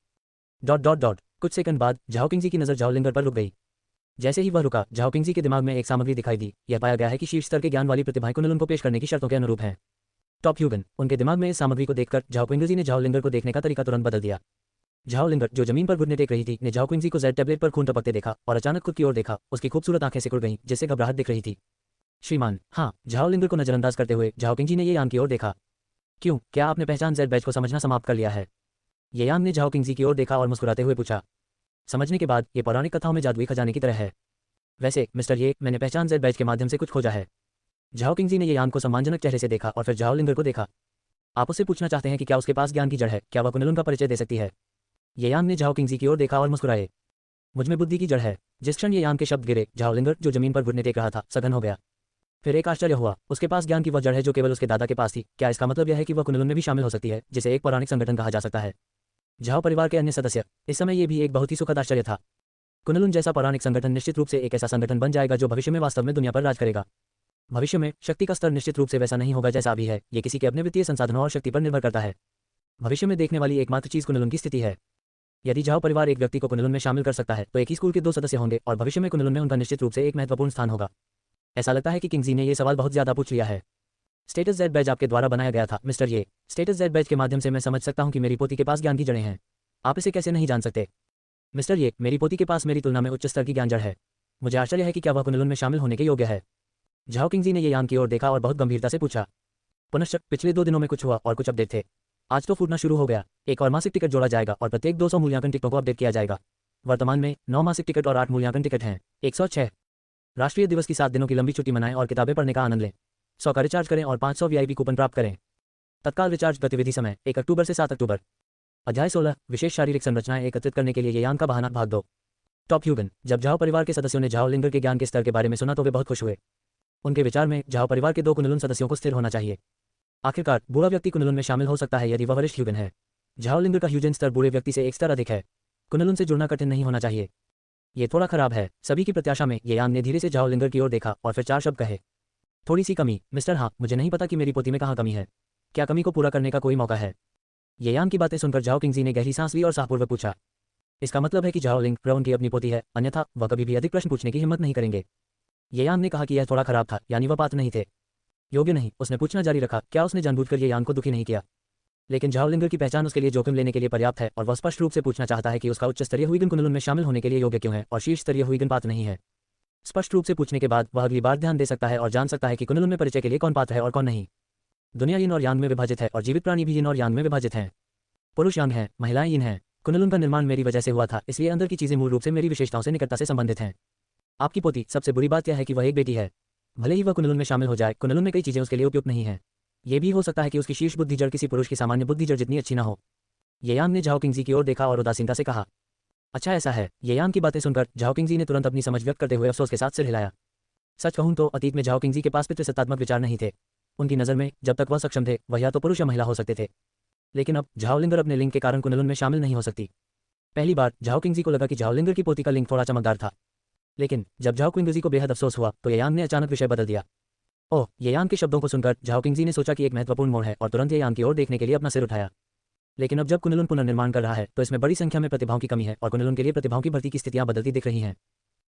कुछ सेकंड बाद झाओ किंगजी की नजर झाओ लिंगर पर रुक गई। जैसे ही वह रुका, झाओ किंगजी के दिमाग में एक सामग्री दिखाई दी। यह पाया गया है कि शीर्ष स्तर के ज्ञान वाली प्रतिभाएं कुनलुन को पेश करने की शर्तों के अनुरूप हैं। टॉप ह्यूगन, उनके दिमाग में इस सामग्री को देखकर झाओ किंगजी ने झाओ लिंगर को देखने का तरीका तुरंत बदल दिया। झाओ लिंगर, जो जमीन पर घुटने टेक रही थी, ने झाओ किंगजी को जेड टैबलेट पर खून टपकते देखा और अचानक खुद की ओर देखा। उसकी खूबसूरत आंखें सिकुड़ गईं, जिससे घबराहट दिख रही थी। श्रीमान, हाँ। झाओ लिंगर को नजरअंदाज करते हुए झाओ किंगजी ने ये यान की ओर देखा। क्यों, क्या आपने पहचान जेड बैच को समझना समाप्त कर लिया है? ये यान ने झाओ किंगजी की ओर देखा और मुस्कुराते हुए पूछा। समझने के बाद ये पौराणिक कथाओं में जादुई खजाने की तरह है। वैसे मिस्टर ये, मैंने पहचान जेड बैच के माध्यम से कुछ खोजा है। झाओ किंगजी ने ये यान को सम्मानजनक चेहरे से देखा और फिर झाओ लिंगर को देखा। आप उससे पूछना चाहते हैं कि क्या उसके पास ज्ञान की जड़ है, क्या वह कुनलुन का परिचय दे सकती है? ये यान ने झाओ किंगजी की ओर देखा और मुस्कुराए। मुझमें बुद्धि की जड़ है। जिस क्षण ये यान के शब्द गिरे, झाओ लिंगर, जो जमीन पर घुटने टेक रहा था, सघन हो गया। फिर एक आश्चर्य हुआ, उसके पास ज्ञान की वह जड़ है जो केवल उसके दादा के पास थी। क्या इसका मतलब यह है कि वह कुनलुन में भी शामिल हो सकती है, जिसे एक पौराणिक संगठन कहा जा सकता है? झाओ परिवार के अन्य सदस्य, इस समय ये भी एक बहुत ही सुखद आश्चर्य था। कुनलुन जैसा पौराणिक संगठन निश्चित रूप से एक ऐसा संगठन बन जाएगा जो भविष्य में वास्तव में दुनिया पर राज करेगा। भविष्य में शक्ति का स्तर निश्चित रूप से वैसा नहीं होगा जैसा अभी है। ये किसी के अपने वित्तीय संसाधनों और शक्ति पर निर्भर करता है। भविष्य में देखने वाली एकमात्र चीज कुनलुन की स्थिति है। यदि झाओ परिवार एक व्यक्ति को कुनलुन में शामिल कर सकता है तो एक ही स्कूल के 2 सदस्य होंगे और भविष्य में कुनलुन में उनका निश्चित रूप से एक महत्वपूर्ण स्थान होगा। ऐसा लगता है कि किंगजी ने यह सवाल बहुत ज्यादा पूछ लिया है। स्टेटस जेड बैच आपके द्वारा बनाया गया था मिस्टर ये। स्टेटस जेड बैच के माध्यम से मैं समझ सकता हूं कि मेरी पोती के पास ज्ञान की जड़ें हैं। आप इसे कैसे नहीं जान सकते? मिस्टर ये, मेरी पोती के पास मेरी तुलना में उच्च स्तर की ज्ञान जड़ है। मुझे आश्चर्य है कि क्या वह कुनलुन में शामिल होने के योग्य है? झाओ किंगजी ने ये यान की ओर देखा और बहुत गंभीरता से पूछा। पुनश्च पिछले 2 दिनों में कुछ हुआ और कुछ अपडेट थे। आज तो फूटना शुरू हो गया। एक और मासिक टिकट जोड़ा जाएगा और प्रत्येक 200 मूल्यांकन टिकटों को अपडेट किया जाएगा। वर्तमान में 9 मासिक टिकट और 8 मूल्यांकन टिकट हैं। 106 राष्ट्रीय दिवस की 7 दिनों की लंबी छुट्टी मनाएं और किताबें पढ़ने का आनंद लें। 100 का रिचार्ज करें और 500 वीआईपी कूपन प्राप्त करें। तत्काल रिचार्ज गतिविधि समय 1 अक्टूबर से 7 अक्टूबर। अध्याय 16 विशेष शारीरिक संरचनाएं एकत्रित करने के लिए ये यान का बहाना भाग 2। टॉप ह्यूगन, जब झाओ परिवार के सदस्यों ने झाओ लिंगर के ज्ञान के स्तर के बारे में सुना तो वे बहुत खुश हुए। उनके विचार में झाओ परिवार के 2 कुनलुन सदस्यों को स्थिर होना चाहिए। आखिरकार बूढ़ा व्यक्ति कुनलुन में शामिल हो सकता है यदि वह वरिष्ठ ह्यूगन है। झाओ लिंगर का ह्यूजन स्तर बूढ़े व्यक्ति से एक स्तर अधिक है। कुनलुन से जुड़ना कठिन नहीं होना चाहिए। ये थोड़ा खराब है। सभी की प्रत्याशा में ये यान ने धीरे से झाओ लिंगर की ओर देखा और फिर 4 शब्द कहे। थोड़ी सी कमी मिस्टर, हाँ। मुझे नहीं पता कि मेरी पोती में कहाँ कमी है। क्या कमी को पूरा करने का कोई मौका है? ये यान की बातें सुनकर झाओ किंगजी ने गहरी सांस ली और साहपूर्वक पूछा। इसका मतलब है कि झाओ लिंगर उनकी अपनी पोती है, अन्यथा वह कभी भी अधिक प्रश्न पूछने की हिम्मत नहीं करेंगे। ये यान ने कहा कि यह थोड़ा खराब था, यानी वह पात्र नहीं थे, योग्य नहीं। उसने पूछना जारी रखा, क्या उसने जानबूझकर ये यान को दुखी नहीं किया? लेकिन झाओ लिंगर की पहचान उसके लिए जोखिम लेने के लिए पर्याप्त है और वह स्पष्ट रूप से पूछना चाहता है कि उसका उच्च स्तरीय हुईगन कुनलुन में शामिल होने के लिए योग्य क्यों है और शीर्ष स्तरीय हुईगन पात्र नहीं है। स्पष्ट रूप से पूछने के बाद वह अगली बार ध्यान दे सकता है और जान सकता है कि कुनलुन में परिचय के लिए कौन पात्र है और कौन नहीं। दुनिया यिन और यांग में विभाजित है और जीवित प्राणी भी यिन और यांग में विभाजित हैं। पुरुष यांग हैं, महिलाएं यिन हैं। कुनलुन का निर्माण मेरी वजह से हुआ था, इसलिए अंदर की चीजें मूल रूप से मेरी विशेषताओं से निकटता से संबंधित हैं। आपकी पोती, सबसे बुरी बात यह है कि वह एक बेटी है। भले ही वह कुनलुन में शामिल हो जाए, कुनलुन में कई चीजें उसके लिए उपयुक्त नहीं है। ये भी हो सकता है कि उसकी शीर्ष बुद्धि जड़ किसी पुरुष की सामान्य बुद्धि जड़ जितनी अच्छी न हो। ये यान ने झाओ किंगजी की ओर देखा और उदासीनता से कहा, अच्छा ऐसा है। ये यान की बातें सुनकर झाओ किंगजी ने तुरंत अपनी समझ व्यक्त करते हुए अफसोस के साथ सिर हिलाया। सच कहूं तो अतीत में झाओ किंगजी के पास पितृसत्तात्मक विचार नहीं थे। उनकी नज़र में जब तक वह सक्षम थे, वह या तो पुरुष या महिला हो सकते थे। लेकिन अब झाओ लिंगर अपने लिंग के कारण कुनलुन में शामिल नहीं हो सकती। पहली बार झाओ किंगजी को लगा कि झाओ लिंगर की पोती का लिंग थोड़ा चमकदार था। लेकिन जब झाओ किंगजी को बेहद अफसोस हुआ तो ये यान ने अचानक विषय बदल दिया। ओह, ये यान के शब्दों को सुनकर झाओ किंगजी ने सोचा कि एक महत्वपूर्ण मोड़ है और तुरंत ये यान की ओर देखने के लिए अपना सिर उठाया। लेकिन अब जब कुनलुन पुनर्निर्माण कर रहा है तो इसमें बड़ी संख्या में प्रतिभाओं की कमी है और कुनलुन के लिए प्रतिभाओं की भर्ती की स्थितियां बदलती दिख रही हैं।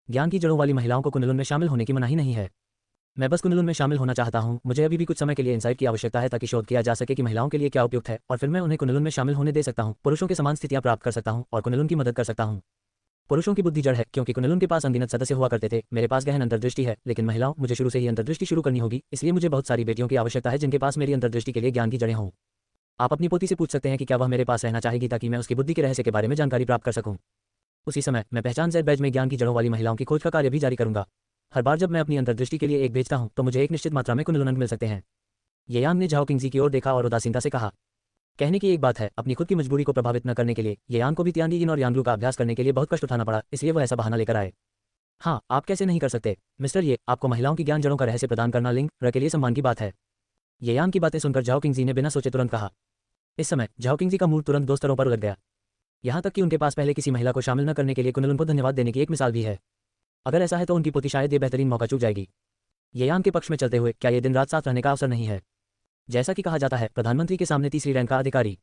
ज्ञान की जड़ों वाली महिलाओं को कुनलुन में शामिल होने की मनाही नहीं है। मैं बस कुनलुन में शामिल होना चाहता हूं। मुझे अभी भी कुछ समय के लिए इंसाइट की आवश्यकता है ताकि शोध किया जा सके कि महिलाओं के लिए क्या उपयुक्त है और फिर मैं उन्हें कुनलुन में शामिल होने दे सकता हूं, पुरुषों के समान स्थितियां प्राप्त कर सकता हूं और कुनलुन की मदद कर सकता हूं। पुरुषों की बुद्धि जड़ है क्योंकि कुनलुन के पास अनगिनत सदस्य हुआ करते थे। मेरे पास गहन अंतर्दृष्टि है, लेकिन महिलाओं, मुझे शुरू से ही अंतर्दृष्टि शुरू करनी होगी, इसलिए मुझे बहुत सारी बेटियों की आवश्यकता है जिनके पास मेरी अंतर्दृष्टि के लिए ज्ञान की जड़ें हों। आप अपनी पोती से पूछ सकते हैं कि क्या वह मेरे पास रहना चाहेगी ताकि मैं उसकी बुद्धि के रहस्य के बारे में जानकारी प्राप्त कर सकूं। उसी समय मैं पहचान जेड बैच में ज्ञान की जड़ों वाली महिलाओं की खोज का कार्य भी जारी करूंगा। हर बार जब मैं अपनी अंतर्दृष्टि के लिए एक भेजता हूँ तो मुझे एक निश्चित मात्रा में कुंडलनंग मिल सकते हैं। ये यांग ने झाओ किंगजी की ओर देखा और उदासीनता से कहा, कहने की एक बात है, अपनी खुद की मजबूरी को प्रभावित न करने के लिए ये यांग को भी तियानगी यिन और यांगलू का अभ्यास करने के लिए बहुत कष्ट उठाना पड़ा, इसलिए वो ऐसा बहाना लेकर आए। हाँ, आप कैसे नहीं कर सकते मिस्टर ये, आपको महिलाओं की ज्ञान जड़ों का रहस्य प्रदान करना लिंग र के लिए सम्मान की बात है। ये यांग की बातें सुनकर झाओ किंगजी ने बिना सोचे तुरंत कहा। इस समय झाओ किंगजी का मूड तुरंत दो स्तरों पर उलट गया। यहाँ तक कि उनके पास पहले किसी महिला को शामिल न करने के लिए कुंडलन को धन्यवाद देने की एक मिसाल भी है। अगर ऐसा है तो उनकी पोती शायद ये बेहतरीन मौका चूक जाएगी। ये यांग के पक्ष में चलते हुए, क्या ये दिन रात साथ रहने का अवसर नहीं है? जैसा कि कहा जाता है, प्रधानमंत्री के सामने तीसरी रैंक का अधिकारी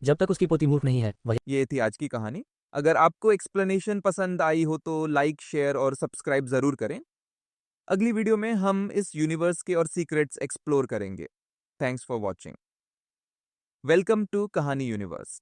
जब तक उसकी पोती मूर्ख नहीं है वह। ये थी आज की कहानी। अगर आपको एक्सप्लेनेशन पसंद आई हो तो लाइक, शेयर और सब्सक्राइब ज़रूर करें। अगली वीडियो में हम इस यूनिवर्स के और सीक्रेट्स एक्सप्लोर करेंगे। Thanks for watching. Welcome to Kahani universe.